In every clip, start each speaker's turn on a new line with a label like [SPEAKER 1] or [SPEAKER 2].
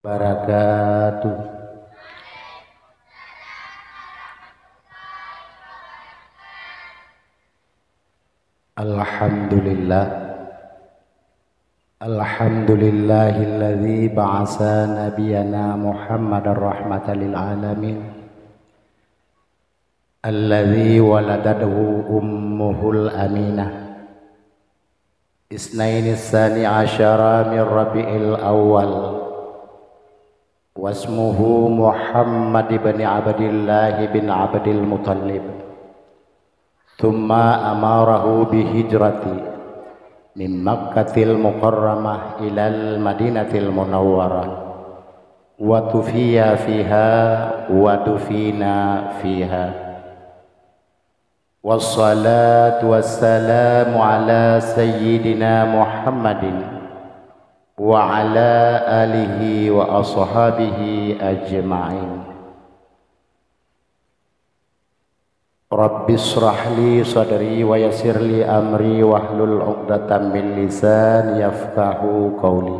[SPEAKER 1] Barakatuh. Alhamdulillah. Alhamdulillahilladzi ba'asa nabiyana Muhammadar rahmatan lil alamin. Alladzi waladatuhu ummuhul aminah. Isnainis sani asyara min Rabiul Awwal. Wasmuhu Muhammad ibn Abdillah bin Abdil Muttalib. Thumma amarahu bihijrati min Makkatil Mukarramah ilal Madinatil Munawwarah wa tufiya fiha wa dufina fiha. Wassalatu wassalamu ala sayyidina Muhammadin wa ala alihi wa ashabihi ajma'in. Rabbi shrah li sadri wa yassir li amri wahlul 'uqdatam min lisani yafqahu qawli.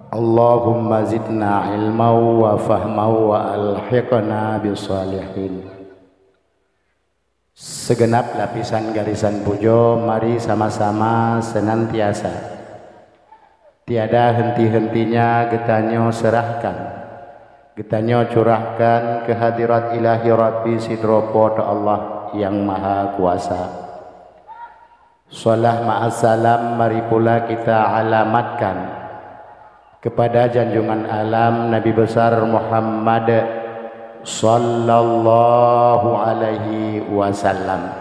[SPEAKER 1] Allahumma zidna ilman wa fahman wa alhiqna bisalihin. Segenap lapisan garisan pujo, mari sama-sama senantiasa tiada henti-hentinya getanyo serahkan, getanyo curahkan ke hadirat ilahi Rabbi Sidropo Allah yang maha kuasa. Salam ma'asalam mari pula kita alamatkan kepada junjungan alam Nabi besar Muhammad sallallahu alaihi wasallam,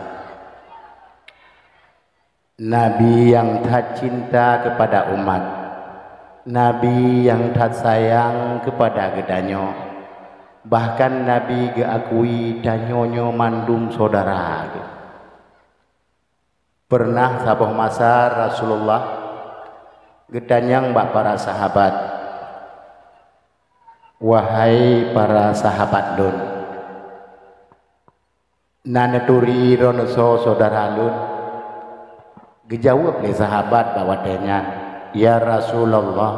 [SPEAKER 1] Nabi yang tak cinta kepada umat, Nabi yang tak sayang kepada gedanyo, bahkan Nabi geakui danyonyo mandum saudara. Pernah sabuh masa Rasulullah gedanyang bak para sahabat, wahai para sahabat lun, naneturi ronoso saudara lun. Gejawab le sahabat bahwa dengan, ya Rasulullah,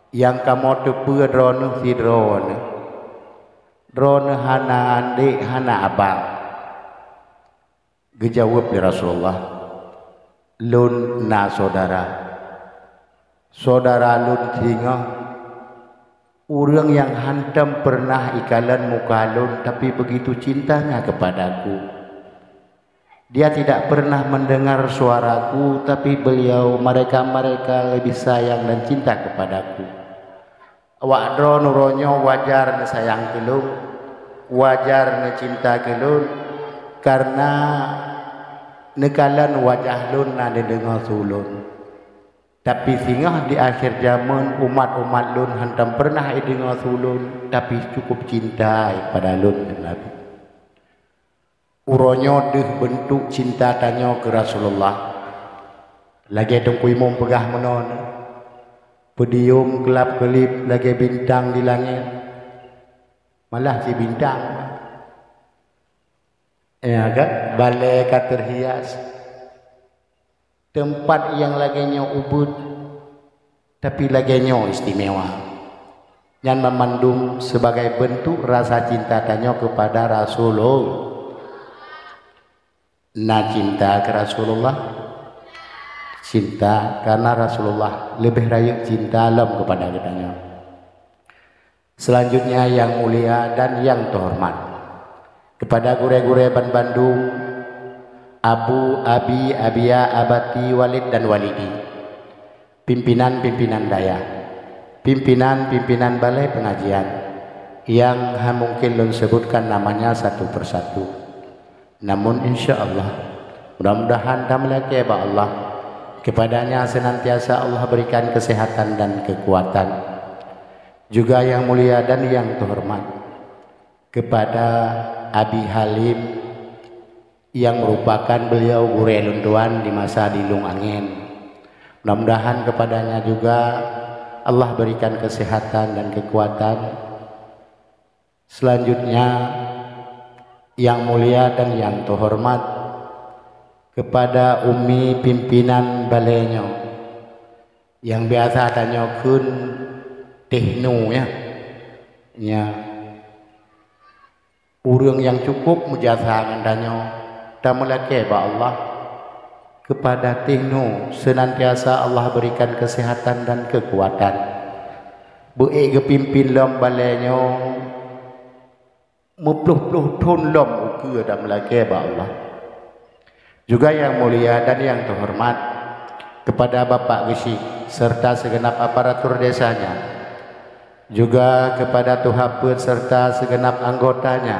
[SPEAKER 1] yang kamu tepu rono si rono hana adik hana abang. Gejawab le Rasulullah, lun na saudara, saudara lun singa. Orang yang hantam pernah ikalan muka lun, tapi begitu cintanya kepadaku. Dia tidak pernah mendengar suaraku, tapi beliau mereka lebih sayang dan cinta kepadaku. Awak dro nuronyo wajar ne sayang kelun, wajar ne cinta kelun, karena nekalan wajah lun na dengar sulun. Tapi singgah di akhir zaman umat-umat lun hantam pernah dengar sulun, tapi cukup cinta pada lun Nabi. Uronyo deh bentuk cinta tanyo ke Rasulullah. Lagi tungkui mom pegah menon, pedium kelap kelip lagi bintang di langit, malah si bintang. Ya kan, balai terhias. Tempat yang laginya ubud, tapi laginya istimewa. Yang memandung sebagai bentuk rasa cinta tanyo kepada Rasulullah. Na cinta ke Rasulullah, cinta karena Rasulullah lebih raya cinta alam kepada kitanya. Selanjutnya yang mulia dan yang terhormat kepada gure-gure Bandung, Abu, Abi, Abia, Abati, Walid dan Walidi, pimpinan-pimpinan daya, pimpinan-pimpinan balai pengajian yang mungkin lun sebutkan namanya satu persatu. Namun insya Allah mudah-mudahan damlake ba Allah kepadanya senantiasa Allah berikan kesehatan dan kekuatan. Juga yang mulia dan yang terhormat kepada Abi Halim yang merupakan beliau gure lunduan di masa di Lung Angin. Mudah-mudahan kepadanya juga Allah berikan kesehatan dan kekuatan. Selanjutnya yang mulia dan yang terhormat kepada Umi pimpinan balenyo yang biasa tanya kun tehnu ya, urang yang cukup mujasa tanya tamalake ba Allah kepada tehnu senantiasa Allah berikan kesehatan dan kekuatan. Beik kepimpin lom balenyo mepluh-pluh tun lom ukur dan melake ba Allah. Juga yang mulia dan yang terhormat kepada Bapak Gesik serta segenap aparatur desanya, juga kepada Tuhapun serta segenap anggotanya,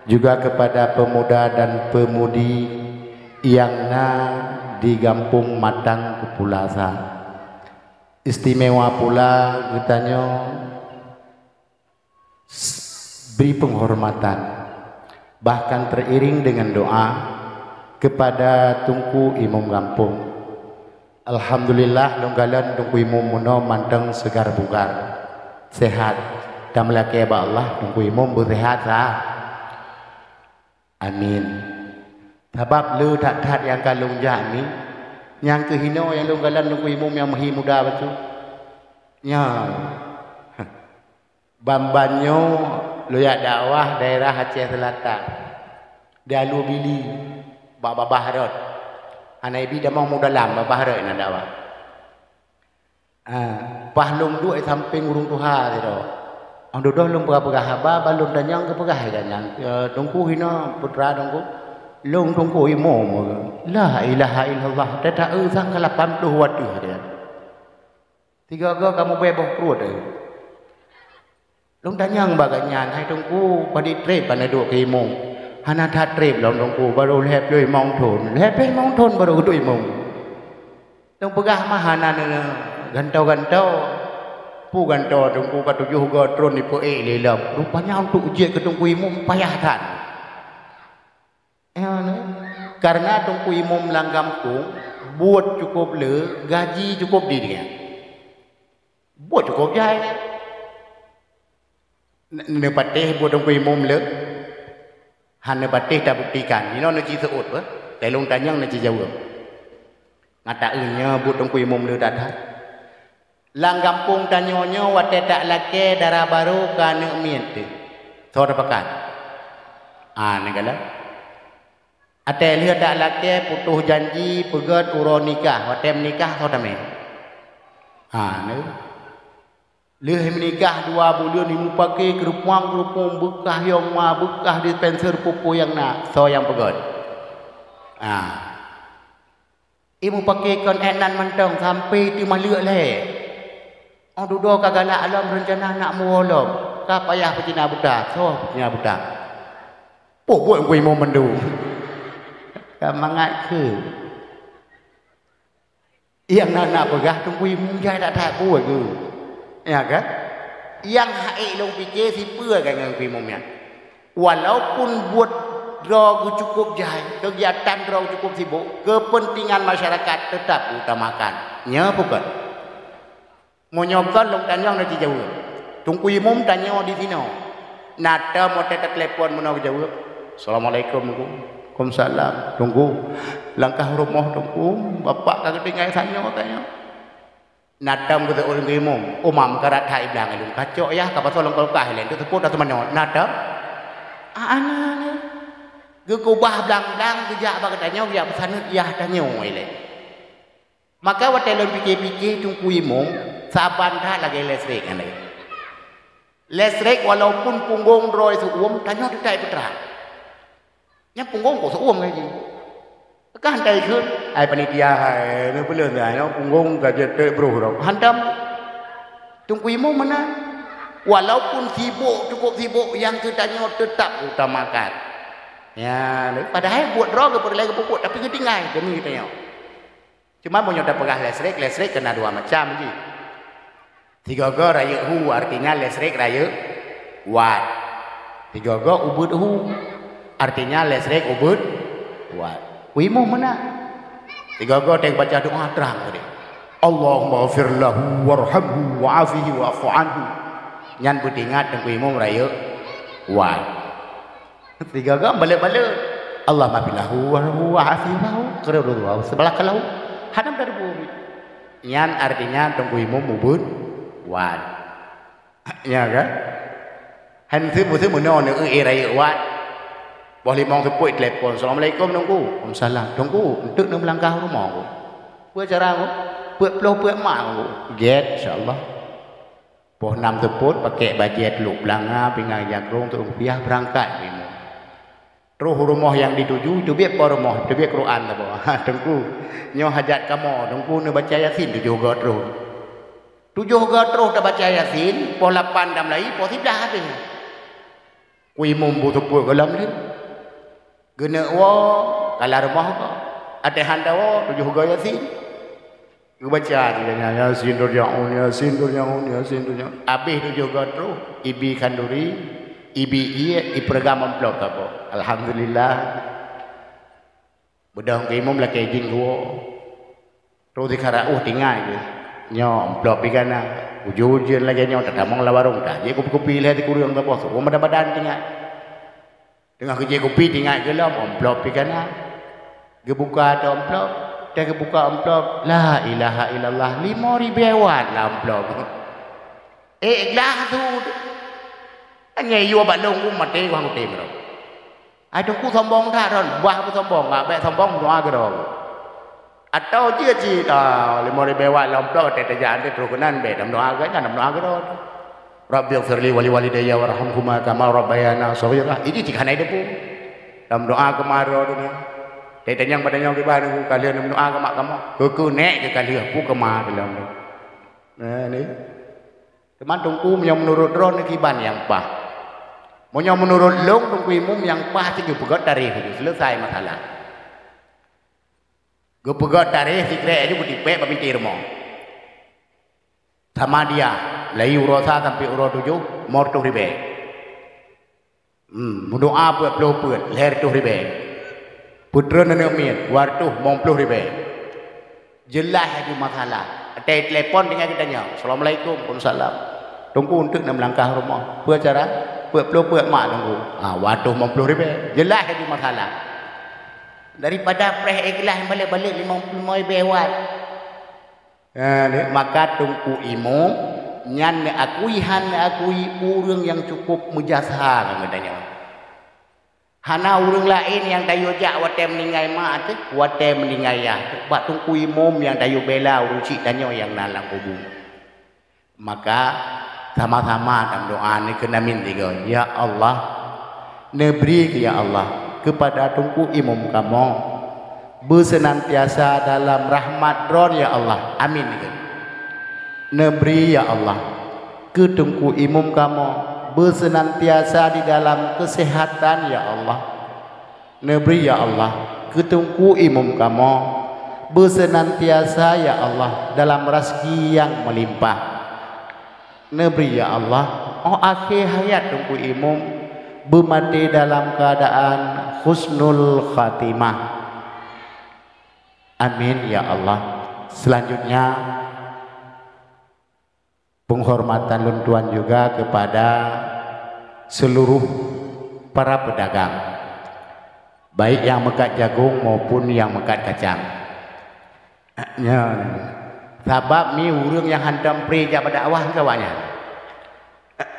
[SPEAKER 1] juga kepada pemuda dan pemudi yang di Kampung Matang Kepulasa. Istimewa pula kitanya beri penghormatan bahkan teriring dengan doa kepada Tunku Imam Kampung. Alhamdulillah longgalan Tunku Imam muno manteng segar bugar sehat dan melaki ba Allah Tunku Imam bersehat lah. Amin. Sebab lu tak yang kalung jami yang kehino yang longgalan Tunku Imam yang mahi muda betul nya bambanyo loyak dakwah daerah Aceh Selatan dia lu bili Baba Bahrot Hanaibi dah mau dalam Baba Bahrot nak dakwah pahlung du samping urung tuha tu ando dah lung pegah haba balun danyang ke pegah danyang tungku hina putra tungku lung tungku imam la ilaha illallah tata sang kala 80 wadu dia tiga go kamu bebok perut lung danyang baganya hai tungku padi trip panadu ke imam hana that trip lom tungku baru lep doi mong thon baru doi mong tong pegah mahana gantau-gantau pu gantau tungku katujuh go tron ni pe lelam rupanya untuk ujian ke tungku imam payah kan karena tungku imam lang kampung buat cukup le gaji cukup di dia buat cukup jai ne patih buat tungku imam le han patih tak buktikan ni no nak seut apa tai long tanyang nak jawab ngata eunya buat tungku imam le datang lang kampung tanyonyo wate tak lake darah baru kana miente thora pakat negala ate lihat tak lake putuh janji pegat uro nikah wate menikah thora me ne leh menikah 2 bulan imu pakai kerupang bekah yang ma bekah dispenser pupu yang nak so yang pegat imu pakai kon enan mentong sampai ti maluk le duduk kagala alam rencana nak muolom ka payah pecina budak so pecina budak buat gue mau mendu kamangat ke yang nak pegah tunggu munjai tak tak buat ke ya kan yang hai long fikir si pưa kan dengan kumumnya walaupun buat roh cukup jai kegiatan roh cukup sibuk kepentingan masyarakat tetap utamakan nya bukan mau nyokot long tanyang nak jauh tungku imam tanya di sini nada mau tetek telepon mau jauh assalamualaikum waalaikumsalam tunggu langkah rumah tunggu bapak kagak tinggal sanyo tanya nada mo orang imam umam karat hai bilang alung kacok ya kapasol long kolkah len tu seput atau mana nada ana gegubah blang-blang kejak bak tanya ya pesan ya tanya ile maka watelon pikir-pikir tungku imam saban dah lagi listrik kan listrik walaupun punggung roy suum tanya detai putra nya punggung kok suum lagi kan handai khun ai panitia hai no pelun ai no punggung gajet te bro ro hantam tungku imam mana walaupun sibuk cukup sibuk yang ketanya tetap utamakan ya padahal buat roh ke perlai ke pupuk tapi ketinggai demi kita cuma punya dah pegah listrik kena 2 macam je 3 go raya hu artinya listrik raya watt 3 go ubud hu artinya listrik ubud watt wimu mana 3 go teng baca doa terang tadi Allahumma ghfir lahu warhamhu wa'afihi wa'fu anhu nyan budingat teng wimu raya watt 3 go balik-balik Allah mafilahu wa'afihi wa'fu kerudua sebelah kalau hadam dari bumi Nyan artinya tunggu imum mubun wat. Ya kan? Han thứ meno nữa rai wat. Boleh mong sepoi telepon. Assalamualaikum tunggu. Waalaikumsalam. Tunggu untuk nak melangkah rumah aku. Buat cara aku. Buat mak aku. Get insyaallah. Poh 6 teput pakai bajet lu belanga pingang jagrung tu rupiah berangkat imum. Terus rumah yang dituju itu biar apa rumah? Itu biar Quran tak apa. Tunggu. Nyo hajat kamu, tunggu nak baca Yasin 7 ga terus. 7 ga terus dah baca Yasin, poh 8 dah mulai, poh 10 habis. Kui mumbu tepuk galam ni. Gena wa kala rumah ko. Ate handa wa 7 ga Yasin. Ku baca dia Yasin durjaun Yasin durjaun Yasin durjaun. Habis 7 ga terus ibi kanduri, ibi i program amplop apa. Alhamdulillah. Budang ke imam lah kejing gua. Terus dikara tinggal je. Nyo amplop ikana. Ujuan lagi nyo tak damang la warung dah. Je kopi-kopi lah di kurang apa. So badan tinggal. Tengah kerja kopi tinggal ke lah amplop ikana. Gebuka ada amplop. Dah gebuka amplop. La ilaha illallah 5,000 watt lah amplop. Lah tu. Hanya you balong ku mati ku hang tim ro. Ai tu ku sombong dah ron, buah ku sombong, ngak sombong doa ke ro. Atau dia ji dah 5,000 watt lomplok te tajaan te terus kenan be dam doa ke dam doa ke ro. Rabbighfirli wa li walidayya warhamhuma kama rabbayana shaghira. Ini dikanai depu. Dam doa ke maro tu ni. Te tanyang badanyong ke ba ku kalian dam doa ke mak kamu. Ku nek ke kalian pu ke ma dalam ni. Nah ni. Teman tungku yang menurut ron kiban yang pah. Monya menurut long tunggu imum yang pah tu pegat tarikh itu selesai masalah. Gue pegat tarikh sikre aja gue tipe babinti rumah. Sama dia, lai urosa sampai uro 7 mor tu ribe. Mendoa buat pelopet leher tu ribe. Putra nenek mian wartu mong 10 ribe. Jelas itu masalah. Ada telepon dengan kita nya. Assalamualaikum, waalaikumsalam. Tunggu untuk nak melangkah rumah. Buat cara buat mak tunggu. Waduh 50 ribu. Jelas itu masalah. Daripada preh ikhlas balik-balik 50,000 watt. Maka tunggu imam nyan akui urang yang cukup mujazah katanya. Hana urang lain yang dayu jak wate meninggai mak tu, wate meninggai ya. Bak tunggu imam yang dayu bela urusi danyo yang nalang kubur. Maka sama-sama dalam doa ni kena minta ya Allah neberi ya Allah kepada tungku imam kamu bersenantiasa dalam rahmat ron ya Allah amin neberi ya Allah ke tungku imam kamu bersenantiasa di dalam kesehatan ya Allah neberi ya Allah ke tungku imam kamu bersenantiasa ya Allah dalam rezeki yang melimpah Neberi ya Allah, akhir hayat tunggu imam bermati dalam keadaan husnul khatimah. Amin ya Allah. Selanjutnya penghormatan luntuan juga kepada seluruh para pedagang, baik yang mekat jagung maupun yang mekat kacang. Ya. Sebab ni urang yang hantam pri jak berdakwah kawannya.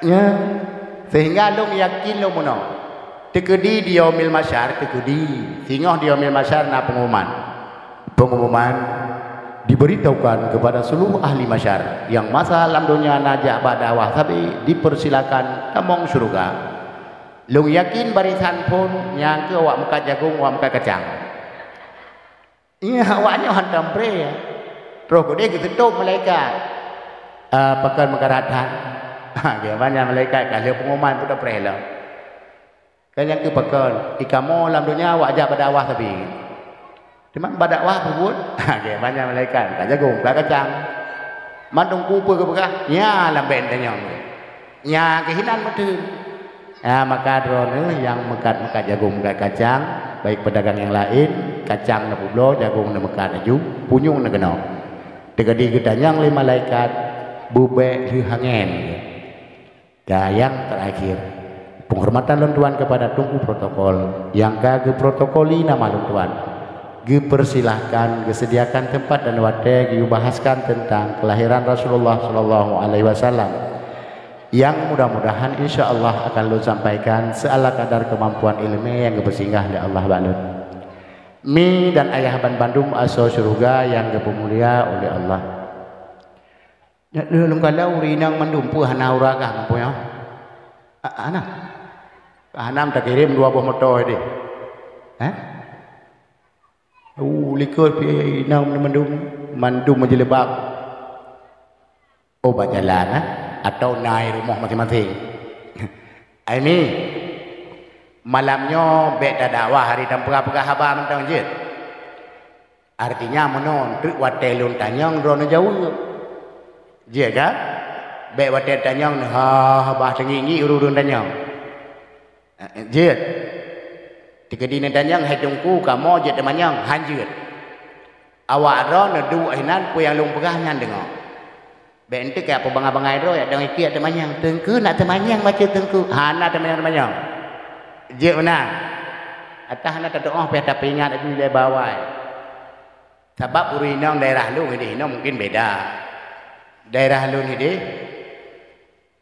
[SPEAKER 1] Ya. Sehingga long yakin lo mono. Tekedi di yaumil masyar, tekedi. Sehingga di yaumil masyar na pengumuman diberitahukan kepada seluruh ahli masyar yang masa alam dunia najak berdakwah tapi dipersilakan tamong surga. Long yakin barisan pun yang ke awak mekat jagung, awak mekat kacang. Iya awaknya hantam pri ya. Terus dia ketutup malaikat pakai makaratan. Gimana malaikat kalau pengumuman pun tak perlu. Kan yang ke pakai ikamu dalam dunia awak ajak berdakwah tapi. Cuma berdakwah pun. Gimana malaikat kan jagung, kan kacang. Mandung kupu ke bekah. Ya lamben tanya. Ya kehinan betul. Ya maka drone yang mekat jagung, mekat kacang, baik pedagang yang lain, kacang na publo, jagung na mekat aju, punyung na genok. Tegadi gedanyang lima malaikat bube hangen. Yang terakhir penghormatan luntuan kepada tunggu protokol yang kagak protokoli nama luntuan Persilahkan sediakan tempat dan wadah bahaskan tentang kelahiran Rasulullah sallallahu alaihi wasallam yang mudah-mudahan insyaallah akan lu sampaikan seala kadar kemampuan ilmu yang bersinggah di Allah balun. Mi dan ayah ban Bandung aso surga yang mulia oleh Allah. Ya lu kalau rinang mendumpu hana uraga mampunya. Ana. Hanam tak kirim 2 buah motor ini. Likut nang mandum menjelebak. Oh berjalan atau naik rumah masing-masing. Ini malamnya beda dakwah hari dan pegah-pegah haba mentang jid. Artinya menon truk watelun tanyang drone jauh. Jid kan? Bek watel tanyang bah tinggi urun tanyang. Jid. Tiga dina tanyang hajungku kamu je temanyang hanjut. Awak ron du ainan pu yang lung pegahnya dengar. Bente kayak apa bangai-bangai ro ya dang iki temanyang tengku nak temanyang baca tengku. Hana temanyang. Je benar. Atah hana doa pe tapi ingat aku le bawai. Sebab urinang daerah lu ini mungkin beda. Daerah lu ni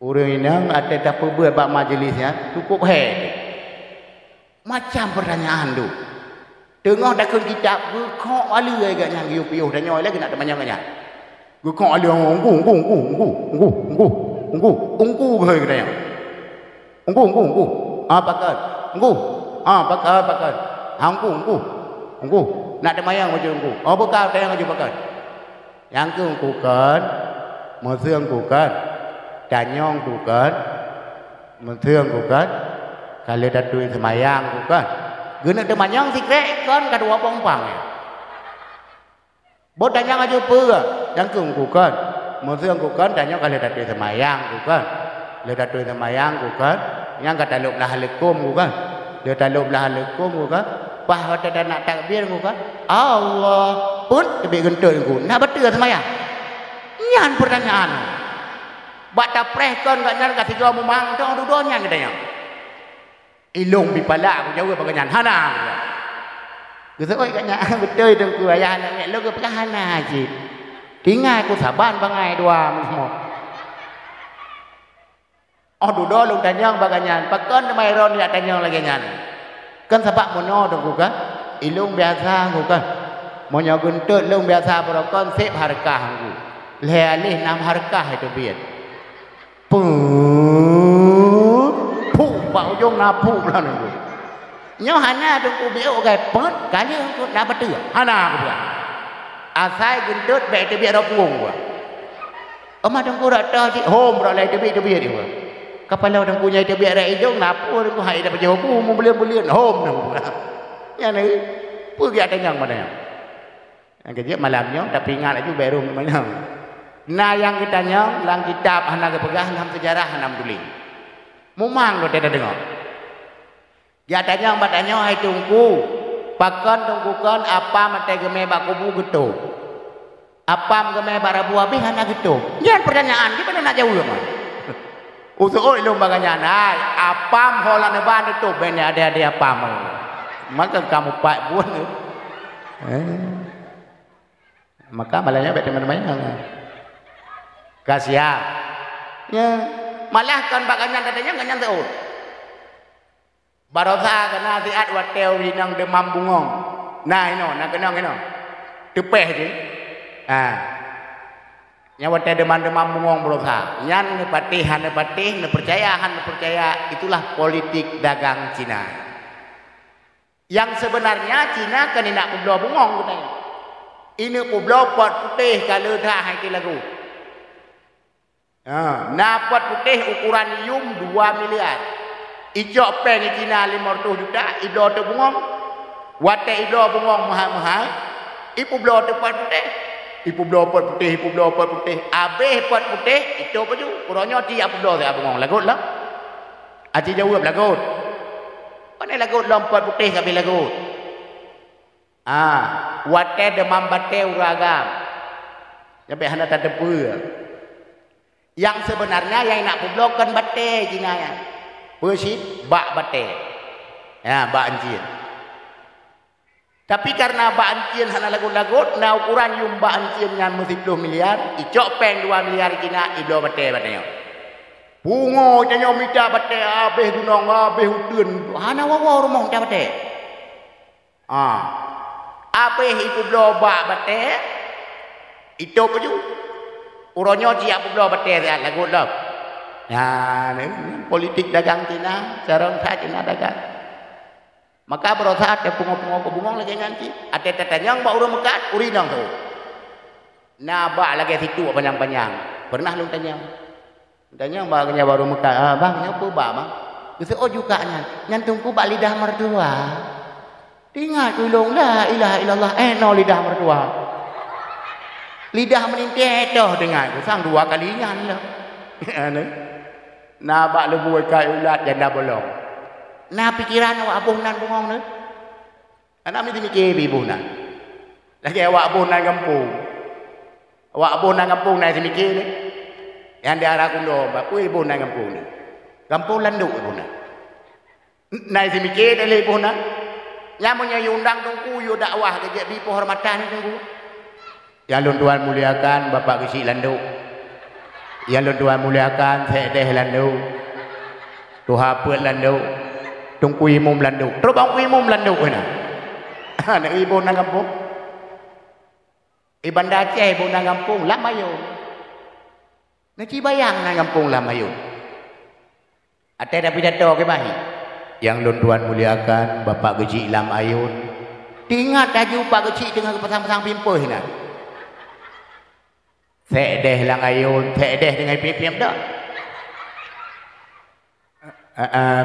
[SPEAKER 1] urinang ada tak buat bab majlisnya cukup macam pertanyaan tu. Tengah dah kun kitab gekok ala agaknya giu-piuh dan nyoi lagi nak temanyang-nya. Gekok ala unggu ke katanya. Unggu. Pakat. Unggu. Pakat. Unggu. Nak temayang macam unggu. Bukan tayang aja pakat. Yang ke unggu kan. Meseng ku kan. Tanyong ku kan. Meseng ku kan. Kalau dah duit semayang bukan, guna semayang si krek kan kedua pompang. Bot tanya aja apa? Yang bukan, mesti yang bukan tanya kalau dah duit semayang bukan, kalau dah duit semayang bukan, yang kata luk lah lekum bukan, dia tak luk lah lekum bukan, bah kata dah nak takbir bukan, Allah pun lebih gentul aku, nak betul semayang. Nyan pertanyaan, bata preh kan kat nyan kat tiga memang tu dua-duanya katanya. Ilung bipala aku jauh baganyan hana. Gitu oi katnya betul dengku ayah anak mek lu ke hana ji. Tinggal aku saban bangai dua semua. Duduk lung tanyang baganyan, pakon mai ron ya tanyang lagi nyan. Kan sebab mono dengku kan. Ilung biasa aku kan. Monyo guntut lung biasa pro konsep harkah aku. Le alih nam harkah itu biat. Pak ujung napu lah ni. Nyo hana dengku biok gai pet kali aku nak betul. Hana aku bilang. Asai gendut baik tu biar rapung gua. Ama dengku rak dah si home rak lai tu biar dia. Kepala dengku nyai tu biar rak ijong napu dengku hai dah baca hukum mu belian home dengku. Ya ni pergi ada yang mana yang. Yang kerja malamnya tapi ingat lagi baru mana. Nah yang kita nyang lang kitab hana ke pegah dalam sejarah hanam tulis. Mumang lo tidak dengar. Dia tanya batanya hai tungku. Pakan tungkukan apa mate geme bak kubu gitu. Apa geme bak rabu habis hana gitu. Jangan pertanyaan kita nak jauh mah. Usuk lu baganya hai apa holan ban itu ben ada apa mau. Maka kamu pak buat. Maka malahnya bet teman-teman. Kasihan. Ya malah kan baganyan katanya ganyan tahu. Barosa kena siat watel hinang demam bungong. Nah ino, nak kenang ino. Tepeh je. Nya watel demam bungong barosa. Nyan ne patih ne percaya itulah politik dagang Cina. Yang sebenarnya Cina kan nak kublo bungong katanya. Ini kublo pot putih kalau dah hai lagu. Napot putih ukuran yum 2 miliar. Ijok peng Cina 500 juta. Ido tu bungong. Wate ido bungong mahal-mahal. Ipu blo tu pot putih. Ipu blo pot putih. Habis pot putih. Itu apa tu? Kurangnya tiap blo saya bungong. Lagut lah. Aci jawab lagut. Mana lagut lah pot putih kami lagut. Wate demam bate uragam. Sampai hendak tak tepu. Yang sebenarnya yang nak kublokan bate Cina ya. Persit bak bate. Ya bak anjir. Tapi karena baancien hana lagu-lagu, na ukuran yung baancien yang mesti 10 miliar, icok peng 2 miliar kina, iblo bate batenya. Pungo janyo mita bate, abeh dunong, abeh udun, hana wawa rumong ta bate. Abeh iku blo ba bate, itu peju. Uronyo siap blo bate lagu lop. Ya, politik dagang Cina, sarong sa Cina dagang. Maka berosa ada bunga-bunga lagi nganci. Ada tetanyang ba urang mekat, urinang tu. Naba lagi situ panjang-panjang. Pernah lu tanyang. Tanyang ba nya baru mekat. Bang, nyopo ba bang? Geus oh juga nyantungku bak lidah mertua. Tingat ulung la ilaha illallah no lidah mertua. Lidah meninte toh dengar sang 2 kalinya lah. Naba lebu kai ulat janda bolong. Nah pikiran awak aboh nan bungong ni. Anak mesti mikir ibu nan. Lagi awak aboh nan kampung. Awak aboh nan kampung nan si mikir ni. Yang dia arah kundo, bapu ibu nan kampung ni. Kampung landuk ibu nan. Nai si mikir dari ibu nan. Nyamunya yundang tungku yu dakwah ke jadi penghormatan tungku. Yang lun tuan muliakan bapak kecil landuk. Yang lun tuan muliakan sedeh landuk. Tuha puat landuk. Tungku imum landuk. Terus bang imum landuk na. Nak ibu nang kampung. Iban Aceh ibu nang kampung Lamayun. Nak bayang nang kampung Lamayun. Ada dah pidato ke bahi. Yang lun tuan muliakan Bapak Geji Lamayun. Tingat dah jumpa Geji dengan pasang-pasang pimpuh na. Sedeh Langayun, sedeh dengan piam-piam dah.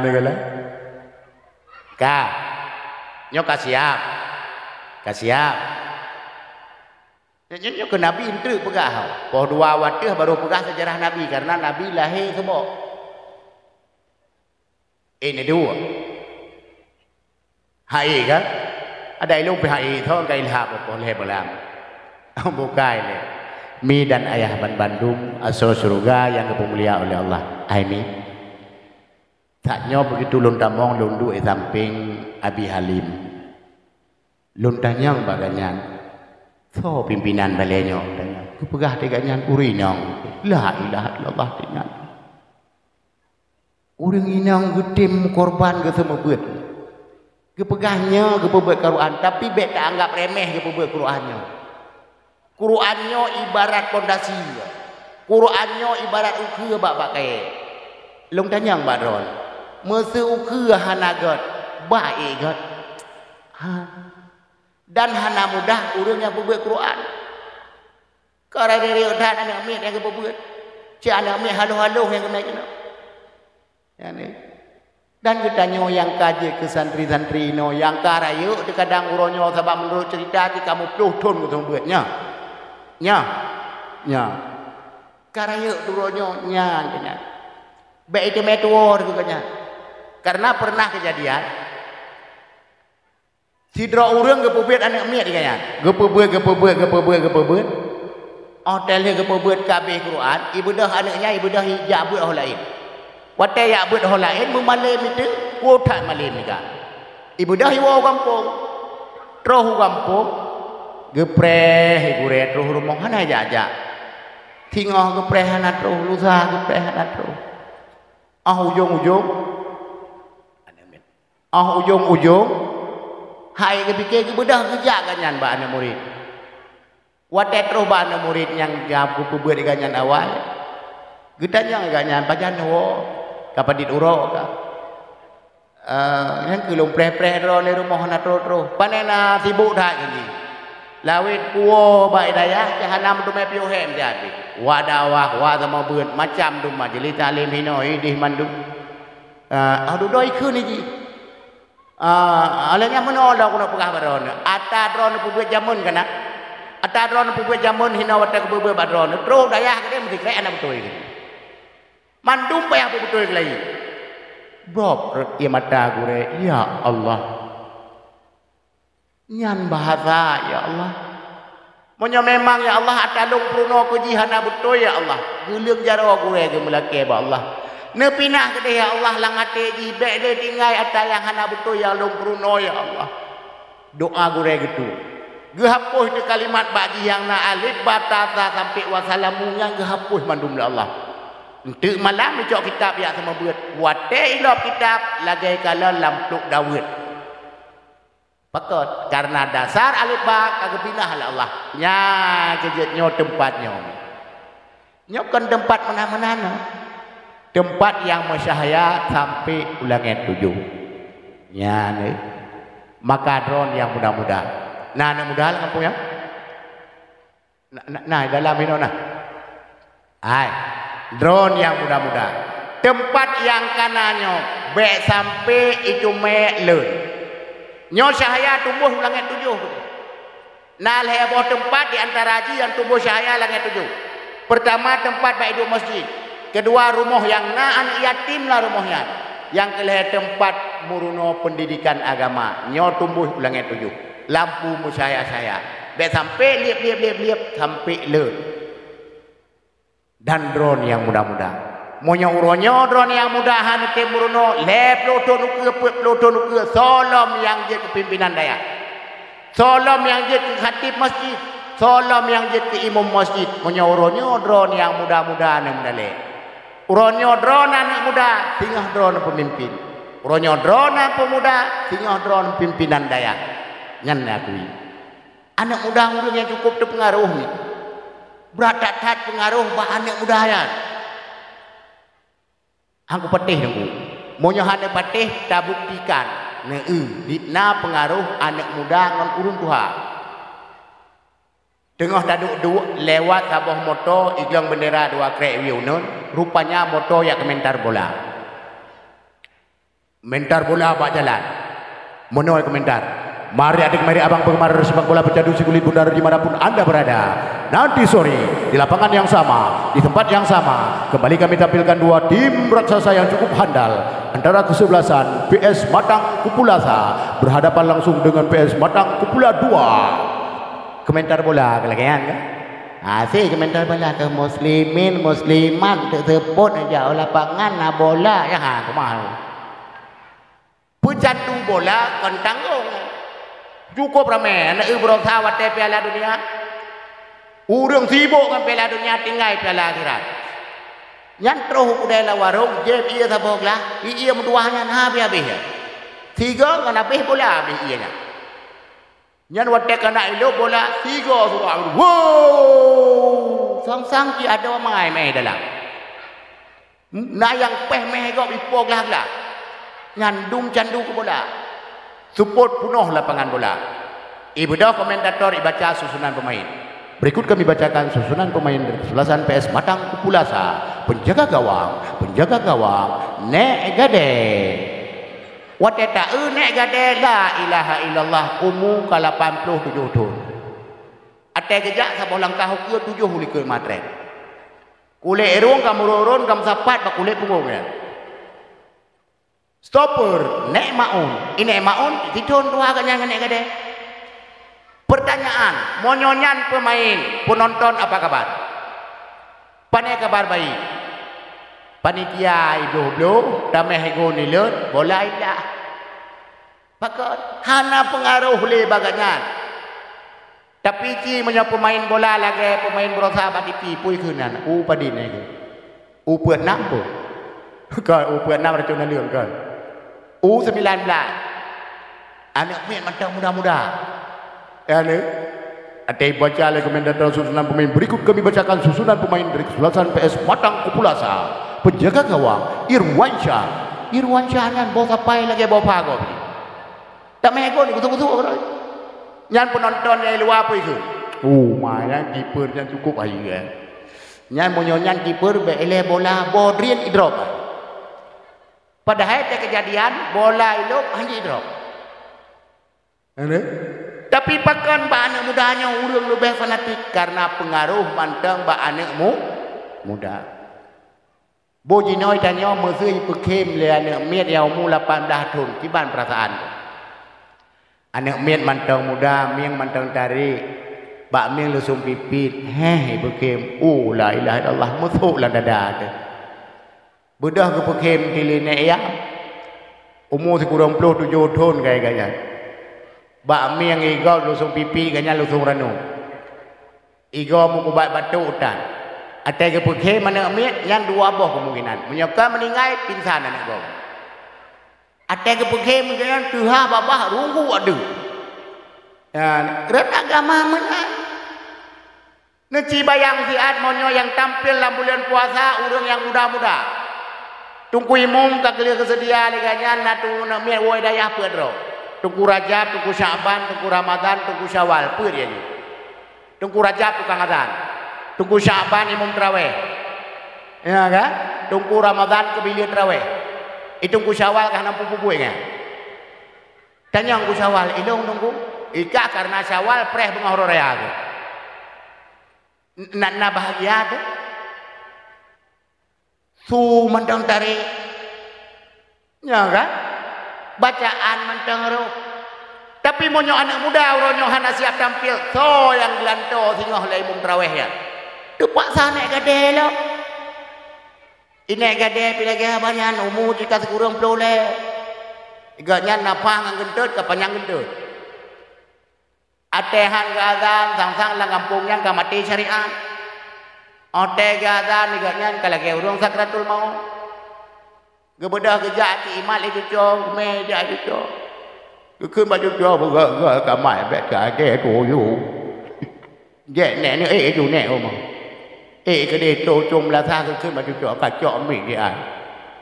[SPEAKER 1] Begala. Ka, nyok kasiap, nyok ke Nabi itu pegah. Poh 2 waktu baru pegah sejarah Nabi karena Nabi lahir sebab. Ini 2. Hai kan? Ada ilmu hai thon ka ilham poh leh belam. Bukai le. Mi dan ayah Bandung asal surga yang dimulia oleh Allah. Amin. Taknya begitu lun tamong lun du samping Abi Halim. Lun tanyang baganyan. So pimpinan balenyo tanya. Kepegah teganyan urinang. La ilaha illallah dengan. Urang inang getim korban ke semua beut. Kepegahnya kepebeut Quran tapi bet tak anggap remeh kepebeut Qurannya. Qurannya ibarat pondasi. Qurannya ibarat ukeur bak kae. Lung tanyang badron. Masa ukeur hanagat baik gat. Dan hana mudah urang yang berbuat Quran. Karena dari dan anak mit yang berbuat. Si anak mit haluh-haluh yang kena kena. Yani. Dan ketanya yang kaji ke santri-santri no yang karayu di kadang uronyo sebab menurut cerita ti kamu pluton gitu buatnya. Nya. Karayu uronyo nya kena. Baik itu meteor kena. Karena pernah kejadian sidra urang gepebeut anak miat dikanya. Gepebeut. Hotel gepebeut kabeh Quran, ibu dah anaknya ibu dah hijab buat orang lain. Watai ya buat orang lain memalim itu kuota malim juga. Ibu dah hiwa kampung. Terus kampung gepreh gure terus rumah hana aja. Tinggal gepreh hana terus lusa gepreh hana terus. Ujung-ujung hai kepikir ke bedah kerja ganyan ba anak murid. Watet roh ba anak murid yang jabu kubeut ganyan awal. Gedanya ganyan bajan wo kapadit uro ka. Yang kelum preh-preh ro le rumah na tro. Panena sibuk dah gini. Lawit kuo ba daya jahanam tu me piu hem jadi. Wadawah wa sama beut macam tu majelis talim hinoi di mandum. Aduh doi keun ni ji. Alanya menolak kuna pegah baron. Ata dron pubuat jamun kana. Ata dron pubuat jamun hina wata kebebe badron. Terus daya kene mesti kre anak betul ini. Mandum payah betul lagi. Bob ya mata gure ya Allah. Nyan bahasa ya Allah. Monya memang ya Allah atalung pruno ko jihana betul ya Allah. Geuleung jaro gure ge melake ba Allah. Nepinah ke ya Allah langate ji bek de tinggai ata yang hana betul ya lung pruno ya Allah. doa gure gitu. Gehapuh itu kalimat bagi yang na alif batasa sampai wasalamu yang gehapuh mandum Allah. Untuk malam dicok kitab yang sama buat. Wate ilop kitab lagi kalau lampluk Dawud. Pakot karena dasar alif ba kagak pindah lah Allah. Nya kejetnya tempatnya. Nyokkan tempat mana-mana no. Tempat yang masyahaya sampai ulangan 7. Nya nih. Maka drone yang mudah-mudah. Nah, mudah lah kampung ya. Nah, dalam ini nah. Hai. Drone yang mudah-mudah. Tempat yang kanannya be sampai itu melun. Nyo cahaya tumbuh langit 7. Nah, leboh tempat di antara haji yang tumbuh cahaya langit 7. Pertama tempat baik itu masjid. Kedua rumah yang anak yatim lah rumahnya. Yang kelihatan tempat muruno pendidikan agama. Nyo tumbuh langit 7. Lampu musyaya-saya. Be sampai liap sampai le. Dan drone yang mudah-mudah. Monya uronyo drone yang mudahan ke muruno lep loto nuke solom yang je kepimpinan daya. Solom yang je ke khatib masjid. Solom yang je ke imam masjid. Monya uronyo drone yang mudah-mudahan yang mudale. Uronyo drone anak muda, tingah drone pemimpin. Uronyo drone pemuda, tingah drone pimpinan daya. Nyan akui. Anak muda urang yang cukup terpengaruh ni. Berat-berat pengaruh bah anak muda ya. Aku patih nunggu. Monya hane patih tak buktikan. Ditna pengaruh anak muda ngan urun Tuhan. Tengah taduk lewat sabah motor iglang bendera 2 krek wiunon. Rupanya motor yang komentar bola. Mentar bola bak jalan. Mono komentar. Mari adik mari abang penggemar sepak bola pecandu sikulit bundar dimanapun anda berada. Nanti sore di lapangan yang sama, di tempat yang sama, kembali kami tampilkan 2 tim raksasa yang cukup handal. Antara kesebelasan PS Matang Kupulasa berhadapan langsung dengan PS Matang Kupula 2. Komentar bola kelakian kan? Asik komentar bola ke muslimin musliman tersebut aja lapangan bola ya ha kemana? Pecandu bola kan tanggung. Cukup ramai nak berusaha wate Piala Dunia. Urang sibuk dengan Piala Dunia tinggal Piala Akhirat. Yang terus udah lah warung je ia saboglah. Ia menduahnya habis-habis. 3 kan habis bola habis ianya. Yang wate kena ilo bola 3 sudah. Wow! Sang-sang ki ada mai dalam. Nah yang peh meh go ipog lah. Ngandung candu ke bola. Support penuh lapangan bola. Ibu dah komentator baca susunan pemain. Berikut kami bacakan susunan pemain dari kesebelasan PS Matang Kupulasa. Penjaga gawang, Nek Gade. Wateta Nek Gade la ilaha illallah umu ke 87 tahun. Ate gejak sabah langkah ke 7 huli ke matre. Kulit erung kamu roron kamu sapat pak kulit punggungnya. Stopper Nek Maun. Ini Maun ditun dua kan yang Nek Gade. Pertanyaan, monyonan pemain, penonton apa kabar? Pane kabar baik. Panitia ibu blo, damai hego nilut, bola indah. Pakot hana pengaruh le bagangan. Tapi ci menyo pemain bola lagi pemain berusaha batipi pui kunan. Padin lagi. Peut 6 pun. Kan peut 6 racun leung kan. U19 anak main macam muda-muda ya ni ada baca lagi komentator susunan pemain. Berikut kami bacakan susunan pemain dari kesebelasan PS Matang Kupulasa. Penjaga gawang Irwansyah yang bawa kapai lagi bawa pago tak main gol ni kusuk-kusuk yang penonton yang luar apa itu yang kiper yang cukup ayu kan yang monyonan kiper beele bola bodrian idrop. Padahal ada kejadian bola ilok hanya drop. Tapi pakan ba anak mudanya urang lebih fanatik karena pengaruh mantang ba anakmu muda. Boji noi tanya mesui pekem le anak miet yang umur 18 tahun kiban perasaan. Anak miet mantang muda, mieng mantang tarik. Ba mieng lusung pipit. Pekem. La ilaha illallah musuh lah dada. Bedah ke pekem kili nek ya. Umur sekurang 27 tahun gaya-gaya. Bakmi yang igo lusung pipi kanya lusung ranu. Igo mu kubat batu utan. Ate ke pukhe mana amit yang dua boh kemungkinan. Menyokah meninggal pingsan anak go. Ate ke pukhe mungkin tuha babah rungu adu. Dan red agama mana? Neci bayang siat monyo yang tampil dalam bulan puasa urang yang muda-muda. Tungku imum kageli kesedia liganya natu namir woi dayah pedro. Tungku Rajab, tungku Syaban, tungku Ramadan, tungku Syawal, apa dia ni? Tungku Rajab tukang azan, tungku Syaban imam terawih, ya kan? Tungku Ramadan kebilir terawih, itu tungku Syawal kan nampu bubuh kan? Tanya tungku Syawal, ilung tungku, ika karena Syawal preh bengah raya tu, nak bahagia tu, su mendang tarik, ya kan? Bacaan menteng roh. Tapi monyo anak muda uronyo hana siap tampil. So yang gelanto singoh la imum tarawih ya. Tu paksa naik gade lo. Ini gade pila ge banyan umur jika sekurang pelole. Iganya napa ngang gendut ka panjang gendut. Atehan ke azan sang-sang lang kampungnya ka mati syariat. Ote ke azan iganya ka lagi urang sakratul maut. Gebedah kejak ti imal itu jo me dia itu jo. Keun baju jo bega ka mai bet ka de to yu. Je ne ni ju ne o ma. Ke de to chum la tha keun baju jo ka jo mi dia.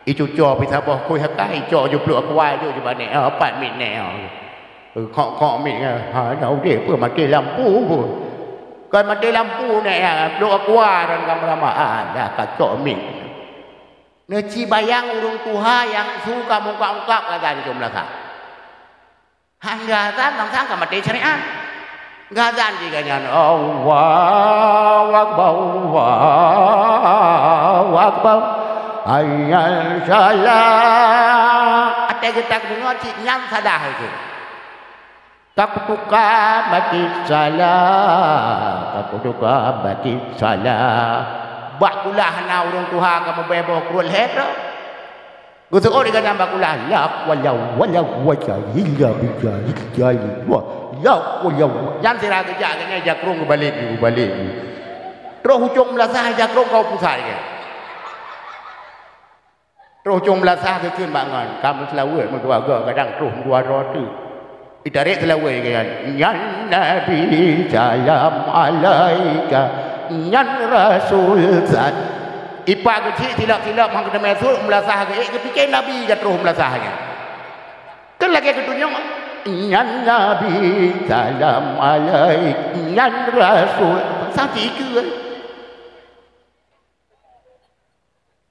[SPEAKER 1] Itu jo pi tha bo koi ha kai jo ju plu kwa ju ba ne pa mi ne. Kho mi ha đâu de pu ma ke lampu pu. Kan ma de lampu ne plu kwa dan kamera ada ka jo mi. Neci bayang urung tuha yang suka mengungkap kata jumlah kah. Hangga azan langsung ke mati syariat. Gazan juga nyan Allahu Akbar Allahu Akbar Ayyal salat. Ate kita dengar cik nyan sadah itu. Takutuka mati salat, takutuka mati salat. Bakulah na urang tuha kamu bebo krul hetro. Gusto ko di ganang bakulah la wala wajah hingga bijali jali wa la wala yan sira kerja kene jakrung balik. Terus hujung melasah jakrung kau pusat ke. Terus hujung melasah ke keun bangan kamu selawat mun keluarga kadang terus dua roti. Itarik selawat ke yan nabi salam alaika Nyan Rasul Zat Ipa kecil tilak-tilak Mang kena mesul melasah ke kepikir Nabi ke terus melasahnya Kan lagi ketunyong Nyan Nabi Salam alaik Nyan Rasul Sakit ke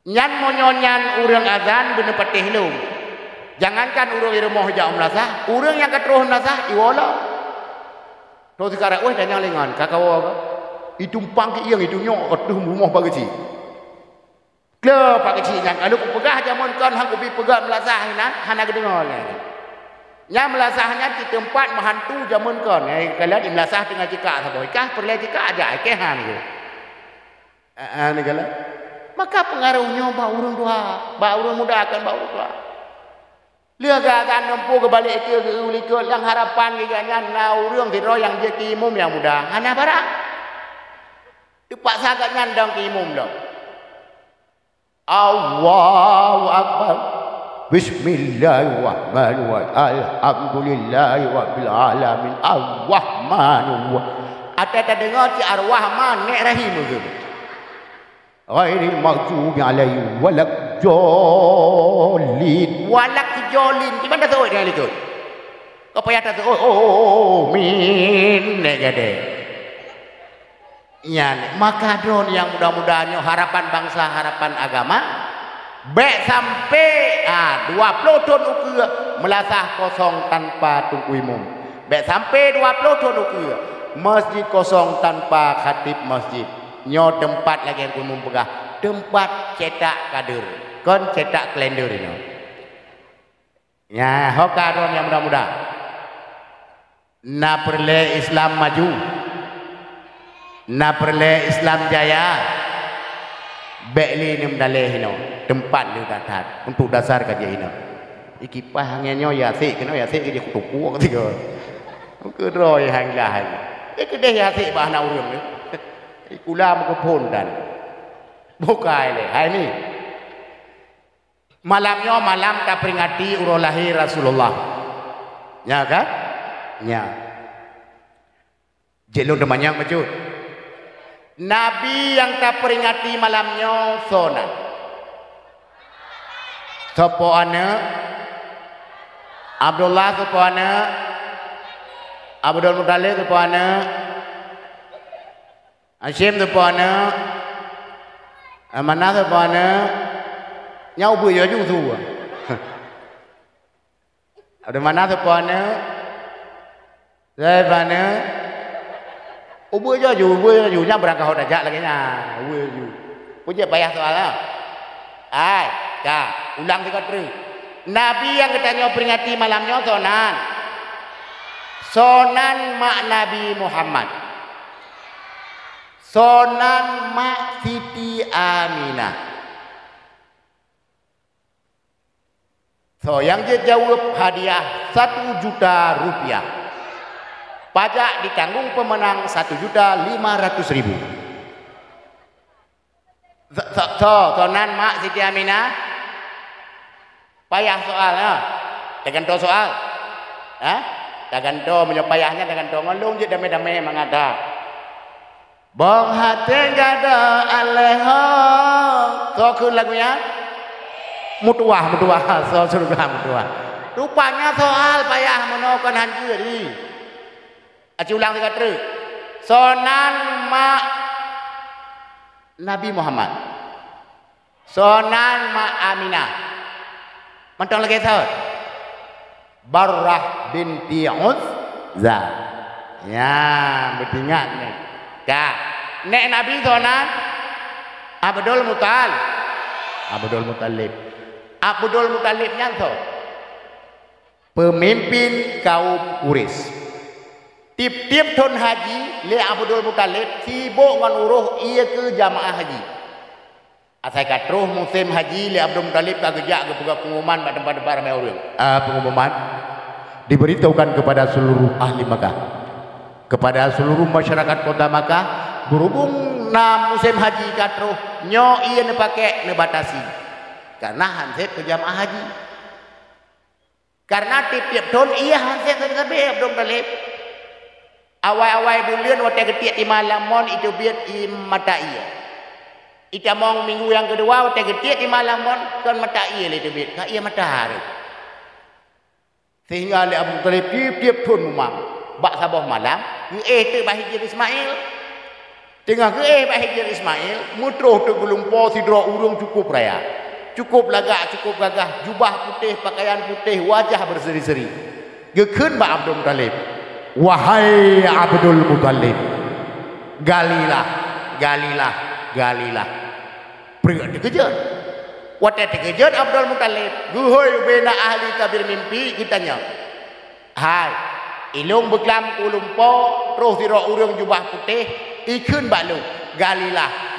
[SPEAKER 1] Nyan monyon urang azan bener patih lu Jangankan urang irmoh jauh melasah Urang yang ke terus melasah Iwala Terus sekarang tanya lengan kakawa ke itu pangki yang itu nyok tu rumah pak kecil. Ke pak kecil yang kalau pegah jamun kan hang ubi pegah melasah hana kedengar ni. Nya melasahnya di tempat mahantu jamun kan. Kalau di melasah tengah jika saboy kah perle jika aja ke han tu. Ni kala. Maka pengaruhnya ba urang tua, ba urang muda akan ba urang tua. Lia akan nempuh kebalik ke uli ke yang harapan giganya na urang tiro yang dia kimum yang muda. Hana barang dipaksa kat nyandang ke imam dah. Allahu Akbar. Bismillahirrahmanirrahim. Alhamdulillahi rabbil alamin. Ar-Rahmanir. Ada dengar si Ar-Rahman nek Rahim ke? Ghairil maghdubi alaihim waladdallin. Waladdallin. Di mana tu dia itu? Kau payah tak tu? Oh, min nek gade. Ya, maka drone yang mudah-mudahnya harapan bangsa, harapan agama Bek sampai 20 ton ukur melasah kosong tanpa tungku imam. Bek sampai 20 ton ukur masjid kosong tanpa khatib masjid. Nyo tempat lagi yang umum pegah. Tempat cetak kader. Kon cetak kalender ini. Ya, hokadon yang mudah-mudah. Na perle Islam maju. Na perle Islam jaya. Bekli ni mendalih ino tempat ni datar untuk dasar kerja ino. Ikipah hangnya ya sik kena ya sik kerja kutuku ketika. Kedoi hang lah. Kedai hati bah na urang ni. Kula mo pondan. Bukai le. Hai ni. Malamnya malam ta peringati urang lahir Rasulullah. Ya kan? Ya. Jelung demanyang macut. Nabi yang tak peringati malamnya sona. Sopo ana? Abdullah sopo ana? Abdul Muttalib sopo ana? Hashim sopo ana? Amanah sopo ana? Nyau bu yo ju su. Ada mana sopo ana? Saya mana? Ubah je ju nya berangkat dah jak lagi nya. Ubah ju. Punya payah soalnya. Ai, dah, ulang tiga kali. Nabi yang katanya peringati malamnya sonan. Sonan mak Nabi Muhammad. Sonan mak Siti Aminah. So yang dia jawab hadiah 1 juta rupiah. Pajak ditanggung pemenang 1.500.000. Sonan mak Siti Aminah. Payah soal ya. Tekan to soal. Tekan to menyepayahnya tekan to ngolong je damai-damai mengada. Bong hati gada aleha. So kun lagunya. Mutuah so surga mutuah. Rupanya soal payah menokan hancur ni. Aci ulang tiga kali. Sonan mak Nabi Muhammad. Sonan mak Aminah. Mantong lagi sahut. Barrah binti Uzza. Ya, bertingat ni. Kak, nek Nabi sonan Abdul Muttalib. Abdul Muttalib. Abdul Muttalib nyanto. Pemimpin kaum Quraisy. Tip-tip ton haji le Abdul Muttalib sibuk ngan uruh ia ke jamaah haji. Asai katruh musim haji le Abdul Muttalib ka gejak ke pengumuman pada tempat-tempat ramai orang. Pengumuman diberitahukan kepada seluruh ahli Makkah, kepada seluruh masyarakat kota Makkah, berhubung na musim haji katruh nyo ia ne pakai ne batasi. Karena hanset ke jamaah haji. Karena tip-tip ton ia hanset ke Abdul Muttalib. Awal-awal bulan waktu ketiak di malam mon itu biar di mata ia. Ita mong minggu yang kedua waktu ketiak di malam mon kan mata ia itu biar. Kak ia mata hari. Sehingga Ali Abu Talib tiap pun memang bak sabah malam. Tu bahijir Ismail. Tengah bahijir Ismail. Mutruh tu gelumpo sidra urung cukup raya. Cukup lagak, cukup gagah. Jubah putih, pakaian putih, wajah berseri-seri. Gekun bak Abdul Talib. Wahai Abdul Muttalib, galilah. Pernah dikejar. Waktu dikejar Abdul Muttalib, guhoi bena ahli tabir mimpi kitanya. Hai, ilung beklam kulumpo, roh sira urang jubah putih, ikun balu. Galilah.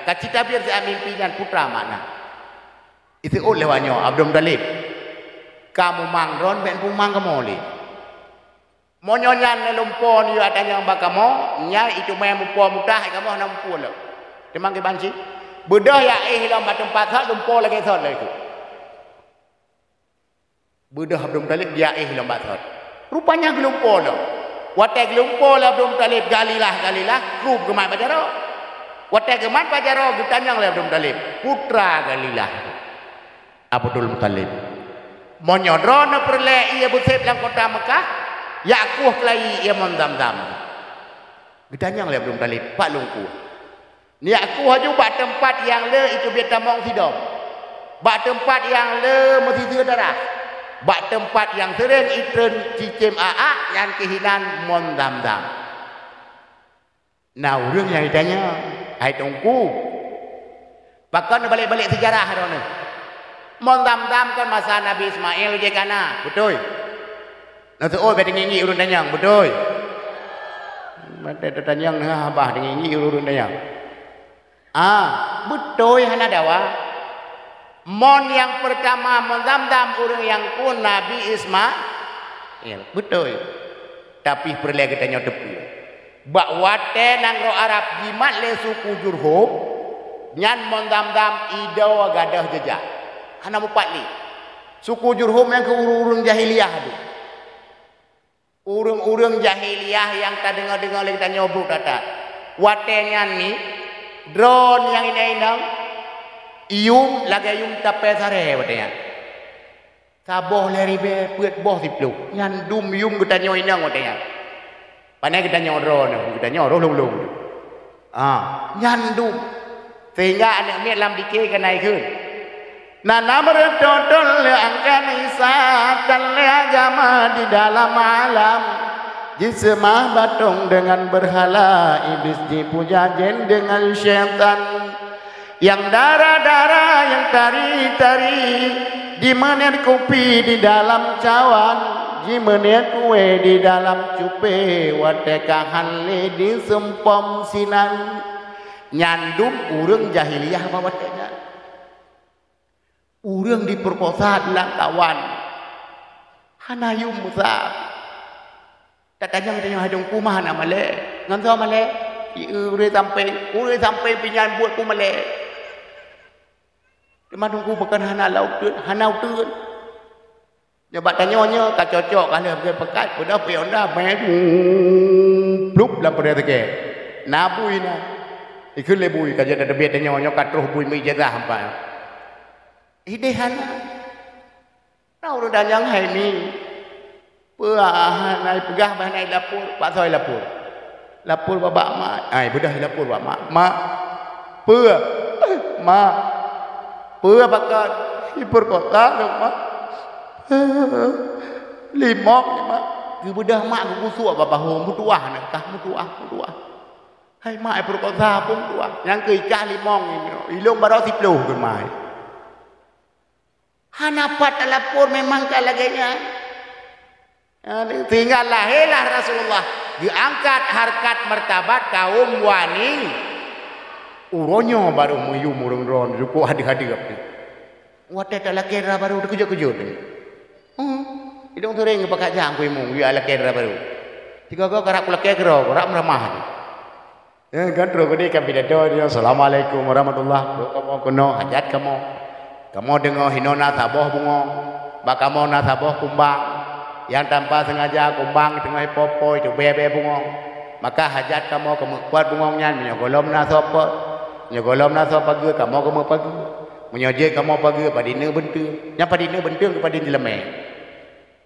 [SPEAKER 1] Kacita tabir si mimpi dengan putra mana? Itu lewanyo Abdul Muttalib. Kamu mangron ben pumang kamu monyonya nelumpo ni adanya bakamo nya itu main mumpo mudah kamu nak mumpo lo demang ke banci bedah ya dalam tempat hak lumpo lagi thot lagi tu bedah Abdul Muttalib dia dalam tempat rupanya gelumpo lo watai gelumpo lah Abdul Muttalib galilah grup gemat pajaro watai gemat pajaro ditanyang oleh Abdul Muttalib putra galilah Abdul Muttalib monyodron perle ia busep dalam kota Mekah. Yakuh kelai ia mondam-dam. Ditanya oleh Abdul Muttalib, Pak Lungku. Ni aku haju bak tempat yang le itu biar tamong sidom. Bak tempat yang le mesti darah. Bak tempat yang sering itren cicim aa yang kehinan mondam-dam. Nah, urang yang ditanya, hai tungku. Bahkan balik-balik sejarah rone. Mondam-dam kan masa Nabi Ismail je kana, betul. Nanti beti ngingi urun danyang betul. Beti danyang abah ngingi urun danyang. Betul hana dawa. Mon yang pertama mondam-dam urang yang pun Nabi Ya, betul. Tapi perlu kita nyoto pun. Bak wate nang ro Arab jimat le suku Jurhum nyan mondam-dam ido gadah jejak. Hana mupat ni. Suku Jurhum yang ke urung jahiliyah tu. Urung jahiliyah yang tak dengar-dengar lagi tak nyobuk kata. Wate nyan ni drone yang inang ium lagi ium tape sare watenya. Saboh leri be puet boh siplu. Nyan dum ium kita nyoy nang watenya. Panai kita nyoro ni, kita nyoro lung. Nyan dum. Sehingga anak miat lam dikir ke naik ke. Nana berdodol angkan isatan le agama di dalam alam. Jismah batung dengan berhala, iblis dipuja jin dengan syaitan. Yang darah-darah yang tari-tari, di menir kopi di dalam cawan, di menir kue di dalam cupe, wateka hanle di sempom sinan. Nyandum urang jahiliyah bawatenya. Urang diperkosa dalam kawan. Hanayum musab. Tatanya kita yang hadung kumah nak male. Ngan so male. Ure sampai pinyan buat ku male. Cuma tunggu bukan hana lauk tu, hana tu. Nyoba tanyonya ka cocok kala pekat pada pionda main plup la pada teke. Nabui na. Ikut lebui kaja ada biar tanyonya katruh bui mi jazah hampa. Idehan. Tahu dah yang hai ni. Puah naik pegah bah naik dapur, pak soi dapur. Lapor babak mak. Ai bedah lapor babak mak. Mak. Puah. Mak. Puah bakat hibur kota dok mak. Limok mak. Ke bedah mak ku kusuk babak hom mutuah nak kah mutuah. Hai mak hibur kota pun tuah. Yang ke ikah limong ni. Ilung baro 10 ke mai. Hanapat lapor memang kalaganya. Tinggal lahirlah Rasulullah diangkat harkat martabat kaum wani uronyo baru muyu murung ron ruku hadir-hadir apa wate tak lakera baru kejut-kejut ni hidung turing pakai jang kui mung ya lakera baru tiga kau karak lakera karak meramah ya kan terus gede kan pidato dia assalamualaikum warahmatullahi wabarakatuh kono hajat kamu dengar hinona saboh bungo bakamo na saboh kumbang yang tanpa sengaja kumbang tengah popoi tu bebe bungong maka hajat kamu kuat bungongnya menyogolom na sopa ge kamu pagi menyoje kamu pagi padine bentung nya padine bentung ke padine leme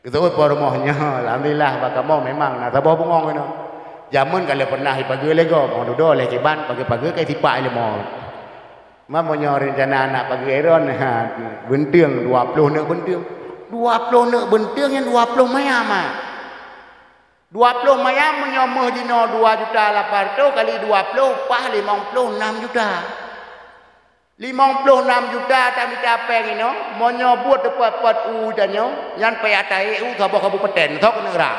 [SPEAKER 1] gitu pormohnya alhamdulillah bak kamu memang na sabah bungong ini jamun kalau pernah pagi lego mau dodo le kiban pagi-pagi kai tipak le mau mamanya rencana anak pagi eron bentung 20 nak bentung 20 nak bentung yang 20 mayam 20 mayam menyomah dino 2 juta 800 kali 20 pah 56 juta 56 juta tak minta peng ini monyo buat dapat udanyo yang payatai sabah kabupaten tok negara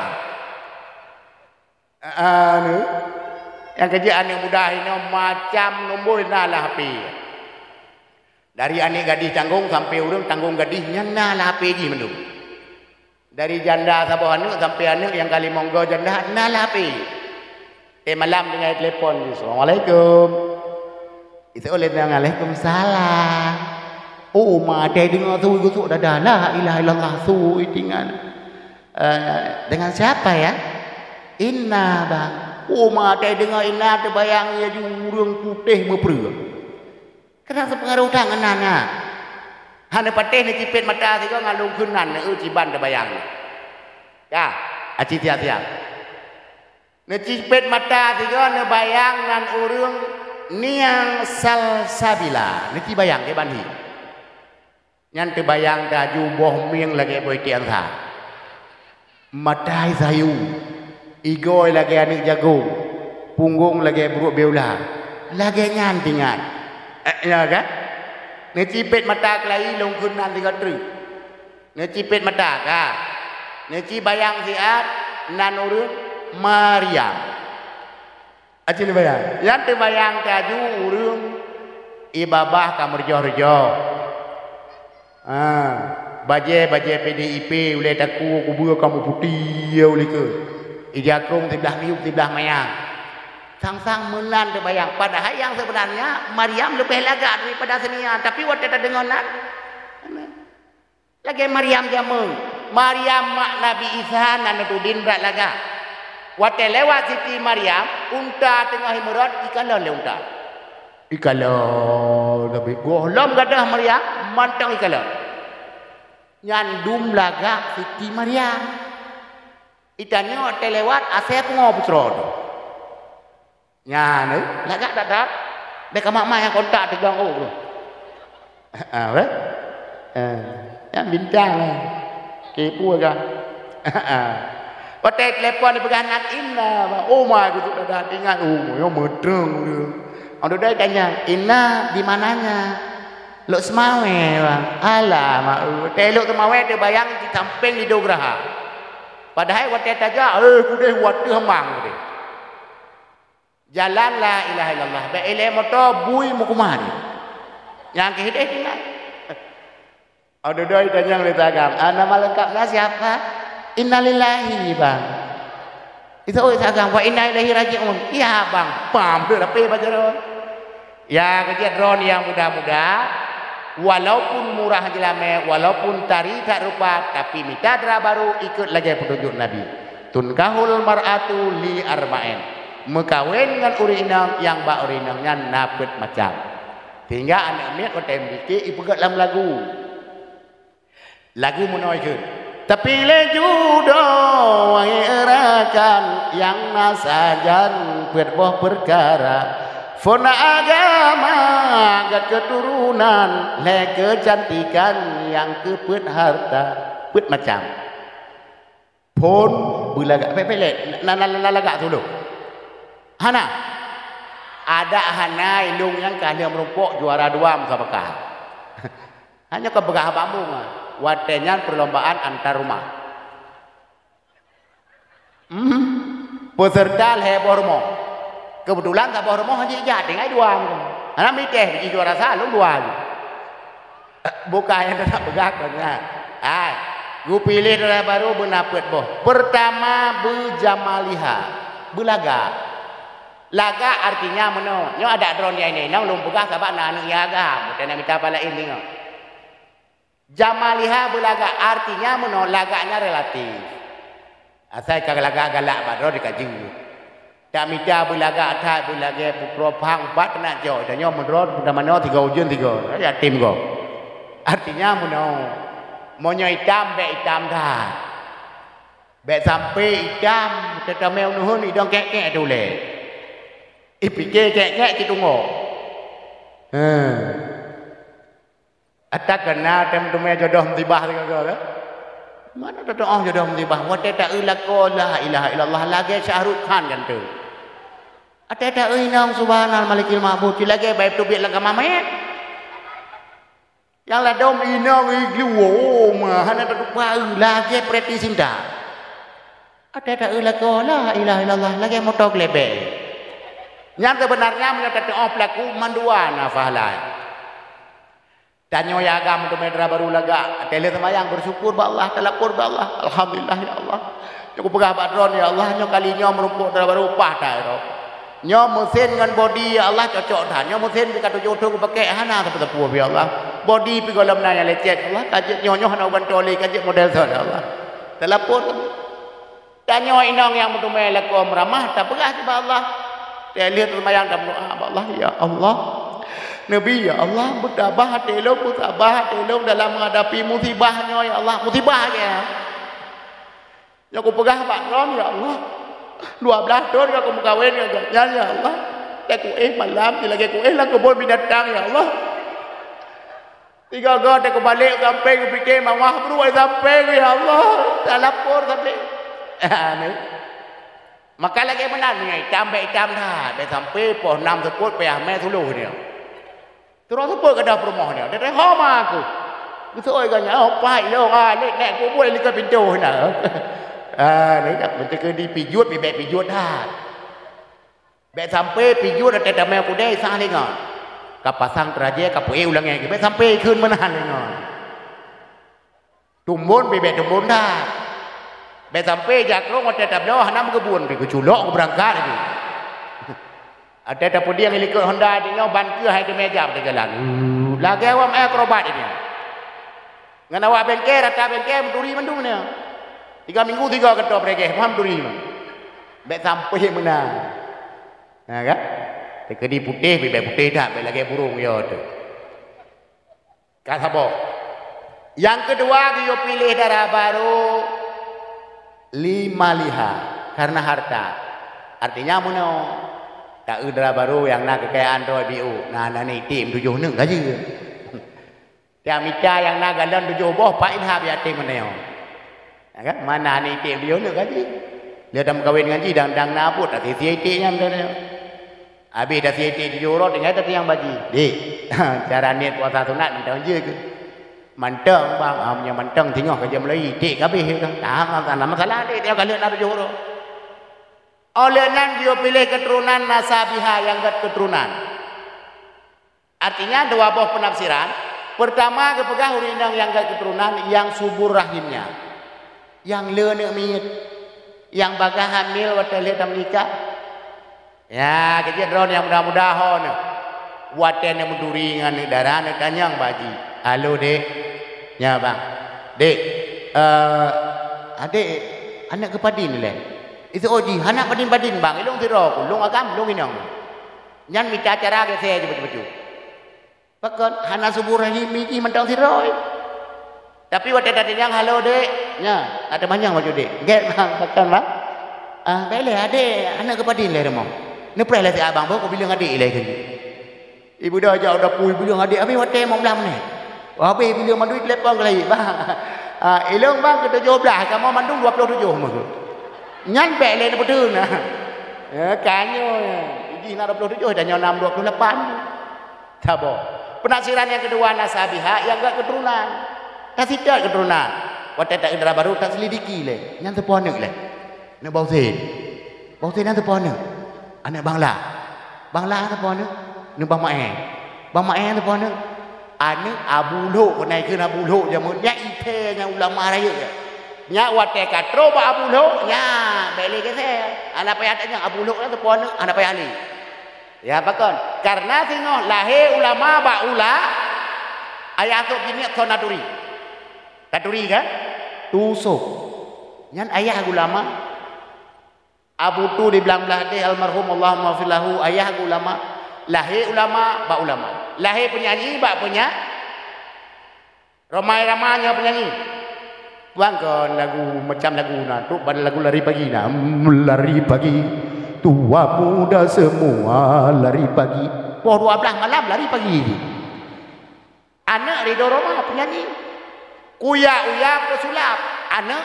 [SPEAKER 1] yang kerjaan yang mudah ini macam nombor nalah api. Dari anik gadis tanggung sampai urang tanggung gadis nyana lah api ji mendung. Dari janda sabah anak sampai anak yang kali monggo janda nalah api. Malam dengan telefon assalamualaikum. Itu oleh waalaikumsalam. Oh mak ada dengar tu gusuk dah la ilaha illallah su tinggal. Dengan siapa ya? Inna bang. Oh mak ada dengar inna terbayang ya jurang putih berperang. Kena sepengaruh tangan nana. Hana pateh ni cipet mata si kau ngalung kunan ni ciban terbayang. Ya, aci tiap-tiap. Ni cipet mata si kau ni bayang nan urung niang salsabila. Ni cibayang ke banhi. Nyan terbayang dah juboh mieng lagi boy tiang sa. Matai sayu. Igoi lagi anik jagung. Punggung lagi buruk beula. Lagi nyan tinggal. Ya kan? Ngecipet mata kelai long kunan tiga tri. Ngecipet mata ka. Ngeci bayang siat nan urun Maria. Aci ni bayang. Yang terbayang kaju urun ibabah kamurjo-rjo. baje PDIP oleh taku kubur kamu putih oleh ke ijakung tibelah miuk tibelah mayang sang-sang menan terbayang padahal yang sebenarnya Maryam lebih lagak daripada senia tapi waktu kita dengar lagi Maryam jamu Maryam mak Nabi Isa nanudin berat lagak waktu lewat Siti Maryam unta tengah himurat ikalah le unta ikalah lebih gohlam gadah Maryam mantang ikalah nyandum lagak Siti Maryam itanya waktu lewat asep ngobrol nya lagak dadak dek mak yang kontak tegang oh apa yang bintang lah kepo agak waktu telepon dipegang nak Inna oh my aku tu dah ingat oh yo medreng dia orang dah tanya Inna di mananya Lok Semawe bang alah mak telok Semawe dia bayang di samping di Dograha padahal waktu taja kudeh waktu hemang kudeh jalan la ilaha illallah ba ile motor bui mukumah ni yang kehideh tinggal ada doi tanya cerita agam nama lengkapnya siapa innalillahi bang itu agam wa inna ilaihi raji'un iya bang pam dia tapi baca ron ya kerja drone yang muda-muda walaupun murah jelame walaupun tari tak rupa tapi mitadra baru ikut lagi petunjuk Nabi tunkahul mar'atu li arba'in mekawin dengan urinang yang bak urinangnya napet macam sehingga anak ni kau tembiki ipegat dalam lagu menaikkan tapi lejudo wahirakan yang nasajan berbuah perkara fona agama agak keturunan le kecantikan yang kepet harta pet macam pun belagak pepelek nalagak dulu hana ada hana ilung yang kaya merumpuk juara dua musabakah hanya kebegah bambu watenya perlombaan antar rumah peserta heboh rumah kebetulan heboh rumah hanya jadi ngai dua anak miteh di juara salung dua bukan yang tak begah kan gue pilih darah baru benapet boh pertama bejamaliha belaga laga artinya meno nyo ada drone ini nang lum begah sabak na anu iaga mutena minta pala ini jamaliha belaga artinya meno laganya relatif asal kag laga galak badro dikaji tak minta belaga atas belaga propang pat nak jo dan nyo menro pada mano 3 ujun 3 ya tim go artinya meno monyo hitam be hitam dah be sampai hitam tetameu nuhun idong kek-kek dule ipike kek-kek kitunggo atak kena tem-teme jodoh mtibah tengok mana doa jodoh mtibah wa ta ilaqo la ilaha illallah lagi Syahrul Khan kan tu ada inang subhanal malikil ma'bud lagi baik tu biar laga mamet yang la dom inang igli wo mah hana tu bau lagi preti sinda ada ilaqo la ilaha illallah lagi motor lebe yang sebenarnya menyatakan doa pelaku manduan afalai danyo ya agam untuk medra baru laga tele semayang bersyukur ba Allah telapor ba Allah alhamdulillah ya Allah aku pegah badron ya Allah nyo kalinya merumpuk dara baru upah dah nyo mesin dengan body ya Allah cocok dah nyo mesin dekat jodoh ku pakai hana tepu ya Allah body pi golam nanya lecet Allah kajet nyo hana bantoli kajet model sana Allah telapor danyo inong yang mutume laku meramah tak pegah ba Allah tele semayang dan doa ba Allah ya Allah Nabi ya Allah bertabah telong dalam menghadapi musibahnya ya Allah musibahnya ya aku pegah bakron ya Allah 12 tahun aku mengkawin ya Allah aku malam lagi aku lah kebun binatang ya Allah 3 god aku balik sampai aku fikir mawah bro sampai ya Allah tak lapor sampai maka lagi benar ni hitam dah sampai poh 6 seput payah mai suluh dia terus apa kada rumahnya dia homa aku betul ganya pai lo lek nek ku boleh lihat pintu nah ni tak betul ke di pijut bebek pijut dah bek sampai pijut ada damai aku deh sah lengan kapasang teraje kapoe ulang lagi bek sampai keun menahan lengan tumbun bebek tumbun dah. Be sampai jakrong ada tablo hanam kebun pi keculok berangkat lagi. Ada tapi dia milik Honda dia ban ke hai di meja pada jalan. Lagi awam akrobat ini. Ngana awak bengke rata bengke menduri mendung ni. 3 minggu 3 ketok pergi paham duri. Be sampai menang. Nah kan? Kedi putih bebek putih dah be lagi burung yo tu. Kata boh. Yang kedua dia pilih darah baru 5 liha karena harta. Artinya mana? Tak darah baru yang nak kekayaan roh biu. Nah ni tim 7 neng gaji. Tiang mita yang nak galon 7 boh pak ilha biar tim mana yo. Kan? Mana ni tim 7 neng gaji. Dia dah kawin ngaji dang nabut tak sia-sia-nya macam habis dah siete dijurut dengan tadi yang bagi. Dik, cara niat puasa sunat minta je ke? Manteng bang, punya manteng tengok kerja Melayu. Dik habis ke? Tak ada masalah dik, dia kalau nak dijurut. Oleh nan dia pilih keturunan nasabiha yang keturunan. Artinya dua buah penafsiran. Pertama kepegah urinang yang keturunan yang subur rahimnya. Yang leuk miit. Yang bagah hamil waktu lihat nikah. Ya, kerja drone yang mudah-mudahan. Watan yang menduringan darah nak tanyang baji. Halo dek. Ya bang. Dek. Adik anak kepadin le. Itu oji anak padin-padin bang. Ilung tiro ku, lung agam, lung inang. Nyan minta cara ke saya betul-betul. Pakon anak subur rahim iki mentang tiro. Tapi watan tanyang halo dek. Ya, ada banyak baju dek. Get bang, pakon bang. Baiklah adik anak kepadin le remong. Ni pernah lah si abang baru kau bilang adik lagi. Ibu dah jauh dah pui bilang adik. Habis waktu mau belam ni. Habis bilang mandu telepon ke lagi. Bang. Ilung bang kita 17. Kamu mandung 27. Nyan bek lain betul nah. Kanyo. Ini nak 27 dan nyon 6 28. Tak boh. Penafsiran yang kedua nasabiha yang enggak keturunan. Tak tidak keturunan. Waktu tak indra baru tak selidiki le. Nyan terponek le. Nak bau sen. Bau sen nyan terponek. Anak bangla tu pun ni bang mae tu pun anak abu lo konai ke abu lo jamu nya ite nya ulama raya nya wate katro ba abu lo nya beli ke saya anak payah nya abu lo tu pun anak payah ali ya bakon karena tengok lahir ulama ba ula ayat tu gini tonaturi taturi kan tusuk nyan ayah ulama Abu tu di belah-belah dia almarhum Allahumma filahu ayah ulama lahir ulama ba ulama lahir penyanyi ba punya ramai-ramainya penyanyi bang kon lagu macam lagu na tu pada lagu lari pagi na lari pagi tua muda semua lari pagi pukul 12 malam lari pagi anak Ridho Roma penyanyi uya pesulap anak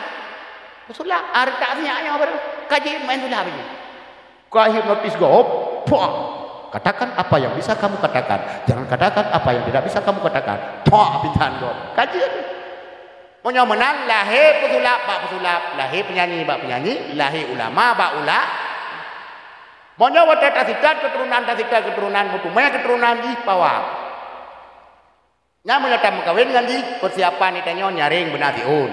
[SPEAKER 1] pesulap artinya apa kaji main sudah begini. Kau hipnotis gop, katakan apa yang bisa kamu katakan, jangan katakan apa yang tidak bisa kamu katakan. Pintan gop, kaji. Punya menang lahir pesulap, bak pesulap, lahir penyanyi, bak penyanyi, lahir ulama, bak ula. Punya wadah tasikat keturunan, mutumnya keturunan di pawang. Nya menyatakan kawin dengan di persiapan itanya nyaring benar tiun,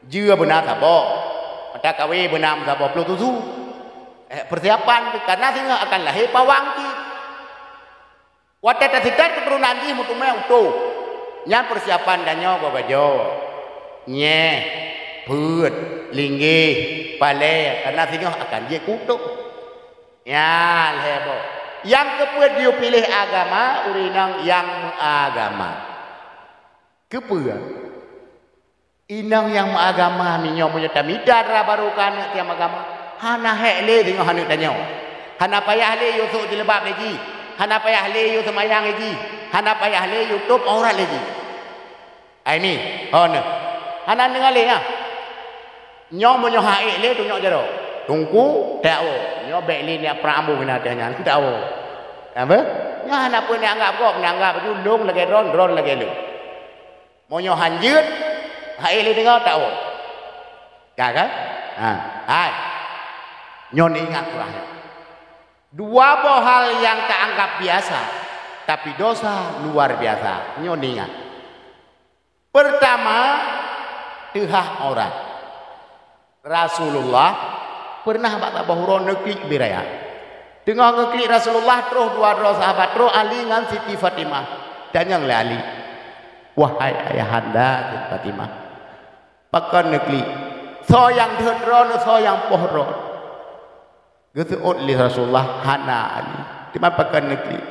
[SPEAKER 1] jua benar tabok. Ada kawin benam sabab puluh tujuh persiapan karena singa akan lahir pawang ki. Wadah tasikat keturunan di mutumnya utuh. Nya persiapan danyo babajo. Nye, put, linggi, pale karena singa akan je kutuk. Ya lebo. Yang kepuat dia pilih agama urinang yang agama. Kepuat inang yang agama minyo punya tamida baru kan tiang agama hana hele tengok hanu tanyo hana payah le yusuk dilebab lagi hana payah le yu semayang lagi hana payah le YouTube aurat lagi ini hana dengar le ah nyo monyo hae le tunyo jero tungku tawo nyo bek le ni pramu kena tanya tawo apa nya hana pun anggap kok anggap ju long lagi ron lagi lu monyo hanjut hai le dengar tahu kan hai nyon ingatlah dua hal yang tak anggap biasa tapi dosa luar biasa nyon ingat pertama tehah orang. Rasulullah pernah bak bahuro ngeklik biraya. Tengah ngeklik Rasulullah terus dua sahabat terus Ali dengan Siti Fatimah. Dan yang Ali, wahai ayahanda Fatimah, pakan ngeklik. So yang dihadron, so yang pohron. Gitu oleh Rasulullah hana Ali. Cuma pakan ngeklik.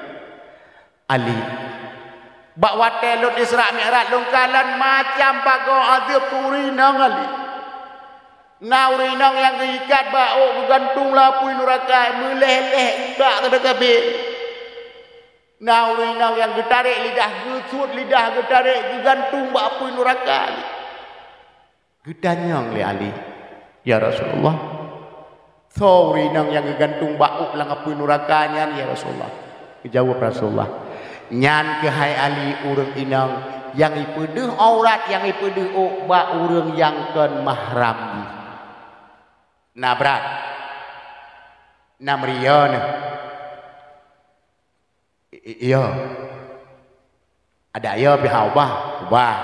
[SPEAKER 1] Ali. Bak watelut Isra Mi'raj lungkalan macam bago azab purinang Ali. Naurinang yang diikat bau gantung lapui nuraka meleleh tak terdekat. Naurinang yang getarik lidah gusut lidah getarik gantung bau nuraka. Gedanyang le Ali. Ya Rasulullah. Saurinang yang gantung bau lang apui nurakanya ya Rasulullah. Dijawab Rasulullah. Nyan ke hai Ali urang inang yang ipedeh aurat yang ipedeh ba urang yang ken mahram. Nabrak namrion iya ada iya bihaubah ubah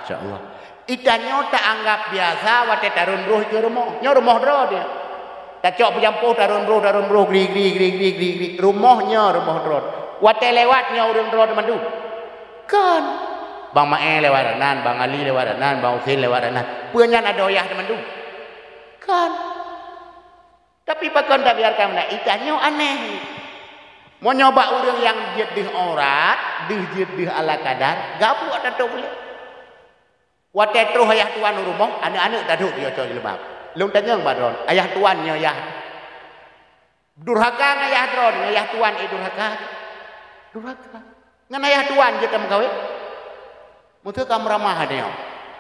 [SPEAKER 1] insyaallah itanyo tak anggap biasa wate tarun roh ke rumah nyo rumah dro dia tak cok pejampuh tarun roh gri rumahnya rumah dro wate lewatnya urang dro mandu kan bang Mae lewat ranan bang Ali lewat ranan bang Usin lewat ranan puanyan ada oyah mandu kan. Tapi pakon tak biarkan nak ikannya aneh. Mau nyoba orang yang jedih aurat, jedih ala kadar, gapu ada tu boleh. Watet terus ayah tuan rumah, anak-anak tak duduk dia coy lebab. Long tanya badron, ayah tuannya ya. Durhaka ayah dron, ayah tuan durhaka. Durhaka. Ngan ayah tuan je tam kawe. Mutu kam ramah dia.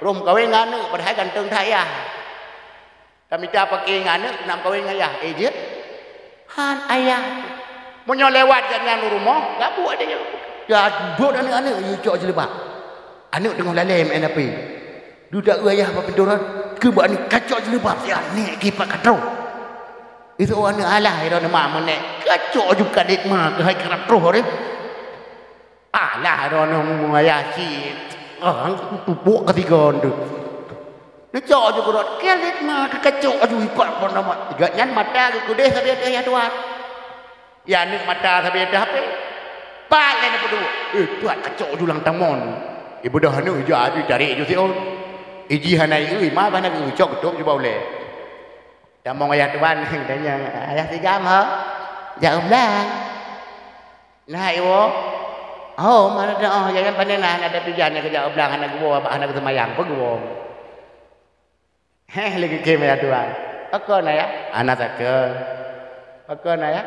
[SPEAKER 1] Rom kawe nganu padahal ganteng thayah. Kami tak pakai ngana nak kawin ayah dia han ayah mau lewat jangan rumah enggak buat dia ya buat anak-anak you cok jelebak anak tengah lalai main apa dudak ayah apa pendoran ke buat ni kacau jelebak sia ni kipak katro itu anak alah ira mak menek kacau juga dik mak ke hai katro ni alah ira mu ayah si tupuk ketiga tu. Dia cok je kurut. Kelit mah kekecok aduh ikut pun nama. Tiga-nyan mata ke kudeh sabi ada ya tuan. Ya ni mata sabi ada apa? Pak lain apa dulu? Tuan kecok julang tamon. Ibu dah hanu je adu tarik je sion. Iji hanai mah bana ke cok ketuk je boleh. Tamong ayah tuan tanya ayah sigam ha? Jauh belang. Nah iwo. Oh mana dah jangan pandai ada tujuannya ke jauh belang anak gua anak semayang pe gua. Lagi keme ya tuan. Aku naya, anak takkan. Aku naya,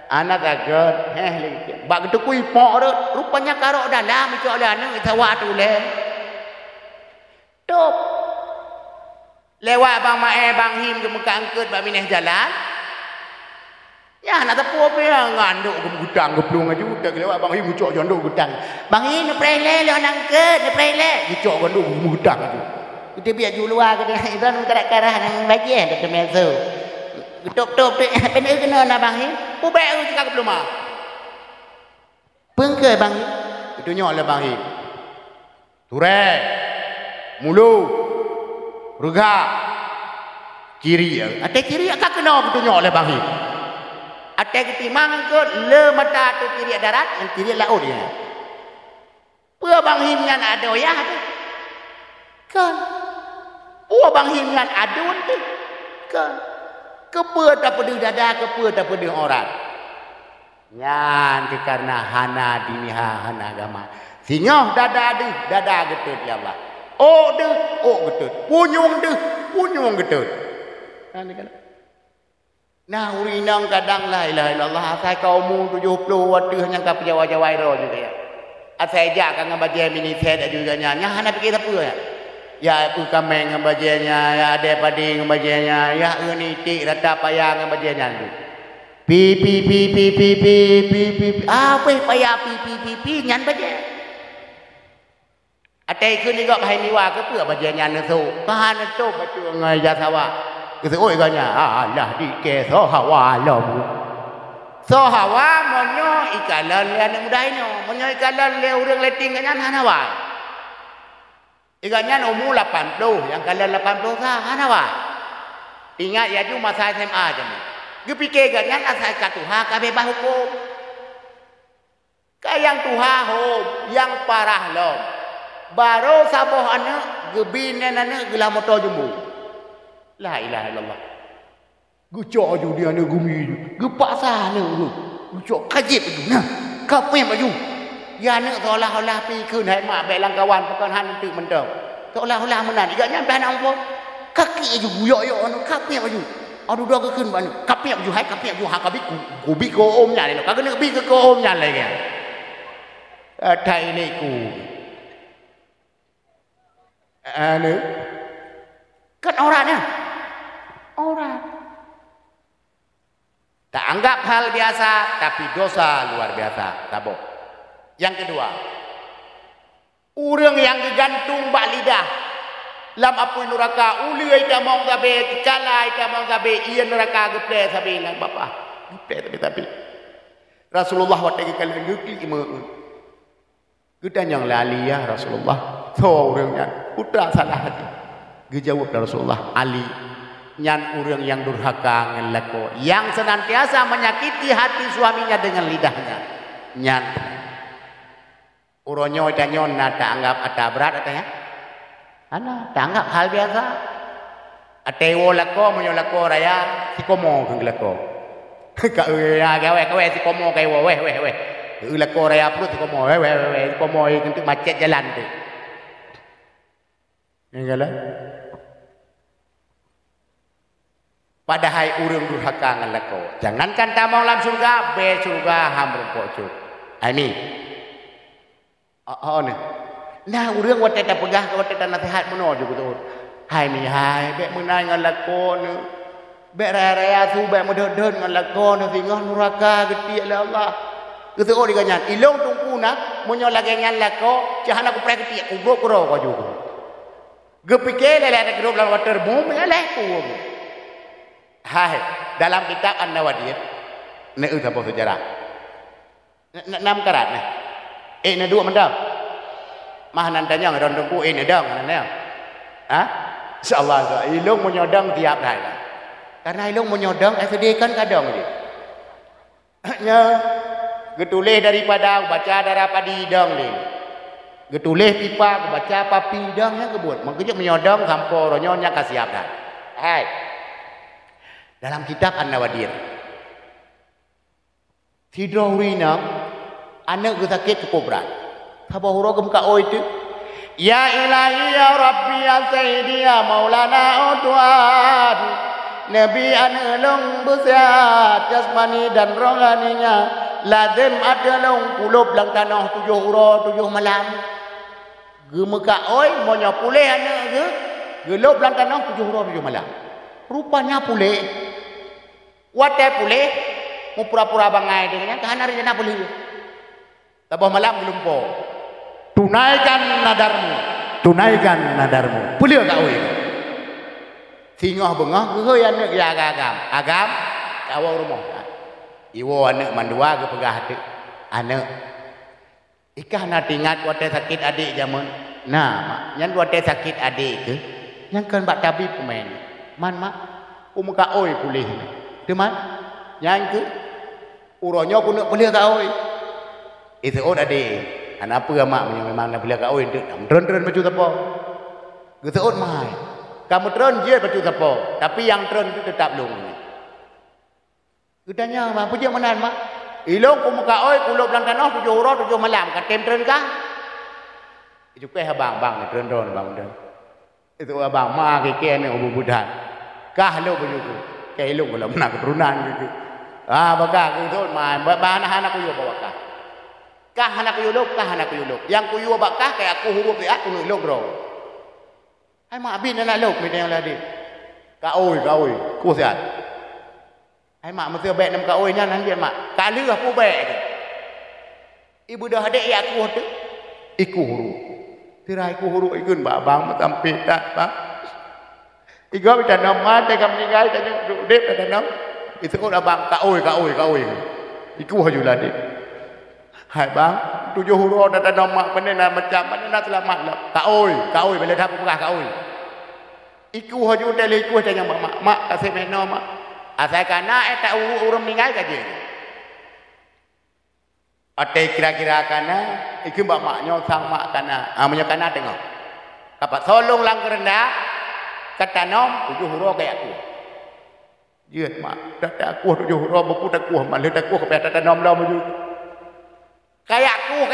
[SPEAKER 1] anak takkan. Lagi. Bak itu kui pok tu, rupanya karok dalam itu oleh anak itu waktu le. Tup. Lewat bang Mae, bang Him ke muka angkut, bang Mineh jalan. Ya nak tepu apa ya nganduk ke gudang ke pelung aja udah lewat bang Him ucok janduk gudang. Bang Him ni prele le angkut, ni prele. Ucok janduk gudang aja. Kita biar ju luar ke dia iban karak-karak nang bagian kata mezo. Top-top benar kena nak bang ni. Pubek tu cakap belum ah. Pengke bang ni. Itu nyok le bang ni. Ture. Mulu. Ruga. Kiri. Ate kiri akak kena itu nyok le bang ni. Ate ketimang ke le mata tu kiri darat, yang kiri laut dia. Pua bang him ngan ada ya tu. Kan. Oh bang himlan adun tu kan kepa tak pedih dada kepa tak pedih orang nyan karena hana diniha hana agama singoh dada getut ya Allah oh getut punyung getut nah urinang kadang la ilaha illallah asai kaumu 70 waduh yang ka jawa-jawa ro juga ya asai jak kan ngabaje mini set juga nya hana pikir apa ya ya aku kameng ngembajanya ya ada padi ngembajanya ya ini tik rata payah ngembajanya pi apa payah pi nyan baje atai ku ni gak bahai miwa ke apa bajanya nesu tahan tu batu ngai jasawa ke oi ganya alah di ke so hawa lo so hawa monyo ikalan le anak muda ini monyo ikalan le urang leting kan hana wa Iganya umur 80, yang kalian 80 sah, hanawa. Ingat ya tu masa SMA je ni. Gue fikir iganya asal kat Tuhan kabeh hukum. Kayang Tuhan hom, yang parah lom. Baru saboh anak, gebinen anak gelah motor jumbo. La ilaha illallah. Gue cok ju dia anak gumi. Gue paksa anak gue. Gue cok kajib tu. Nah, kapem baju. Ya anak seolah-olah pi keun hai mak baik lang kawan pakan han tu mendang. Seolah-olah menan. Iganya bahan apa? Kaki aju guyok-yok anu kapem baju. Aduh dah ke keun banu. Kapem baju hai kapem baju ha kabik ku bi ko om nya le. Kagak nak bi ke ko om nya le kan. Thai ni ku. Anu. Kan orangnya. Orang. Tak anggap hal biasa tapi dosa luar biasa. Tabok. Yang kedua, orang yang digantung bak lidah lam api neraka ulai tamong sabe calai tamong sabe ia neraka geple sabe lang bapa geple tapi Rasulullah waktu kali ngekli me gedan yang lali ya Rasulullah so orangnya putra salah hati gejawab Rasulullah Ali nyan orang yang durhaka ngelako yang senantiasa menyakiti hati suaminya dengan lidahnya nyan uronyo dan nyona tak anggap ada berat katanya. Ana tak anggap hal biasa. Atewo lako menyolako raya si komo keng lako. Ka ya gawe si komo kai weh. Lako raya perut si komo weh si komo untuk macet jalan tu. Enggalah. Padahal urang durhaka ngalako. Jangankan tamong lam surga, be surga hamrum pocuk. Ini oh ni. Nah, urang wat tak pegah wat tak nasihat meno juga tu. Hai ni hai, bek menai ngan lakon. Bek raya su bek medon ngan lakon singah neraka geti oleh Allah. Gitu oh diganyan. Ilong tungku nak munyo lagi ngan lako, cahana ku prek geti ku gro ko juga. Gepike lele ada grup lawan water boom lele ku. Hai, dalam kitab An-Nawadir, ne apa sejarah. 6 karat ni. Na dua mendang. Mah nantanya ngadon tungku na dang nanya. Ha? Insyaallah ilung menyodang tiap dah. Karena ilung menyodang sediakan kadang dia. Nya getulih daripada baca daripada hidang ni. Getulih pipa baca papi hidangnya kebut. Makanya menyodang sampo ronyonya kasiap dah. Hai. Dalam kitab An-Nawadir. Tidurina anak gue sakit cukup berat. Apa huruf muka oi itu? Ya ilahi ya Rabbi ya Sayyidi ya Maulana Tuhan. Nabi anelong bersehat jasmani dan rohaninya. Lazim adelong kulub lang tanah 7 huruf 7 malam. Gue muka oi monya pulih anak gue. Gelub lang tanah 7 huruf 7 malam. Rupanya pulih. Wate pulih. Mu pura-pura bangai dengannya kahana rejana pulih. Tabah malam belum po. Tunaikan nadarmu. Pulih kau ini. Singoh bengah geuy anak ya agam kawau rumah. Iwo anak mandua ge pegah teu. Anak ikah na tingat wate sakit adik zaman. Nah, mak, nyan wate sakit adik ke. Yang kan bak tabib pemain. Man mak, muka oi pulih. Teu man. Yang ke uronyo ku nak pulih ka oi. Itu adik. Apa mak memang nak beliau kau itu, tren macam apa? Gitu mai. Kamu tren je macam apa? Tapi yang tren itu tetap long. Gudanya mak punya mana mak? Ilong ku muka oi kulo belang tanah 7 huruf 7 malam. Katem tren kah? Itu keh abang tren bang. Itu abang mak keke ni ubu budan. Kah lo begitu. Keh ilong kalau nak keturunan gitu. Bakal gitu mai. Anak aku juga bawa kah. Kah anak kuyuluk. Yang kuyu bakah kayak aku huruf dia aku nuluk bro. Hai mak bin anak luk ni yang ladi. Kau ku siat. Hai mak mesti baik nam kau nya nan dia mak. Kali aku baik. Ibu dah ada aku tu. Iku huruf. Tirai ku huruf ikun babang sampai tak pak. Iga kita nama te kam ningai te duduk te nam. Itu ko abang kau. Iku haju ladi. Hai bang, tujuh huruf dan nama mana macam mana selamat lah. Kak oi bila dah perah kak oi. Iku haju tele iku tanya mak kasih meno mak. Asal kana tak urung meninggal kaje. Ate kira-kira kana iku maknya sang mak kana. Amanya kana tengok. Kapak solong lang kerendah kata nom tujuh huruf kayak aku. Dia mak dak aku tujuh huruf bepu tak kuah malah tak kuah kepada kata nom dah maju. Kayak aku.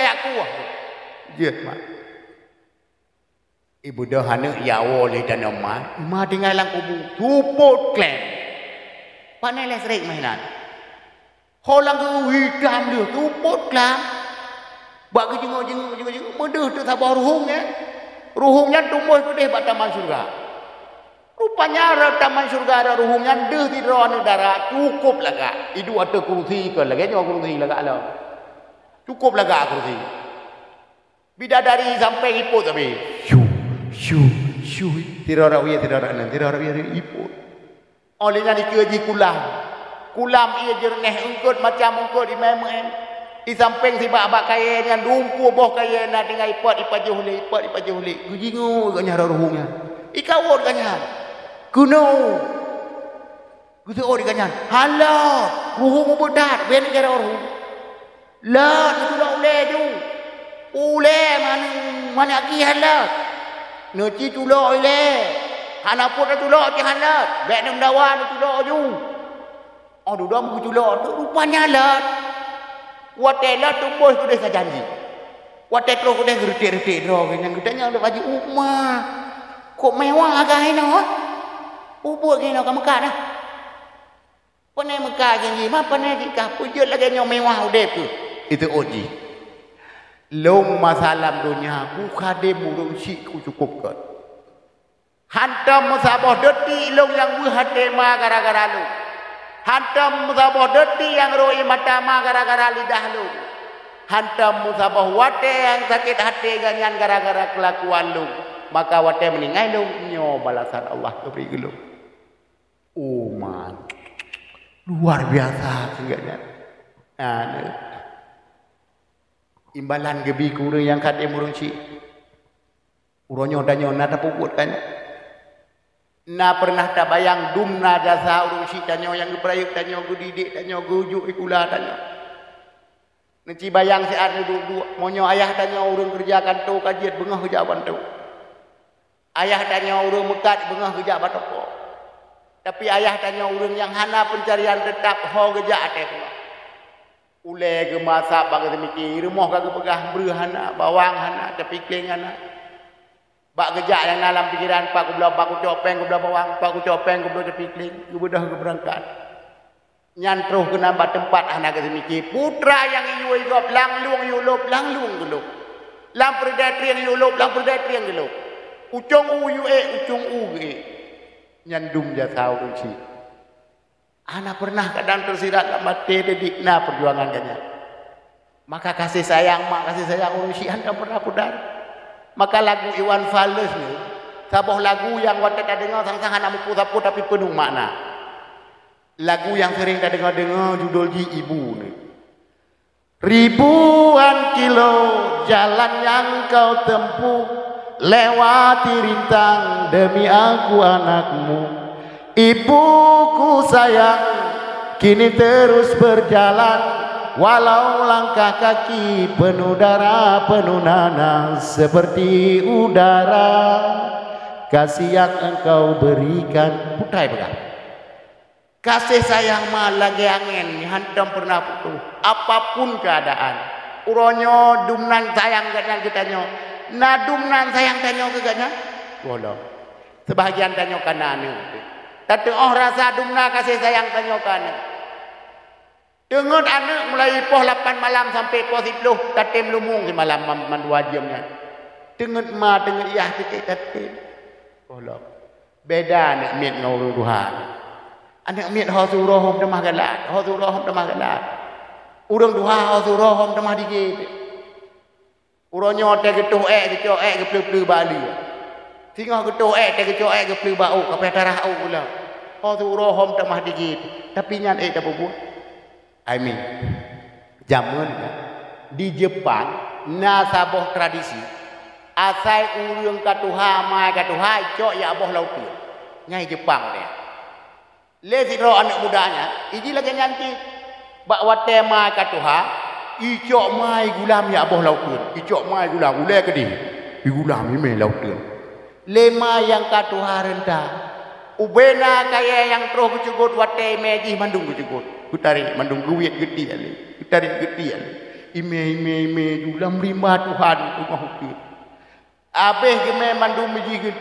[SPEAKER 1] Dia mak. Ibu dah hana yawo le dan nom mak tinggal lang kubu. Tuput klem. Panai les rek mainan. Holang ke hitam dia tuput klem. Bak ke jenguk mudah tu sabar ruhungnya tumbuh gede pada taman surga. Rupanya taman surga ada ruhungnya deh di ruang darah cukup laga. Itu ada kursi ke lagi nyawa kursi laga lah. Cukup laga kursi. Bidadari sampai iput tapi. Syu. Tidak ada iput. Olehnya dikeji kulam. Kulam ia jerneh ungkut macam ungkut di memang. Di samping si bak kayanya lumpuh boh kayana dengan ipat jahuli. Gujingu ganya ruhungnya. Ikawot ganya. Kuno. Gusto ganya. Hala, ruhung budak ben kira ruhung. La itu dah ule tu. Ule mana ki hala. Nuci tulo ule. Hana pun tulo ki hala. Bek nem dawan tulo ju. Oh dudam ku tulo tu rupanya lat. Watela tumbuh kuda sajanji. Watetro kuda gerti-gerti ro yang gedanya udah baju umah. Kok mewah agak no? Ubuk kena ke Mekah dah. Panai Mekah gini mah panai kita pujud lagi yang mewah udah tu. Itu oji. Long masalah dunia buka de murung siku cukup kan. Hantam musabah deti long yang buhate ma gara-gara lu. Hantam musabah deti yang roi matama gara-gara lidah lu. Hantam musabah wate yang sakit hati ganyan gara-gara kelakuan lu. Maka wate meninggal lu nyo balasan Allah beri lu. Oh man. Luar biasa sehingga. Imbalan gebi kurang yang kate murung si. Uronyo danyo nada puput kan. Na pernah tak bayang dumna jasa urung si danyo yang geprayuk danyo gudidik danyo gujuk ikula danyo. Neci bayang si arni duduk monyo ayah danyo urung kerjakan tu kajian bengah kejaban tu. Ayah danyo urung mekat bengah kerja batoko. Tapi ayah danyo urung yang hana pencarian tetap ho kerja ate pula. Ule ke masak bagi semikir rumah kagak pegah berhana bawang hana tapi kling hana. Bak gejak yang dalam pikiran pak kubla pak copeng kubla bawang pak copeng kubla cepikling kubudah ke berangkat nyantruh ke nambah tempat anak semiki putra yang iu igop langlung yulup langlung geluk lang predatri yang yulup lang predatri yang geluk ucung u ucung u nyandum jasa urusi anak pernah kadang tersirat mati dedikna perjuangan kanya maka kasih sayang mak kasih sayang urusi anda pernah pudar. Maka lagu Iwan Fals ni sebuah lagu yang waktu tak dengar sang-sang anak mupu tapi penuh makna. Lagu yang sering tak dengar judul Ji Ibu ni. Ribuan kilo jalan yang kau tempuh lewati rintang demi aku anakmu. Ibuku sayang kini terus berjalan. Walau langkah kaki penuh darah penuh nanah seperti udara kasih yang engkau berikan putai pegang kasih sayang mah lagi angin hantam pernah putus apapun keadaan uronyo dumnan sayang ganyan kita nyo na dumnan sayang tanyo ke ganyan wala sebahagian tanyo kanan tapi rasa dumna kasih sayang tanyo kanan. Dengar anak mulai poh 8 malam sampai poh 10 tatim lumung di malam mandua jamnya. Dengar ma dengar iyah titik tatim. Allah. Beda anak miet ngau Tuhan. Anak miet ha surah hom demah galat, ha surah hom demah galat. Urang duha ha surah hom demah dikit. Uronyo te getuh gecoh gepleu-pleu bali. Tinggal getuh te gecoh gepleu bau kape tarah au pula. Ha surah hom demah dikit. Tapi nyan dak buat. I mean, jamun di Jepang nasabah tradisi asai urang katuha mai katuha cok ya aboh lautu nyai Jepang dia lezi ro anak mudanya iji lagi nyanti bak wate mai katuha icok mai gulam ya aboh lautu icok mai gulam ulai kedi i gulam ni mai lautu lema yang katuha rendah ubena kaya yang terus kucugut wate meji mandung kucugut kutarik mandung duit gede ali kutarik gede ali ime julam rimba Tuhan itu mahuti abeh game mandum meji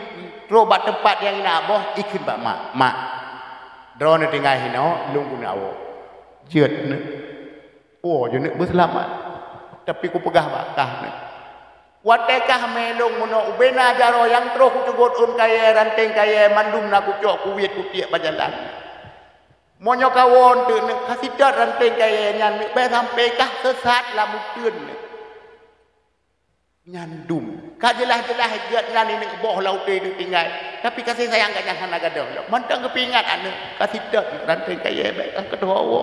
[SPEAKER 1] robat tempat yang ina aboh ikut bak mak drone tinggal hino lunggu na awo jeut ne oh je ne berselamat tapi ku pegah bakah ne watekah melong mono ubena jaro yang terus kucugut un kaya ranting kaya mandum na kucok kuwit kutiak bajalan monyo kawon tu ne kasidat ranting kaya nyan be sampai kah sesat la mutun ne nyandum kajelah-jelah jeut nyan ni boh laut tu tinggal tapi kasih sayang kat nyan hana gadoh mantang kepingat ane kasidat ranting kaya be kah kedua wo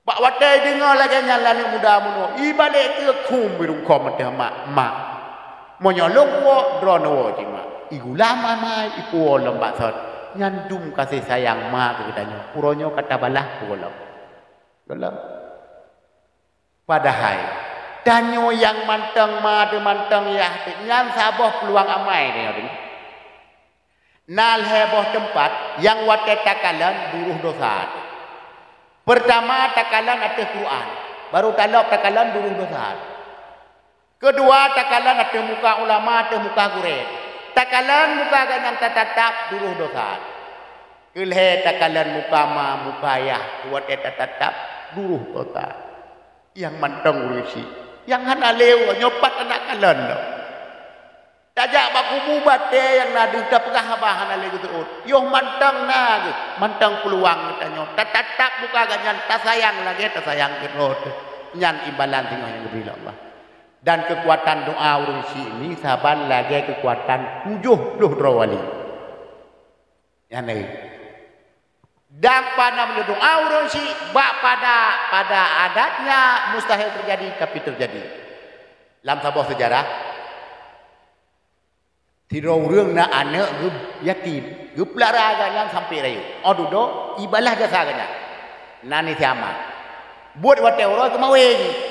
[SPEAKER 1] bak watai dengar lagi nyan la ni muda muno ibalik ke kum birung kom mate mak monyo long wo drone wo jima igulama mai ipu lembak sot nyandum kasih sayang mak kedanyo puronyo kata balah golok padahal danyo yang manteng ma de manteng ya nyan saboh peluang amai ni nal heboh tempat yang wate takalan buruh dosa pertama takalan atas Quran baru talok takalan buruh dosa kedua takalan atas muka ulama atas muka gureh takalan muka ganyan tatap duruh dosa kelhe takalan muka ma muka ya buat tatap duruh dosa yang manteng urusi yang hana lew nyopat anak kalan do tajak baku bubat yang nadu dah pegah abah hana lew tu yo manteng na manteng peluang tanyo tatap muka ganyan tasayang lagi tasayang kerot nyan imbalan tengah yang diberi Allah dan kekuatan doa urusi ini saban lagi kekuatan 70 wali. Yang ni. Dan pada doa urusi bak pada adatnya mustahil terjadi tapi terjadi. Dalam sebuah sejarah tirau urang na anak yatim, gepelara ganyan sampai rayu. Aduh do ibalah jasa ganyan. Nani siapa? Buat wate orang kemawin.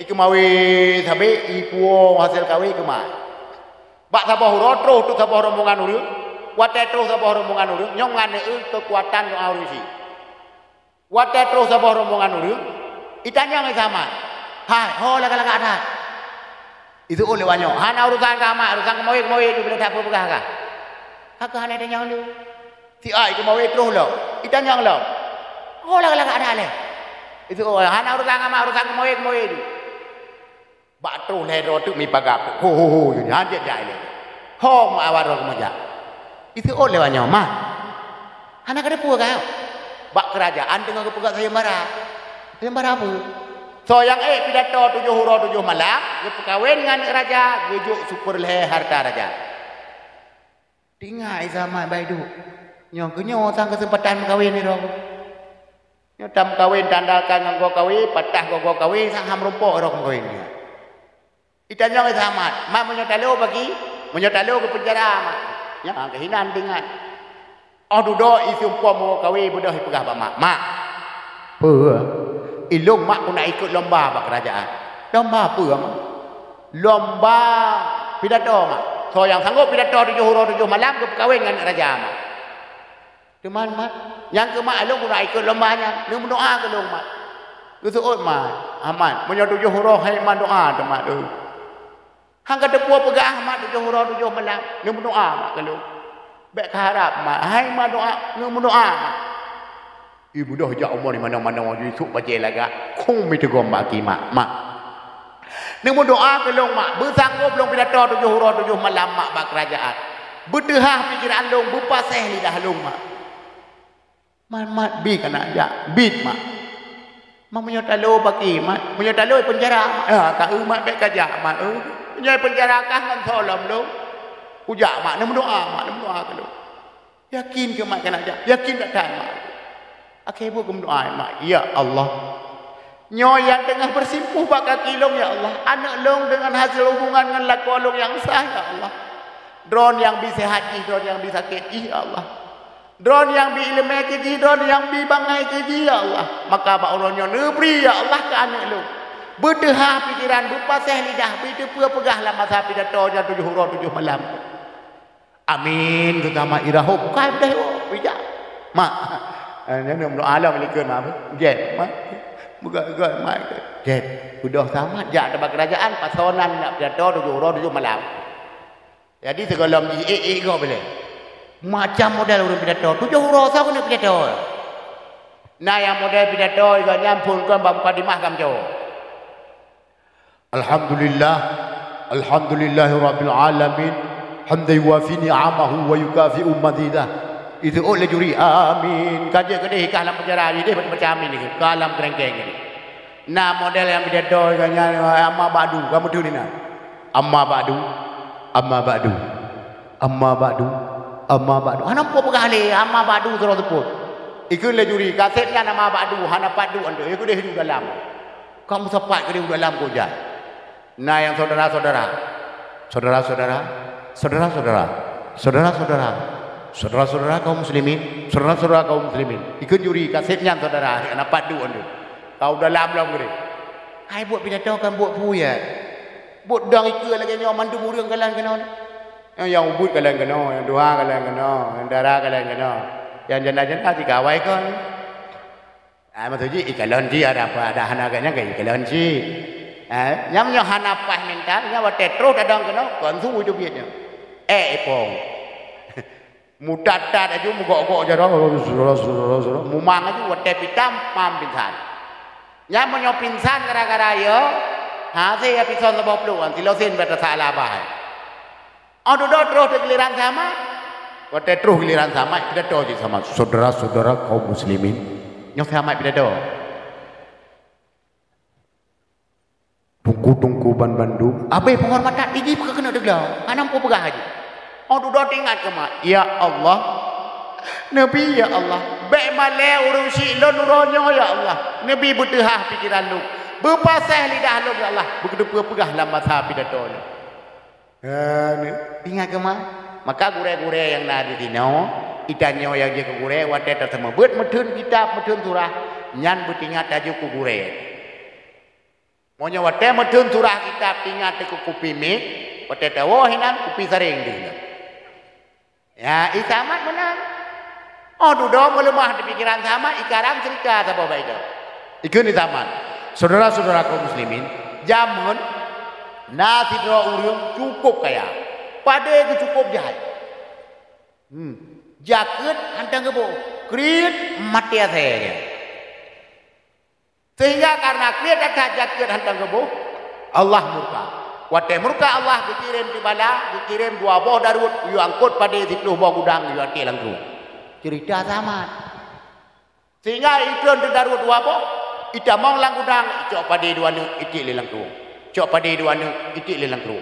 [SPEAKER 1] Ikemawi sabe ipuo hasil kawi kemai bak sabah rotro tu sabah rombongan urang wate terus sabah rombongan urang nyong ngane kekuatan doa urusi wate terus sabah rombongan urang itanya ngai sama hai ho laga-laga ada itu oleh wanyo hana urusan kama urusan kemawi tu bila tak apa pegah kah kakak hana tanya lu si ai kemawi terus lo itanya lo ho laga-laga ada le itu hana urusan kama urusan kemawi tu bak terus lero tu mi pagap ho you hanjat jai le ho ma awaro kemaja itu oleh wanyo mah hana kada puas kau bak kerajaan dengan kepegat saya marah apa so yang pidato 7 huruf 7 malam dia perkahwin dengan raja gejuk super leh harta raja tinggal zaman baidu nyong kenyo sang kesempatan kawin ni ro nyo tam kawin tandalkan nggo kawin patah nggo kawin sang ham rumpok ro kawin ni itanya ke zaman mak menyotalo bagi menyotalo ke penjara mak ya kehinan dengan aduh do isu pom nggo kawin budah pegah ba mak pe ilung mak ku nak ikut lomba bak kerajaan lomba apa mak lomba pidato mak so yang sanggup pidato 7 huruf 7 malam ke perkahwin dengan raja mak teman mak yang ke mak ilung ku nak ikut lombanya ni berdoa ke long mak Gusuut mak aman punya 7 huruf hai man doa tu mak tu hang kata puas pegah mak 7 huruf 7 malam ni berdoa mak kalau baik harap mak hai man doa ni berdoa mak ibu dah jak umur di mana-mana wajib isuk baca laga kong mi tegom bagi mak ni berdoa kalau mak bersanggup long pidato 7 huruf 7 malam mak bak kerajaan berdehah fikiran long berpasih lidah long mak mat bi kana ja bit mak menyotalo bagi mak menyotalo penjara ka mak baik kaja mak punya penjara kah ngan solam lo ujak mak ni berdoa kalau yakin ke mak kana ja yakin tak tahan mak akhir pun berdoa mak ya Allah Nyo yang tengah bersimpuh bak kaki long ya Allah. Anak long dengan hasil hubungan dengan laku long yang sah ya Allah. Drone yang bisa haji, drone yang bisa keji ya Allah. Drone yang bi ilmu keji, drone yang bi bangai keji ya Allah. Maka bak Allah nyo nebri ya Allah ke anak long. Berdehah pikiran, berpasah lidah, berdepua pegahlah masa pidato nya 7 huruf 7 malam. Amin terutama irahub kai dah bijak. Mak. Nya nak alam likun mak. Jet mak. Buka-buka mak. Jet. Udah tamat jak dapat kerajaan pasonan nak pidato 7 huruf 7 malam. Jadi segala kau boleh. Macam model urang pidato 7 huruf sah kena pidato. Nah yang model pidato juga nyampurkan bab mukadimah kamjo. Alhamdulillah, alhamdulillahirabbil alamin, hamdan yuwafi ni'amahu wa yukafi'u mazidah. Itu oleh juri amin. Kaje kedih kalam penjara ni dia macam amin ni. Kalam kerengkeng ni. Nah model yang beda doi kanya amma ba'du. Kamu tu ni nah. Amma ba'du. Amma ba'du. Amma ba'du. Amma ba'du. Ana apa pegale amma ba'du terus sebut. Iku le juri kasetnya nama ba'du, hana padu ando. Iku dia hidup dalam. Kamu sepat ke dia dalam kojat. Nah yang saudara-saudara, saudara-saudara, saudara-saudara, saudara-saudara, saudara-saudara kaum muslimin, saudara-saudara kaum muslimin. Ikut juri kasetnya saudara, nak padu anda. Kau dalam belum gede. Hai buat pidato kan buat puya. Buat dang ikut lagi nyawa mandu burung kalan kena. Yang ubud kalan kena, yang doa kalan kena, yang darah kalan kena. Yang jenazah dikawai kan. Maksudnya ikalan ji ada apa? Ada hanaganya kayak ikalan ji. Nhắm nhau hana pa mental nya wa tetro dadang kena kon su ju bietnya epong mutata aju mugok-gok jaro mumang aju wa te pitam pam pinsan nya menyo pinsan gara-gara yo ha se ya pison sebab luan tilo sin beta salah bah ado do terus giliran sama wa tetro giliran sama kita do sama saudara-saudara kaum muslimin nyo sama pidato tungku ban Bandung. Abai penghormatan ini kena deglau. Anam ko pegah haji. Oh dah ingat ke mak. Ya Allah. Nabi ya Allah. Baik male urung silon uronyo ya Allah. Nabi berdehah pikiran lu. Berpasah lidah lu ya Allah. Berkedua pegah dalam masa pidato lu. Ingat ke mak. Maka gure-gure yang nadi dino. Itanyo yang je ke gure. Wadah tersama. Buat medun kitab, medun surah. Nyan bertingat aja ku gure. Monya wate medun surah kitab tingat ku kupi mi wate tawo hinan kupi sering dia. Ya isamat menang. Oh dudo melemah di pikiran sama ikarang cerita apa baik itu. Iku ni zaman. Saudara-saudara kaum muslimin, jamun nasi dro urung cukup kaya. Pada itu cukup jahat. Jaket hantang kebo. Krit mati saya. Sehingga karena kriat ada jaket hantang kebuh Allah murka. Wate murka Allah dikirim di bala, dikirim 2 buah darut, yu angkut pada 10 buah gudang yu ati langku. Cerita sama. Sehingga itu darut 2 buah, ita mong lang gudang, icok pada 2 nu itik le langku. Cok pada 2 nu itik le langku.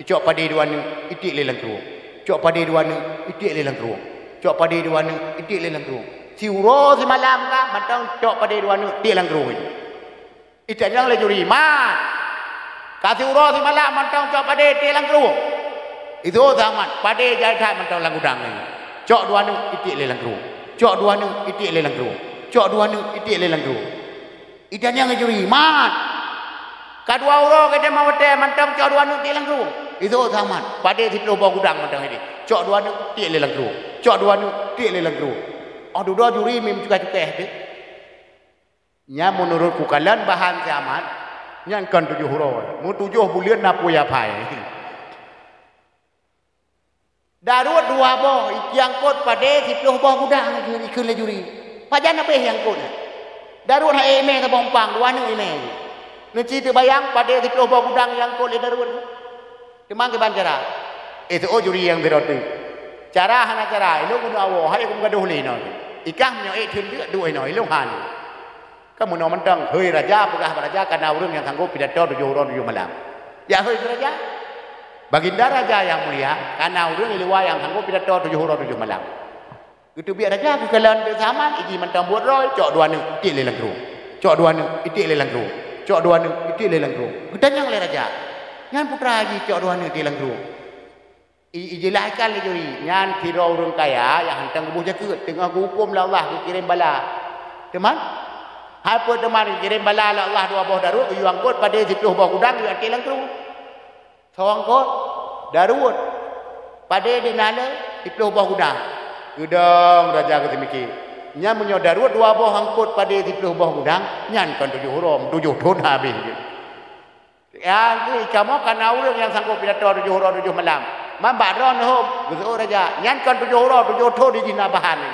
[SPEAKER 1] Icok pada 2 nu itik le langku. Cok pada 2 nu itik le langku. Cok pada 2 nu itik le langku. Si uro si malam ka matang cok pada 2 nu itik langku. Ita yang le juri mat. Kasih uro si malam mantang cok pada telang keruh. Itu zaman pada jai thai mantang lang udang ni. Cok 2 nu itik le lang keruh. Cok 2 nu itik le lang keruh. Cok 2 nu itik le lang keruh. Ita yang le juri mat. Kadua uro kete mawate mantang cok 2 nu itik lang keruh. Itu zaman pada 10 buah gudang mantang ini. Cok 2 nu itik le lang keruh. Cok 2 nu itik le lang keruh. Aduh do juri mim cukai-cukai tu. Nya menurutku kalian bahan zaman yang kan 7 huruf. Mu 7 bulan napu ya pai. Darut 2 boh yang kot pada 10 boh gudang ikun le juri. Pajan apa yang kot? Darut ha eme ka bompang 2 nu eme. Neci tu bayang pada 10 boh gudang yang kot le darut. Kemang ke banjara. Itu juri yang berarti. Cara hana cara lu gunu awo hai kum gaduh le no. Ikam nyo thun dia duai no lu han. Kamu no mentang hei raja pegah raja karena urang yang sanggup pidato 7 huruf 7 malam. Ya hei raja. Baginda raja yang mulia karena urang liwa yang sanggup pidato 7 huruf 7 malam. Gitu biar raja ke kalan zaman iki mentang buat roy cok 2 nu itik le lang keruh. cok dua ni itik lelang kru cok dua ni itik lelang kru gedanyang le raja nyan putra haji cok dua ni itik lelang kru ijelaskan le juri nyan kira orang kaya yang hantang kubuh jaket tengah hukum lah Allah kirim bala teman apa teman kirim bala lah Allah dua buah darut you angkut pada 10 buah gudang you itik lelang kru sawang kot darut pada di nala 10 buah gudang gedang raja kata mikir nya menyo darut 2 buah angkut pada 10 buah gudang nyan kan 7 huram 7 tahun habis yang kamu kan orang yang sanggup pidato 7 huram 7 malam mambak ron hom betul raja nyan kan 7 huram 7 tahun di jina bahan ni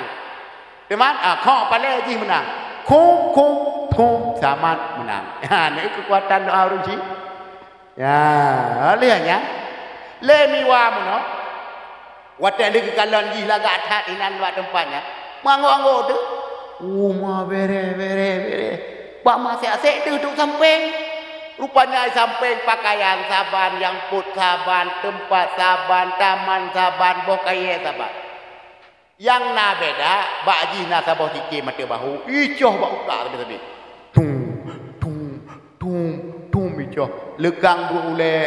[SPEAKER 1] teman kau pale ji menang kum zaman menang ha ni kekuatan doa ruji ya lihatnya le miwa muno watak lagi kalon ji lagak that inan buat tempatnya mangok-angok tu rumah bere pak masih asyik tu duduk samping rupanya samping pakaian saban yang put saban tempat saban taman saban bokaya saban yang na beda bak ji na sabah sikit mata bahu icoh bak ukak tadi tung icoh lekang berule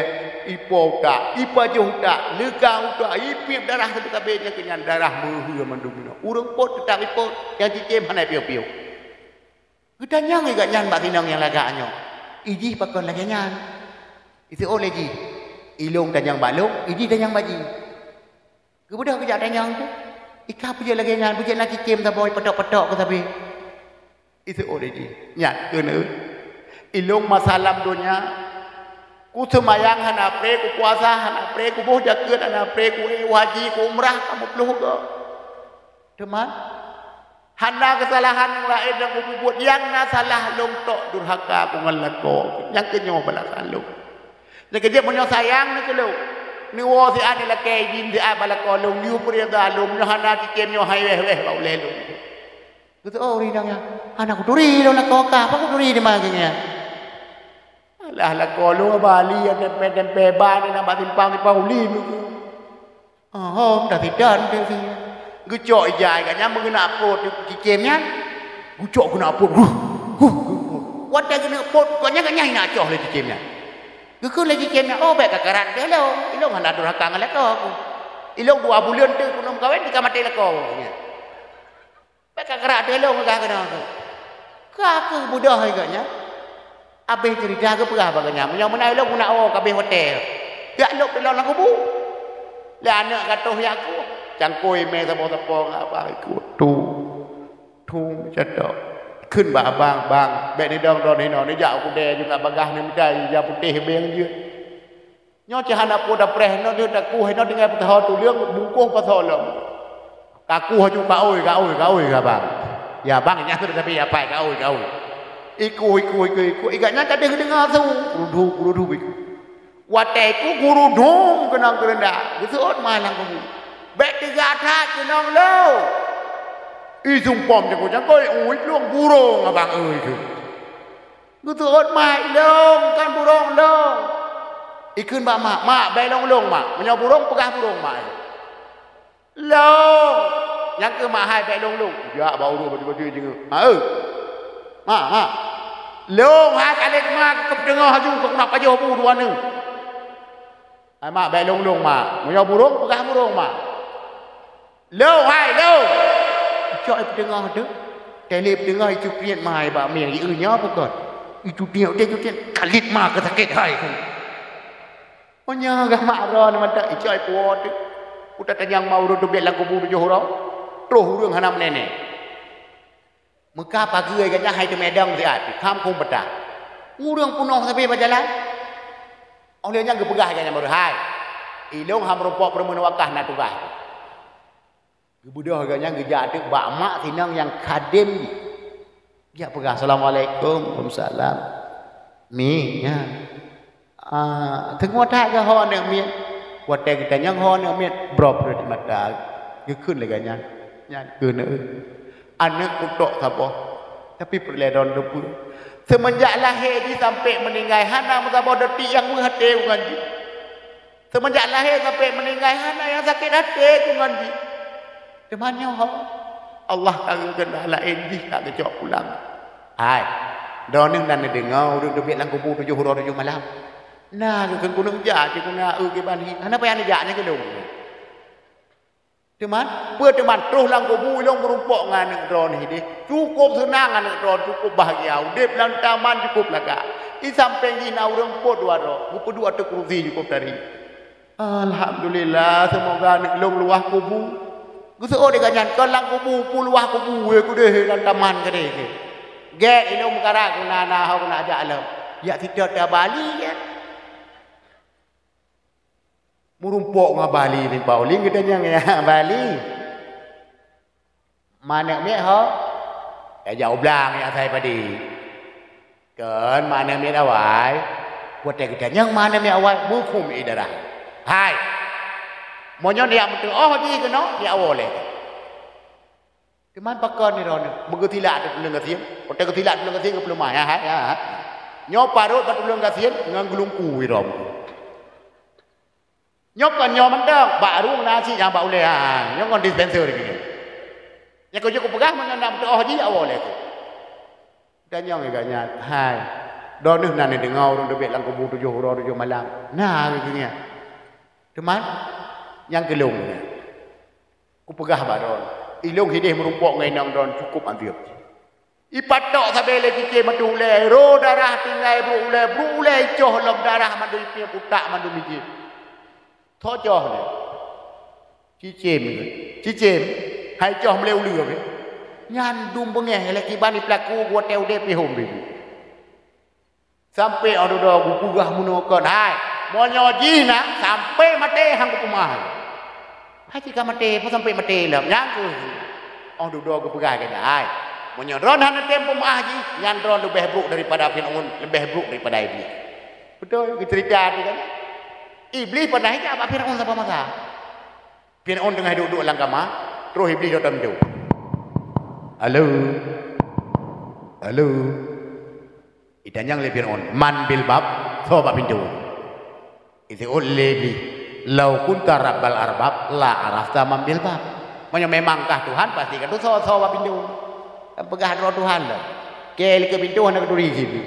[SPEAKER 1] ipo tak ipa jauh tak lekang tak ipip darah sebab-sebabnya kenyan darah mehu mandumina urang pot tak ipot yang cikem hanai piu-piu gedanyang juga nyan bak tinang yang lagaknya iji pakon lagi nyan itu oleh ji ilung danyang balung iji danyang baji kebudah kejak danyang tu ikap je lagi nyan bukan nak cikem tak boy petok-petok ke tapi itu oleh ji nyan kena ilung masalah dunia ku semayang hana pre ku puasa hana pre ku boh jaket hana pre ku haji ku umrah kamu perlu ke teman hana kesalahan yang lain yang ku buat yang na salah long tok durhaka ku ngalako yang kenyo balasan lu nek dia menyo sayang nek lu ni wo si ane la kay din di abalako lu liu priya dalum nyo hana tikem nyo hai weh bau le lu betul oh rinangnya hana ku turi lo nak ka apa ku turi di maganya lah la kolo Bali yang tempe ban ni nak timpang uli ni. Oh, dah tidak dia sini. Gucok ijai kan yang mengena pot cikemnya. Gucok guna pot. Wat dah guna pot kanya kanya nak coh le cikemnya. Gekun le cikemnya oh baik kakaran dia lo. Ilong hendak durhaka ngalak aku. Ilong 2 bulan tu kunum kawin di kamar dia ko. Baik kakaran dia lo ngagak kena aku. Ka budah agaknya. Habis cerita ke perah baganya punya menai lo guna oh kabeh hotel ya lo pelon aku bu lah anak katoh ya aku cangkoi me sapo-sapo apa aku tu macam tok keun ba bang bek ni dong ni no ni jak aku de juga bagah ni midai ya putih beng je nyo cahana pu da preh no dia dak ku he no dengan putih tu leung bungkuh pasal lo kaku haju ka oi ka bang ya bang nya tu tapi apa ka oi iku igaknya kada dengar tu kurudu wateku gurudung kenang kerenda gesot malang kamu bek tiga that kenang lo isung pom jago oi luang burung abang oi tu gesot mai long kan burung long ikun mak bai long mak menyo burung pegah burung mak long yang ke mak hai bai long ya bau tu baju je mak long ha kalik mak ke tengah haju kau nak pajuh bu dua ni mak bai long mak menyo burung pegah burung mak long hai long cok di tengah tu tele tengah itu pian mai ba miang nya pokok itu dia kalit mak ke sakit hai tu punya gak mak ron mata cok puot uta tanyang mau ru biak lagu bu jo ro troh urang hanam nenek Mekah pagi agaknya hai ke Medang siat kampung petang urang punong sampai berjalan olehnya gepegah agaknya baru hai ilung ham rumpok permun wakah na tugas gebudah agaknya gejak adik bak mak tinang yang kadim dia pegah assalamualaikum waalaikumsalam mi nya tengok tak ke ho ne mi watai kita yang ho ne mi brop di mata ge keun agaknya nya keun anak kutok sapa tapi perledon depu semenjak lahir di sampai meninggal hana musabah detik yang menghati ngaji semenjak lahir sampai meninggal hana yang sakit hati ngaji temannya Allah kagak kena lain di tak kecok pulang hai Doning dan dengar udah debit lang kubu 7 huruf 7 malam. Nah, ku kan kunung ja ke kuna ke bani. Kenapa yang jaknya ke dong? Teman, teman terus lang kubu long merumpok ngan drone ini. Cukup senang ngan drone, cukup bahagia. Udip lang taman cukup laga. I samping ini orang pot dua ro. Buku dua tu kursi cukup dari. Alhamdulillah, semoga nek long luah kubu. Gusto o de ganyan ko lang kubu puluah kubu ku deh lang taman ke deh. Get ilmu kara kuna na ha kuna aja alam. Ya tidak ada Bali ya. Murumpok ngah Bali ni Pauling kita yang ya Bali. Mana me ho? Ya jauh belang ya saya padi. Kan mana me awai. Buat kita yang mana me awai bukum idarah. Hai. Monyo dia betul. Oh di kena dia awole. Teman pakar ni ron. Begitu tidak ada tulung kasih. Otak tidak tulung kasih ke belum ya ya. Nyo parut tulung kasih nganggulung kui rom. Nhóc còn nhỏมันdong baru nasi yang bau leh nyok kon dispenser gini ya ko joko pegah man nam to haji awole dan nyong ganya hai do nước nan ni ngau dong debet lang kubu 7 huruf 7 malam nah begini teman yang gelung ku pegah baron ilung hidih merumpok ngai nang don cukup antiup ipatok sabele kike madule ro darah tingai brule coh lom darah mandu ipia putak mandu miji thoa cho này chi chêm hay cho không leo lừa vậy nhan đum bưng nghe là cái ban iplaku gua teo dep di home baby sampai orang dah gugah muno hai mau nyoji nak sampai mati hang kumah hai jika mati pun sampai mati lah nyang ku orang dah gugah ke hai mau nyoron han tempo mah ji nyan ron lebih buruk daripada Firaun lebih buruk daripada iblis betul cerita ni kan Iblis pernah hijab apa Firaun siapa masa? Firaun tengah duduk dalam kamar, terus iblis datang tu. Halo. Halo. Itanyang le Firaun, man bil bab, soba pintu. Itu iblis. Lau kunta rabbal arbab la arafta man bil bab. Memangkah Tuhan pasti kan tu soba pintu. Pegah roh Tuhan lah. Ke pintu hendak duri sini.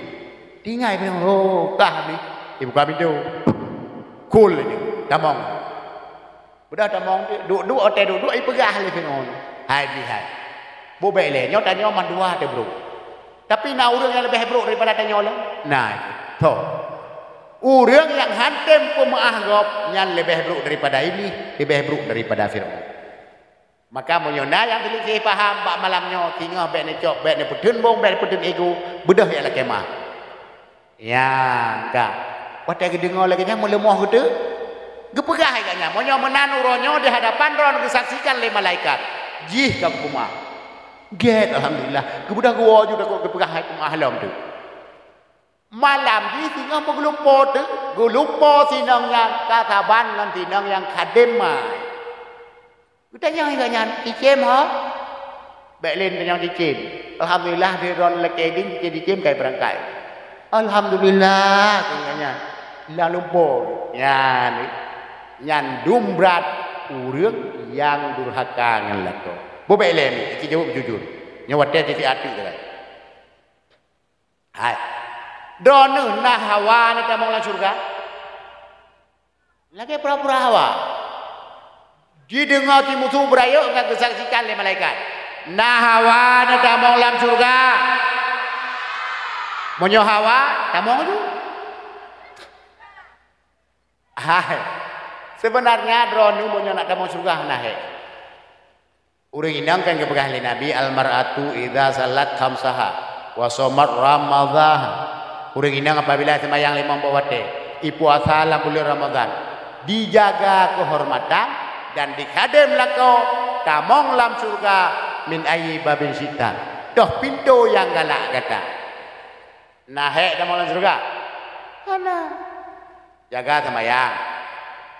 [SPEAKER 1] Tinggal Firaun, oh kah ni. Dibuka pintu. Cool ini, tamong. Budak tamong duduk otak duduk, ai pegah le Firaun. Hai lihat. Bobe le, nyo tanyo mandua te bro. Tapi na urang yang lebih bro daripada tanyo lah. Nah, to. Urang yang hantem pemaah gop nyan lebih bro daripada ini, lebih bro daripada Firaun. Maka monyona yang teliti faham bak malamnya tinggal bek ne cok, bek ne pedun bong, bek ne pedun ego, bedah ya lah kemah. Ya, enggak. Pada kedengar lagi nya melemah gitu. Gepegah agaknya. Monyo menanu ronyo di hadapan ron kesaksikan oleh malaikat. Jih ke rumah. Get alhamdulillah. Kemudian gua juga kok gepegah hai rumah halam tu. Malam di tinggal mengelupo tu. Gelupo sinang yang kataban dan sinang yang kadem mai. Kita yang agaknya dicem ha. Baik yang dicem. Alhamdulillah di ron lekeding dicem kayak berangkai. Alhamdulillah katanya. Lalu bol nyan dumbrat urang yang durhaka ngan lato bo belen iki jawab jujur nyawat dia jadi ati kan hai dono nah hawa ni tamong lang surga lagi pura-pura hawa didengar ti musuh berayo enggak kesaksikan oleh malaikat nah hawa ni tamong lang surga monyo hawa tamong tu hai sebenarnya drone punya nak kamu surga nah urang inang kan kepegah li nabi al mar'atu idza salat khamsaha wa shamat ramadhan urang inang apabila sembahyang 5 waktu puasa bulan Ramadan dijaga kehormatan dan dikadem lako tamong lam surga min ayyi babin sitan doh pintu yang galak kata nah tamong lam surga ana jaga sembahyang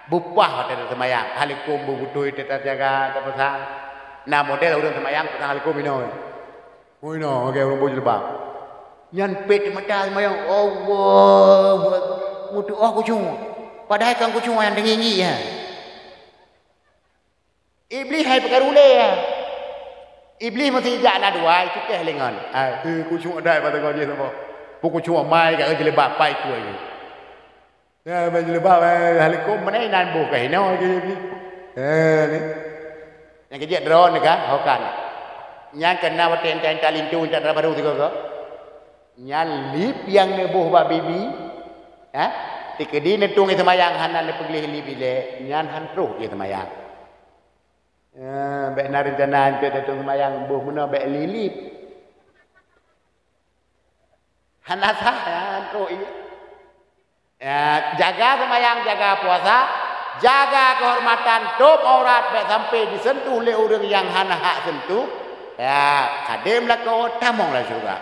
[SPEAKER 1] bupah pada sembahyang halikum bubutui tetap jaga terpasang nah model urang sembahyang petang halikum ino oke urang bujul bang nyan pet mata sembahyang Allah mutu kucing padahal kan kucing yang dengi ya iblis hai pekarule ya iblis mesti jak na dua itu teh lengan kucing ada pada kau dia sama Pukul cuma mai kat jelebab pai kuai. Ya jelebab halikum mana nan bu kai no gitu. Ni. Yang kejak drone kan, hokan. Yang kena waten ten talintu tak baru tiga ke. Yang lip yang nebuh ba bibi. Ha? Tikedi netung itu semayang hanan lepegli lip ile. Yang han truh dia semayang. Ya, bek nari janan ke netung semayang buh mena bek lilip. Hanasah ya, truh ini. Ya, jaga semayang, jaga puasa, jaga kehormatan, top aurat baik sampai disentuh oleh orang yang hana hak sentuh. Ya, kadem lah kau tamong lah juga.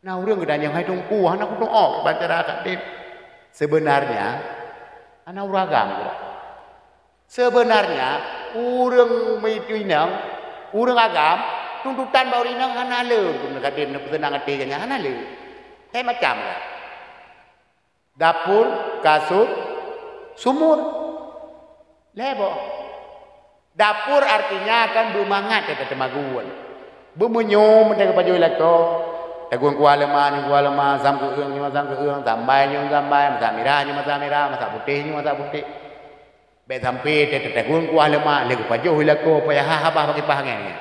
[SPEAKER 1] Nah, orang kedan yang hai tungku, anak aku doa baca kadem. Sebenarnya, anak uragam. Sebenarnya, orang meituinang, orang agam, tuntutan bau inang hana le, kadem nak senang hatinya hana le. Saya macam lah. Dapur, kasur, sumur, lebo. Dapur artinya akan bermangat kata temaguan. Bermenyum dengan baju lako. Taguan kualema, sam keung, sambai, masak merah, masak putih. Baik sampai taguan kualema, lego baju lako, payah habah bagi pahangan.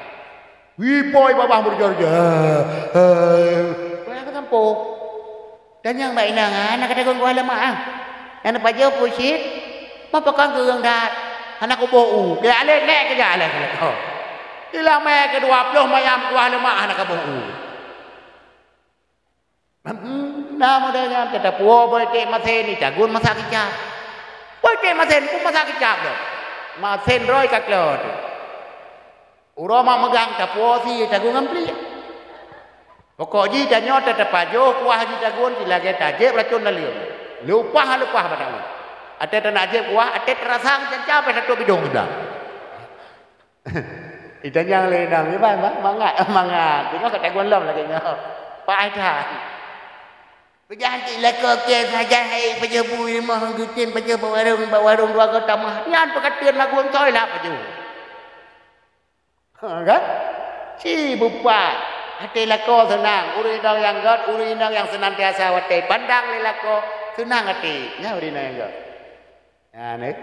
[SPEAKER 1] Wi boy babah berjorja. Payah ketampo. Dan yang baik nangan nak kata gua lama ah. Yang apa je pusit. Apa kan geung dah. Anak ku bau. Dia alek nek ke jalan kalau. Ila mai ke 20 mayam gua lama anak ku bau. Nama dia kata puo boy te masen ni jagun masak kicap. Boy te masen ku masak kicap dah. Masen roi kak lod. Uroma megang tapuo si jagun ampli. Pokok ji dan nyot tetap ajo kuah ji jagun sila ke tajib racun nalium. Lupa padang. Ate tanajib kuah, ate terasang cancap satu bidung sudah. Itan yang lain nang ni mangat. Tengok kat jagun lam lagi nyot. Pak Aidan. Berjanji leko ke saja hai pejebu mah gutin pejebu warung dua kota mah. Nian pekatian lagu coy lah peju. Kan? Si bupat. Hati lako senang, urinang yang god, urinang yang senantiasa hati pandang lelako senang hati, nya urinang yang god. Ya ni,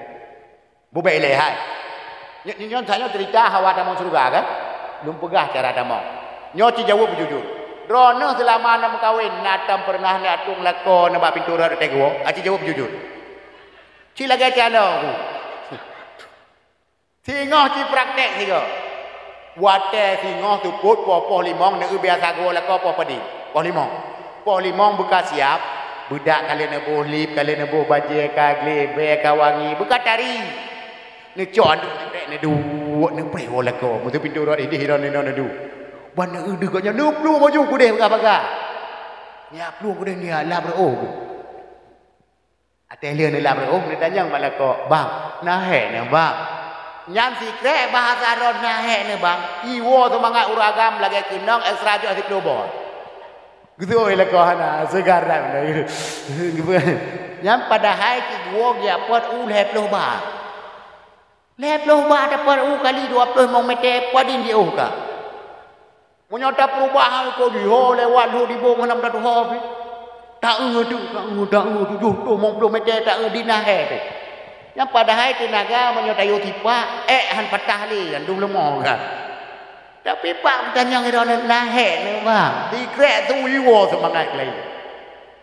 [SPEAKER 1] bubai lehai. Nyon saya cerita hawa damong surga kan, belum pegah cara damong. Nyon ci jawab jujur. Drono selama nak kawin, natam pernah ni atung lako nampak pintu rada tego, aci jawab jujur. Ci lagi calo. Singoh ci praktek singoh. Wate singoh tu put poh limong nak biasa go lah ko poh padi. Poh limong buka siap. Budak kalian nebuh lip, kalian nebuh baje kagle, be kawangi, buka tari. Ni con ne du, ne pre lah ko. Mutu pintu rod ini hiron ne du. Wan ne udu ko nya nu plu maju ku deh baga. Nya plu ku deh ni lah bro. Ate lian ni lah bro, ni tanyang malah ko, bang, nah he ne bang. Yang sikre bahasa rodnya he ne bang. Iwo semangat uragam lagi kinong ekstra jo asik lobo. Gitu oi la ko hana segar dah gitu. Yang pada hai ki gua dia pot lep loba. Lep loba dapat kali 20 meter padin dia ka. Menyata perubahan ko di ho lewat lu di bong 600 ho. Tak tu 20 meter tak dinah he tu. Yang pada hai tenaga menyotayo tipa han patah li kan dum lemong kan. Tapi pak tanya ngira nahe ne bang. Dikrek tu iwo semangat lagi.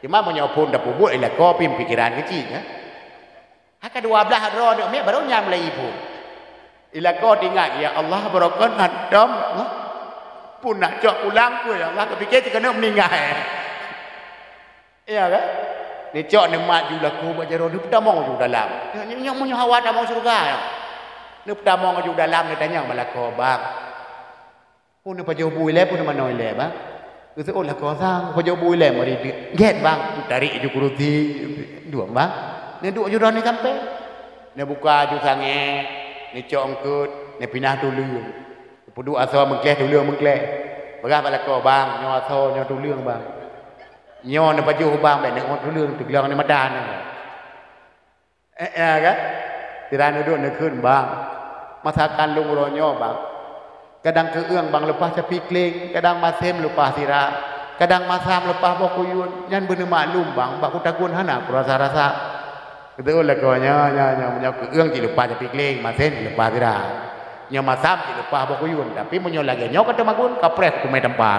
[SPEAKER 1] Cuma menyopun dah pubut ila kopi pikiran kecil kan. Hak 12 ro nek me baru nyam lagi pun. Ila ko ingat ya Allah barakat nadam. Pun nak cok ulang ku ya Allah kepikir kena meninggal. Iya kan? Ni cok ni mat jula ku baca ro ni pedamong ju dalam. Nyong munyo hawa damong surga. Ni pedamong ju dalam ni tanya malako bang. Pun ni pajo bui le pun manoi le bang. Tu se olah ko sang pajo bui le mari get bang tarik ju kuruti dua bang. Ni duk ju ni sampai. Ni buka ju sange. Ni cok angkut ni pindah dulu. Pudu aso mengkleh dulu mengkleh. Bagah malako bang nyo aso nyo dulu bang. Nyo na baju bang be nak dulu tu bilang ni madan ni. Kan? Tiran duduk nak kun bang. Masakan lung ro nyo bang. Kadang keung bang lepas sepi kling, kadang masem lepas sirah. kadang masam lepas bakuyun nyan bener maklum bang bak kutakun hana aku rasa-rasa betul lah kau nya keung ci lepas tapi kleng masen ci lepas tidak nya masam ci lepas bakuyun tapi munyo lagi nyo kata magun kapres ku mai tempa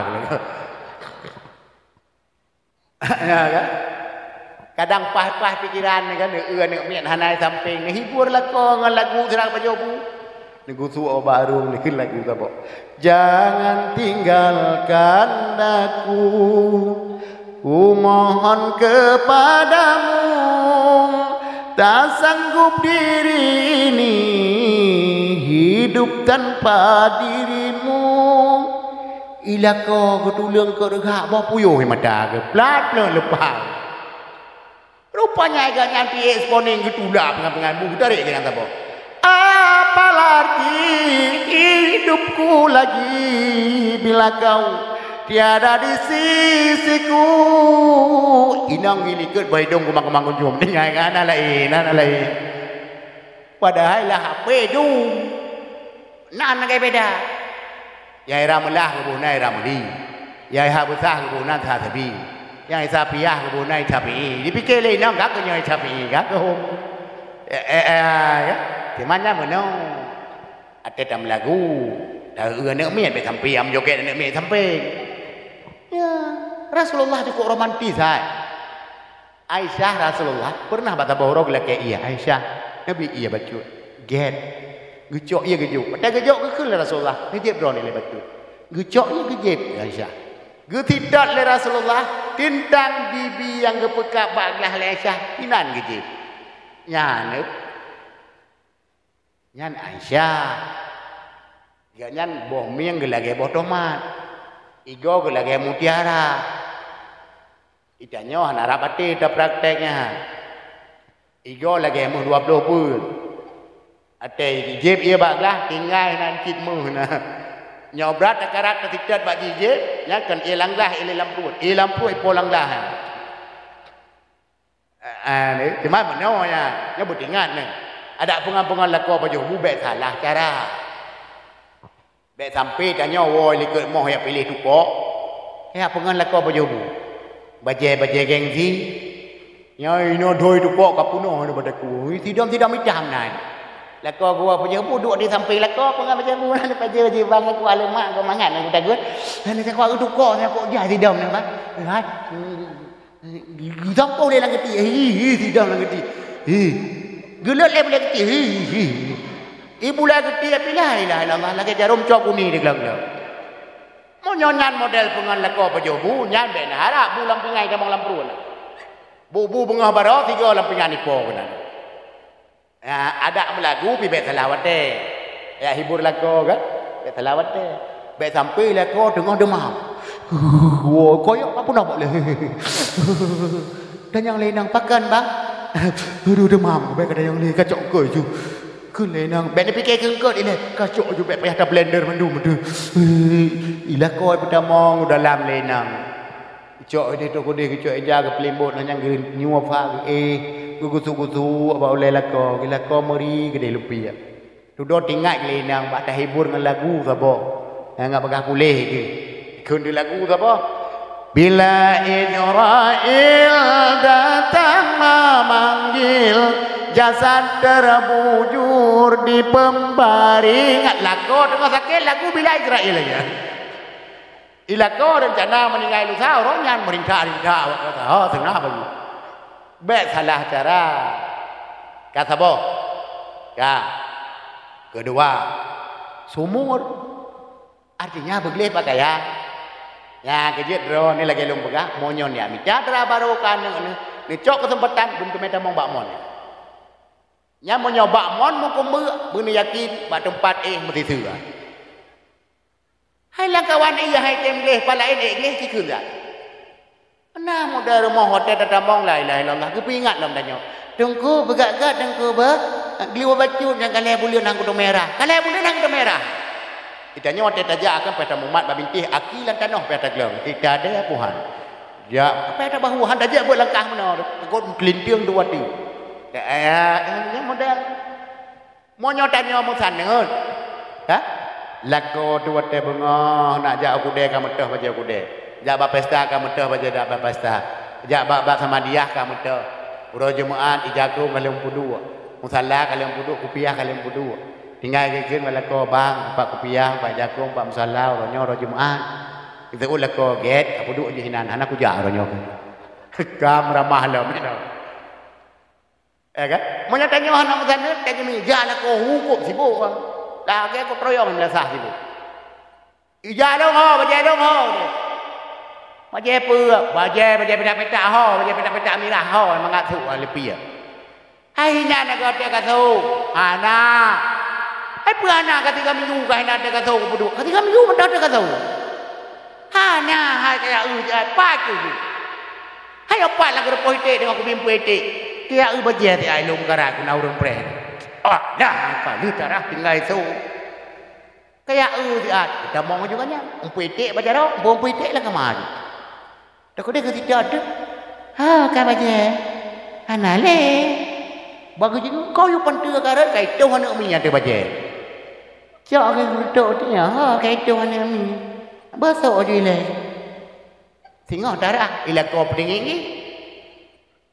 [SPEAKER 1] ya kan kadang pas-pas pikiran ni kan nek mian hanai samping ni hibur lah kau dengan lagu serang pajobu lagu suo baru ni kan lagu apa jangan tinggalkan aku ku mohon kepadamu tak sanggup diri ini hidup tanpa dirimu ila kau ketulung kau regak bawa puyuh mata ke plat lepas rupanya agaknya anti exponing getulak pengan-penganmu tarik dengan apa apa arti hidupku lagi bila kau tiada di sisiku inang ini ket bayi dong kumang-kumang kunjung dengar kan lain padahal lah HP tu nan kai beda yai ramelah ke bunai rameli yai ha besar ke bunai tha tabi yang sapiah ke bunai tapi dipikir lain nang gak nyoi tapi gak ke hom ya di mana meno ada dalam lagu dah nek miat be sampai am joget nek miat sampai ya Rasulullah cukup romantis hai Aisyah Rasulullah pernah baca borok laki iya Aisyah Nabi iya baca get gecok iya gejok pada gejok ke Rasulullah ni dia berani le baca gecok iya gejep Aisyah getidak le Rasulullah tintang bibi yang gepekak baglah le Aisyah inan gejep nyan Aisyah ganyan boh mieng gelage boh tomat igo gelage mutiara itanyo hana rapati da prakteknya igo lagi mu 20 pun ate jeb ia baglah tinggal nan cit mu na nyobrat akarat ketidat bak jeb nya kan ilanglah ilampu polanglah ni cuma meno ya nya butingan ni ada pengan-pengan lako baju bubek salah cara bek sampai tanya woi likut moh ya pilih tukok ya pengan lako baju bu baje gengsi nyai no doi tukok kapuno ni padaku tidak macam nan lako gua baju bu duduk di samping lako pengan baju bu ni baje bang aku alamak kau mangat aku takut ni saya kau tukok saya kok dia tidak ni bang hai sampo dia lang geti tidak lang geti gelak le boleh geti ibu lah geti apa lah ilah Allah lagi jarum cok kuni di gelang mau nyonan model pengan lako pajobu nyan ben harap bu lampingai kamang lampruan bu bengah baro tiga lampingan ipo kena ada melagu pi bet selawat deh ya hibur lako kan bet selawat deh bet sampai lako tengah demam koyok apa nak boleh dan yang lain nang pakan bang aduh demam bet kada yang lain kacok ke ju ke lain bet ni fikir kengkot ini kacok ju bet payah dah blender mandu ilah koi pedamong dalam lain nang cok dia tu kode cok eja ke pelembut nang yang nyuap fa gugu-gugu apa oleh lako gila ko meri gede lupi ya tu do tingat lain nang bak dah hibur dengan lagu sabo ngak bagah kulih ke kun di lagu sabo bila Israel datang memanggil jasad terbujur di pembaringan lagu tengah sakit lagu bila Israel aja ilako rencana meninggal lusa orang yang meringkak kata oh tengah bagi bet salah cara kata boh ya kedua sumur artinya begleh pakaian ya kejut drone ni lagi lung pegah monyon ya mi cadra baru kan ni cok kesempatan buntu meta mong bakmon nya monyo bakmon mo kumbe beuni yakin bak tempat mesti sura hai lang kawan iya hai temleh pala leh kikun dah nah modal rumah hotel dadamong la ilaha illallah ku pingat lam danyo tungku begak-gak tungku be gliwa bacut yang kale bulion nang kudu merah kale bulion nang kudu merah itanya hotel taja akan pada mumat babintih akilan tanah pada gelong tidak ada puhan ya pada bahuhan taja buat langkah mana kau kelintiang dua ti ya modal mau nyotannya mau sanengun ha lako dua te bengah nak jak aku de kamu teh baca aku de Jak ba pesta kamu teh baca dak ba pesta. Jak ba sama dia kamu teh. Uro Jumaat ijaku kalian pudu. Musalla kalian pudu, kupiah kalian pudu. Tinggal kekeun malako bang, pak kupiah, pak jagung, pak musalla, uro nyo uro Jumaat. Kita ulah ko get, pudu je hinan anak ku jak uro nyo. Kam ramah lah macam kan? Mana tanya anak musalla, tanya ni jalan ko hukum sibuk. Dah ke ko proyong melasah sibuk. Ija dong ho, baca dong ho. Baca apa? Baca petak ho, baca petak mirah ho, mengaku lebih ya. Hai nak kata kata, anak. Hai pun anak ketika minggu kau nak kata kau berdua, ketika minggu mana kata kata. Anak hai kaya pakai tu. Hai apa lah kau poite dengan aku poite. Dia baca dia ilmu kerana aku nak urung pre. Ah, dah apa lu tarah tinggal itu. Kayak dia kita mau juga nya umpitik baca dah umpitik lah kemari dak dia kata ada ha kan baca anale bagus juga kau yang penting karena kai tu anak mi ada baca cak ke tu dia ha kai tu anak mi besok dia le tengok darah ila kau pending ni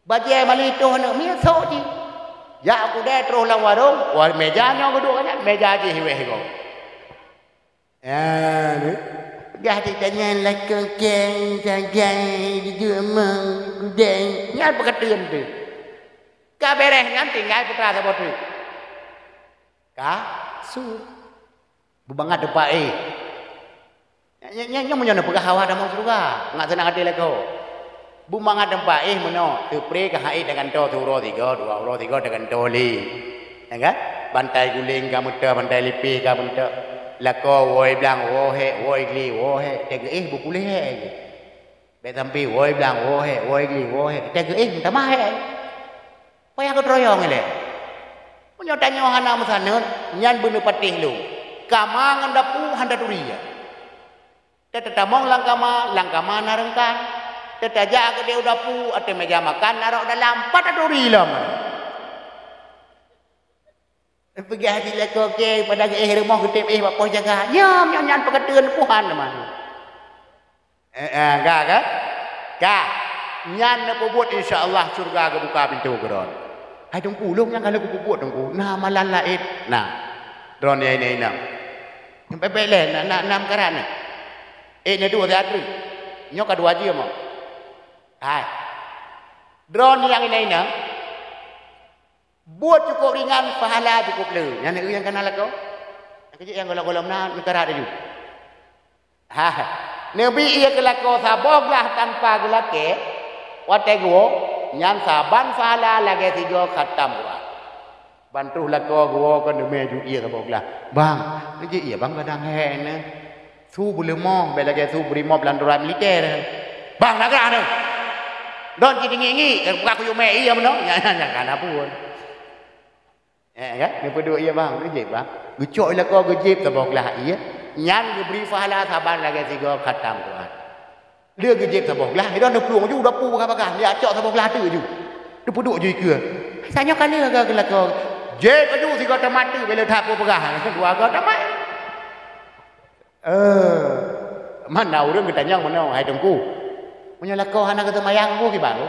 [SPEAKER 1] baca mali tu anak mi sok ji ya aku dah terus lang warung war meja nya kedua kan meja ji hiwe kau. Ya, dah ditanya lagi keng jagai di rumah gudeng. Ni apa kata tu? Kau bereh kan tinggal putra sebut tu. Kau su, bubangat depan Nya menyono pegah hawa dah mau surga. Ngat senang hati lagi. Bubangat depan meno. Tu pre ke hai dengan to tu ro tiga dengan toli. Ya kan? Bantai guling kamu tu, bantai lipi kamu tu. Lako woi bilang woi gli tege bu boleh be tampi woi bilang woi gli tege minta mah payah ke troyong le punya tanya hana musana nyan bunu patih lu kamangan dapu handa duria teta mong langkama narengka teta jaga dia dapu ate meja makan narok dalam 4 duri lam pergi hati leko ke pada rumah kutip bapa jaga nyam nyan perkataan Tuhan teman ka nyan nak buat insyaallah surga ke buka pintu geron hai dong pulung yang kalau ku buat dong nah malan lain nah drone ini nam sampai le nam karana na dua teatri nyok kedua aja mau hai drone yang ini nam buat cukup ringan, pahala cukup le. Yang kenal aku, yang golong-golong na negara ada juga. Nabi ia kelako saboglah tanpa gelake, watego, yang saban pahala lagi 3 khatam buat. Bantu lako gua kan demi juga ia saboglah. Bang, ni ia bang kadang hen. Su boleh mau, bela lagi su beri mau belanduran militer. Bang nak kerana, don kita ngingi, aku yume ia mana? Yang kan apa pun. Kan? Ni peduk ia bang, gejib bang. Gecok lah kau gejib saboglah ia. Nyan diberi pahala saban lagi 3 khatam Quran. Dia gejib saboglah, dia nak peluang ju dapu bakal. Dia acok saboglah tu ju. Dia peduk ju ke. Sanya kali ke kau. Jeb ju 3 mati bila thapu pegah. 2 tamat. Mana orang kita nyang mana hai tungku. Punya kau hana kata mayang ku ki bang.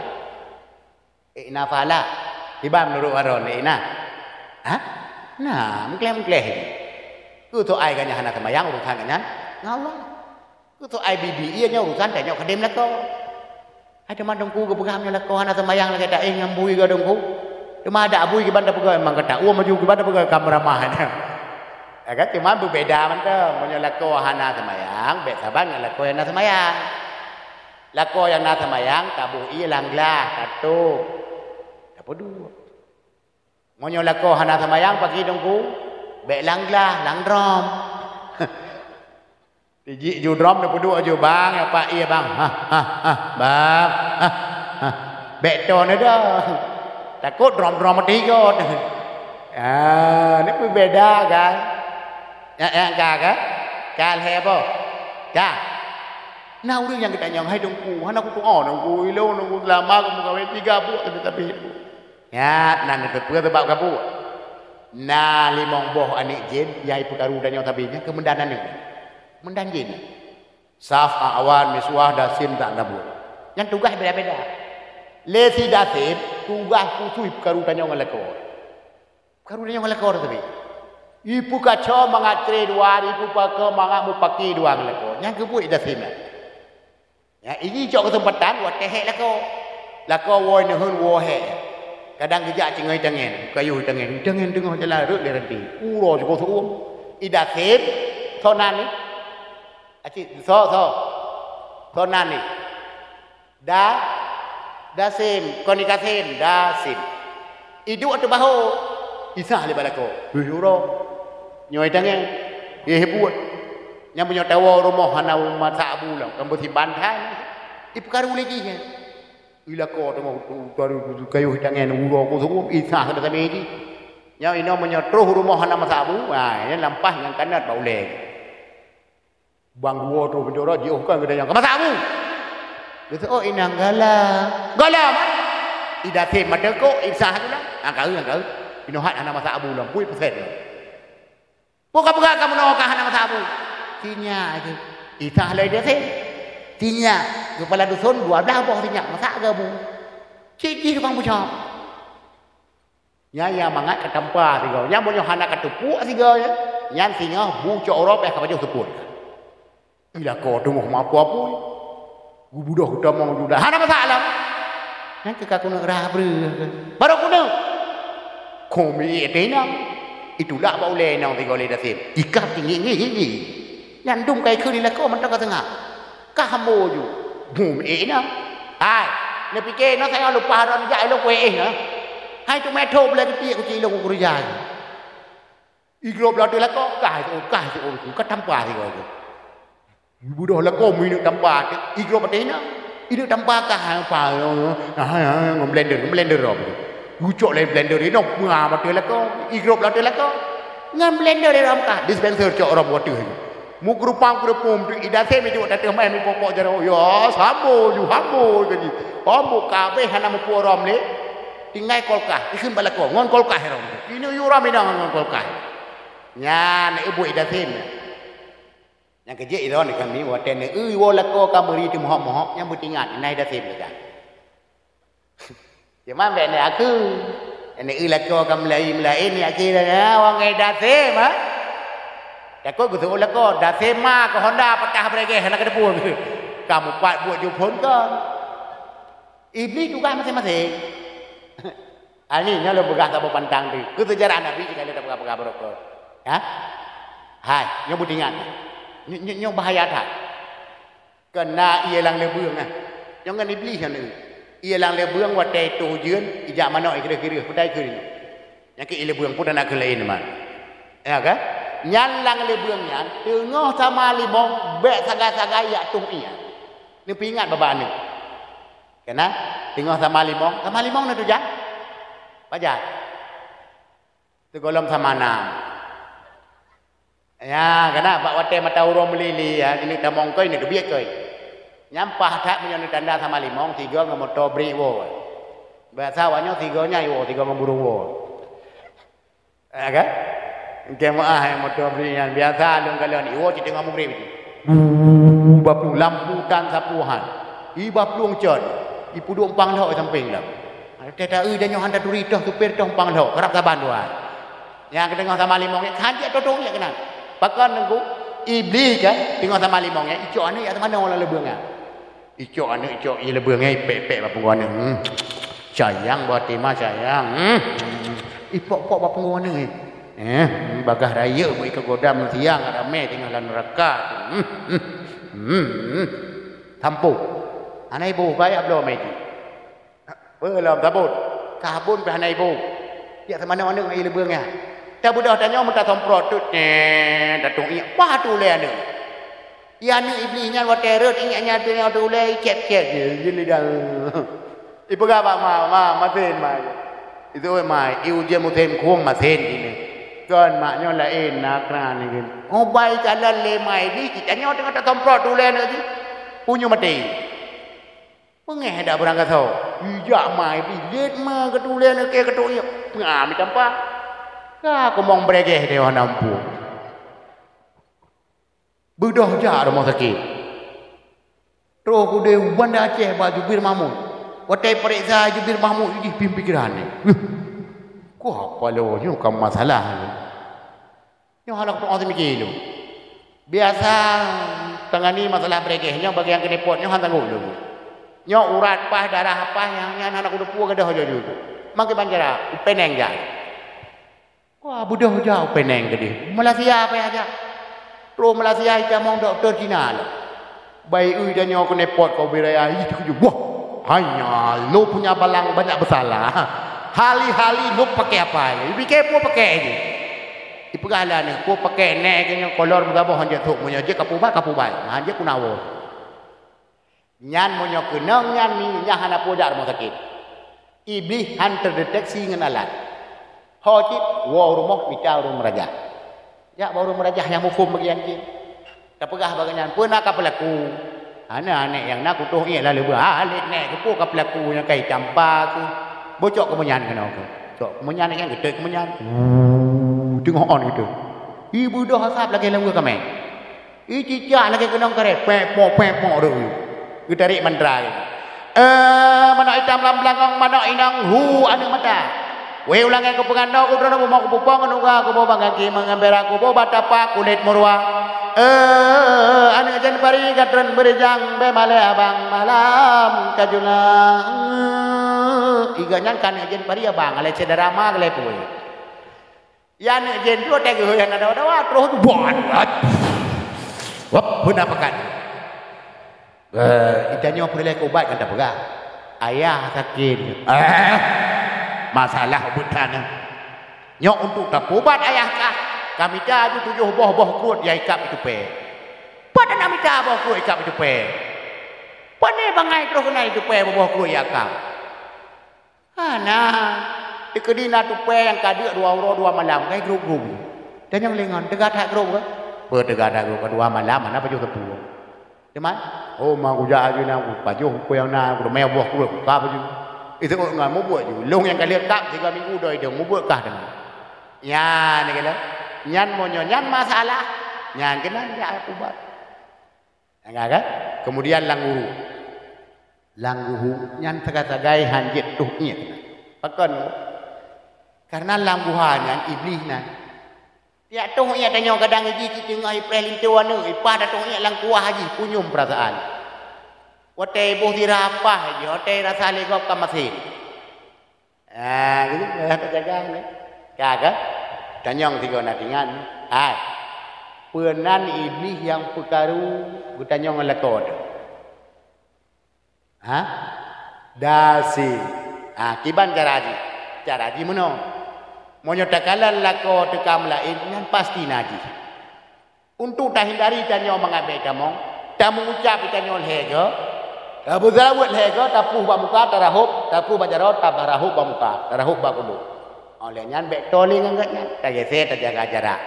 [SPEAKER 1] Ina pahala. Ibam nurut waron ina. Hah? Nah, mengkleh. Ku tu ai kan hana semayang urusan kan? Ngallah. Ku tu ai bibi ia nya urusanแต่ nya kedem lah kau. Ai teman dongku ke pegam nya lah kau hana semayang lagi dak ngambui ke dongku. Cuma ada abui ke banda pegam mang kata uam maju ke banda pegam kamramah. Kan cuma berbeda man tu. Punya lah kau hana semayang, bet saban lah kau hana semayang. Lah kau yang hana semayang tabu ia langlah katu. Apa dua? Monyo lako hana semayang pagi dongku bek langlah langdrom tiji ju drom nak peduk ju bang apa iya bang bang bek to ne dah takut drom mati kot ni berbeda kan kal hebo ka nah urang yang kita nyang hai dongku hana ku dongku ilo dongku lama ku gawe 3 buat tapi ya, nan itu pun sebab kapu. Na limong boh anik jin, yai perkaru dan yang tabinya kemendanan ni. Mendan jin. Saf, awan, miswah, dasim tak nabur. Yang tugas beda-beda. Lesi dasim tugas kusui perkara tanya orang lekor. Perkara tanya orang lekor tapi. Ipu kacau mengatre dua, ipu pakai mangamu pakai dua lekor. Yang kebuat dasim. Ya, ini cok kesempatan buat tehek lekor woi nehun wohe. Kadang kerja cengai tangan, kayu tangan tengah jalan rut dia nanti. Uro juga tuh. Idasim, sonani. Acik, so nani. Dasim, konikasim, dasim. Idu atau bahu, isah le balako. Uro, nyoi tangan, buat. Yang punya tawa rumah hana rumah tak bulan, kamu simpan kan? Ibu karu lagi kan? Ilako tu mau kayu tangan uro tu isah ada tapi ini. Yang ini menyotruh rumah hana masabu, ini lampah yang kanat bau leh. Bang gua tu penjara jauh kan kita yang ke masamu. Dia oh inang galam ida tem mata ko isah tu lah angkau pinohat anak masa abu lah pui persen buka kamu nak anak masa abu tinya aja isah lagi dia tem tinya kepala dusun 12 boh tinya masa gabu cici tukang bucap ya mangat ke tempat tiga yang punya anak ketepuk tiga ya yang singa bucok orop kapaju seput ila ko tu mau apa budak kita mau juga ada masalah yang kita nak rabru baru kuna komi etenang itulah boleh nang tiga le dasim ikat tinggi yang dum kai khuri la ko man tak tengah kamu ju bum enang ai ne pike nó saya lupa ron dạy lo quê hả hai chúng mẹ thô lên cái của chị lo của dài iglop la la ko cài cũng cắt trăm quả thì rồi ibu dah lah kau minum tambah, igro betina, ini tambah kah apa? Blender rob. Ucok le blender ini, nak mengah betul lah kau, igro betul lah kau, ngam blender rob kah? Dispenser cok rob betul. Mukrupang tu ida saya itu ada tempat ni pokok jaro, ya sambo jadi, kabe hana muku rom le, tinggal kolkah, ikut balik kau, ngon kolkah rom. Ini yuram ini ngon kolkah. Nyan ibu ida saya. Yang kerja itu ni kami buat tenda. Walako kamu itu mohon yang bertingat naik dah sini kan. Cuma benda aku. Ini lako kamu lain ni akhirnya orang dah sini mah. Aku gusto lako dah sini mah ke Honda patah berage hendak ke depan. Kamu buat jupun kan. Iblis juga masing-masing. Ani nyalo begah tak pantang di. Ku sejarah Nabi jika dia tak begah berokok. Ya. Hai, yang bertingat. Nyong bahaya tak? Kena ia lang lebuang ah. Nyong kan iblis kan ni. Ia lang lebuang wat teh tu jeun, ijak mana kira-kira pudai ke ni. Yang ke lebuang pun nak ke lain man. Ya kan? Nyan lang lebuang nyan, tengah sama limong bek sagai-sagai ya tu ia. Ni pingat baba ni. Kena tengah sama limong na tu jang. Pajak. Tegolom sama enam. Ya, kena bak wate mata urang melili ya, ini tamong koi ni kebiak koi. Nyampah tak punya tanda sama limong, tiga ngomoto beri wo. Bahasa awalnya tiganya wo, tiga ngomburung wo. Ya kan? Kemah yang motor beri yang biasa dong kalian iwo kita ngomong beri itu. Baplu lampu dan sapuhan. Ibap luang cot. Ipu dua pang dah samping dah. Teta dan yang anda duri dah supir dah pang dah kerap saban dua. Yang kita sama limongnya kan dia totong ya kenal. Pakan nunggu iblis kan tengok sama limongnya icok ane ya mana orang lebeungnya. Icok ia lebeungnya pek bapa ngone. Sayang buat timah sayang. Ipok bapa ngone. Bagah raya mau ikut godam siang ada me tinggalan neraka. Tampuk. Anai ibu baik belum itu. Belum tabut. Kabun ke anai ibu. Dia sama mana ia lebeungnya. Tak budak tanya minta semprot tu datung iya apa tu le anu iya ni iblisnya wa terut ingatnya tu yang tu le cek je jadi dah ibu gapa maten itu mai iu je mutem kuang maten ini kan maknya lain nak ni kan oh baik jalan le mai ni kita nyo tengah tak semprot tu le anu tu punya mati pengeh dak berangkat tau iya mai bilet ma ke tu le anu ke tu iya ngam tampak aku mau beregeh dewa nampu. Budak jar mau sakit. Terus ku dia Banda Aceh Pak Jubir Mahmud. Watai periksa Jubir Mahmud ini pikiran ni. Ku apa lo ni bukan masalah ni. Ni halak tu orang mikir lu. Biasa tangani masalah beregehnya bagi yang kena pot ni hang tangguh lu. Nyo urat pah darah apa yang anak udah puas gadah aja tu. Makin banjara upeneng ja. Wah budah ja upeneng gede. Malaysia apa aja. Pro Malaysia itu mau doktor Cina lah. Baik ui dan nyo kena pot kau beraya itu wah. Hanya lu punya balang banyak bersalah. Hali-hali lu pakai apa ni? Fikir pun pakai je. Ipegala ni ku pakai nek kena kolor berapa hanja tuk munyo je kapubai hanja ku nawo nyan munyo kenang nyan mi nya hana podak rumah sakit iblis han terdeteksi ngan alat hojit wa rumah bica rumah raja ya baru merajah yang mufum bagi anjing tak pegah baganyan pernah ka pelaku anak yang nak kutuh ia lalu balik nek ke ka pelaku yang kai campa ku bocok kemenyan kena ku cok kemenyan yang gede kemenyan tengok on gitu. Ibu dah hasap lagi lembu kami. Cicak lagi kena kare pepok tu. Kita tarik mantra gitu. Mana hitam lam belakang mana inang hu anu mata. We ulang ke pengandau ku drono mau ku pupang anu ka ku bang kaki mengambil aku bo batapa kulit murwa. Anu jan pari katron berjang be male abang malam kajuna. Iganyan kan jan pari abang ale cederama ale puwe. Yang nak jen tu ada yang ada terus tu buat. Wap pun apa kan? Itanya perlu obat kan tak pegah. Ayah sakit. Masalah ubutan. Nyok untuk tak obat ayah kah? Kami dah tu 7 boh kuat ya ikap itu pe. Pada nak minta boh kuat ikap itu pe. Pada bangai terus kena itu pe boh kuat ya kah? Nah. Kedina tu pe yang kadek 2 euro 2 malam kai grup. Dan yang lengan dekat hak grup ke? Ber dekat hak grup 2 malam mana baju tepu. Cuman oh mau uja aja na baju ku yang na ku meo buah ku ka baju. Itu kok ngan mu buat ju. Long yang kali tak 3 minggu doi dia mu buat kah dengan. Ya ni kala. Nyan monyo nyan masalah. Nyan kena dia ubat. Enggak kan? Kemudian langguru. Langguru nyan tagai-tagai hanjit tuh nya. Pakon karena lambuhannya iblis na ya tuh ya tanya kadang iki kita ngai pelin tuan ni pada tuh ya lang kuah haji punyum perasaan wate buh dirapah je wate rasa legop ka mesin gitu tak jaga ni kagak tanyong tiga natingan penan iblis yang pekaru gutanyong lekod dasi kiban caraji meno monyo takalan lako tekam lain nan pasti naji untuk dah hindari tanyo mengabai kamu tamu ucap tanyo lego abu zawat lego tapuh bamuka tarahub tapuh bajarot tabarahub bamuka tarahub bakulu oleh nyan bek toling anggatnya tagese tajaga jarak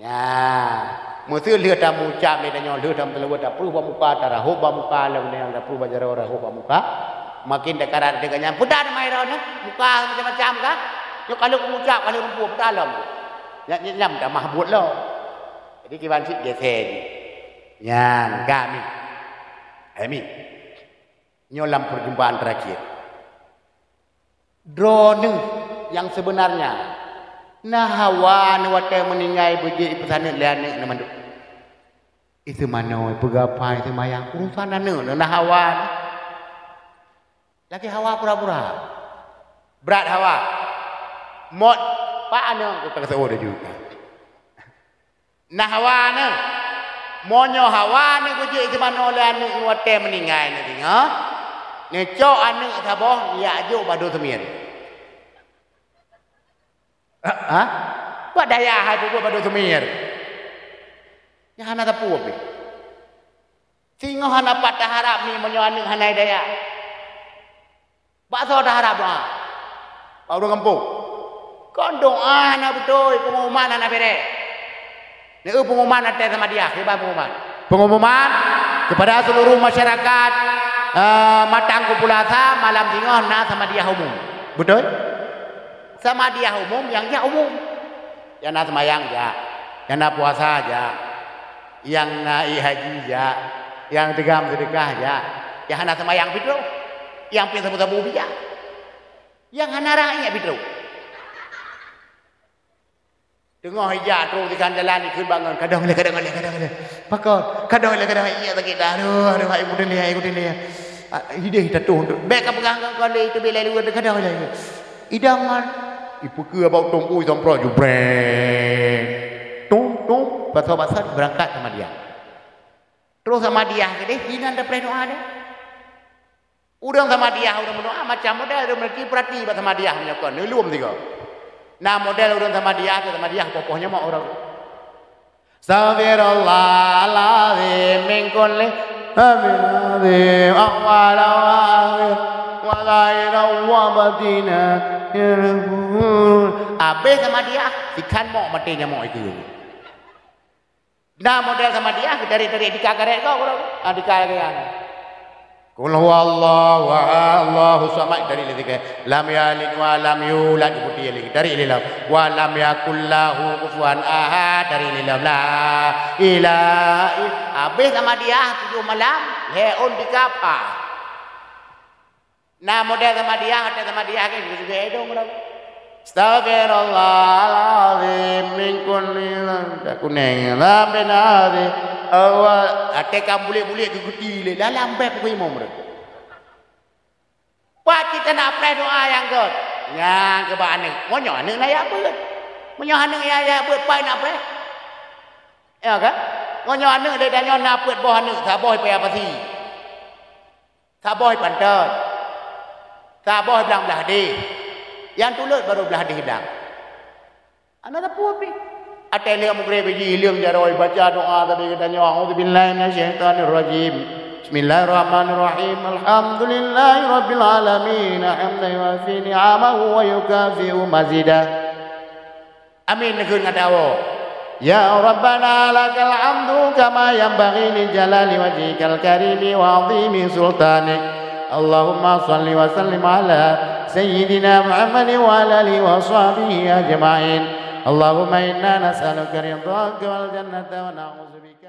[SPEAKER 1] ya musuh lihat tamu ucap le tanyo lihat tamu telawat tapuh bamuka tarahub bamuka lalu yang tapuh bajarot tarahub bamuka makin dekat dengannya putar mairo ni muka macam-macam kah yo kalau mengucap kalau rumput dalam nyam dah mahbud lo jadi kiban sip dia sedi nyan kami nyolam perjumpaan terakhir drone yang sebenarnya nah hawa ni wate meninggai beji pesane lane na manduk itu mano pegapai itu mayang urusan nah hawa lagi hawa pura-pura berat hawa mot pak ana ku tak tahu dah juga nah hawa na monyo hawa ni ku je mano le anu wate meninggal ni tengok ni cok anu saboh ya ajo badu semien buat daya hai buat badu semien ya hana tapu ape singo hana patah harap ni monyo anu hanai daya bakso dah harap doa baru kampung kon doa na betul pengumuman anak bere ni pengumuman ada sama dia hebat pengumuman kepada seluruh masyarakat Matang Kupulasa malam tengah na sama dia umum betul sama dia umum yang dia umum yang na semayang ja yang na puasa ja yang na haji ja Yang tegam sedekah ya. Yang hana semayang bidro. Yang pin sabu-sabu bija. Yang hana rakyat bidro. Dengar hijab terus di kan jalan ikut bangun. Kadang le. Pakon. Kadang iya tak kita. Aduh, ikutin dia. Hidih tatuh. Bek pegang kau le itu belai luar kadang le. Idangan. Ibu ke bau tungku sompro jubreng. Tung. Pasal berangkat sama dia. Terus sama dia ke deh, hinan dah doa deh. Udang sama dia, udang berdoa macam model udang berkiprati sama dia menyokon. Nilum tiga. Nah model udang sama dia popohnya mau orang. Astaghfirullahaladzim min kulli hamdin awwalawahir wa ghairu wa batina yarhun. Abe sama dia, ikan mau matinya mau itu. Nah model sama dia dari dikakaret kau dikakaret. Qul huwallahu Allahu samad dari lagi lam yalid wa lam yulad putih lagi dari lilam wa lam yakul lahu kufuwan ahad dari lilam la ilaha habis sama dia 7 malam leon dikapa. Nah model sama dia kan juga edong Astaghfirullahaladzim min kulli kuning lamben ade awal ate kam boleh ke gudi le dalam bab ko imam mereka. Pak kita nak pray doa yang god. Yang ke ba ane. Monyo ane na ya beut. Monyo ane ya beut pai nak pray. Ya kan? Monyo ane de danyo na beut boh ane sa boh pe apa si. Sa boh pantot. Sa boh bilang belah di. Yang tulut baru belah dihidang. Anak tak puas ni. Atai liang mukre biji liang jaroi baca doa tadi katanya a'udzubillahi minasyaitonirrajim. Bismillahirrahmanirrahim. Alhamdulillahirabbil alamin. Hamdan yuwafi ni'amahu wa yukafi'u mazidah. Amin negeun ngadawo. Ya Rabbana lakal hamdu kama yanbaghi li jalali wajhikal karimi wa 'azimi sultanik. Allahumma salli wa sallim ala سيدنا محمد وعلى آله وصحبه أجمعين اللهم إنا نسألك رضاك والجنة ونعوذ بك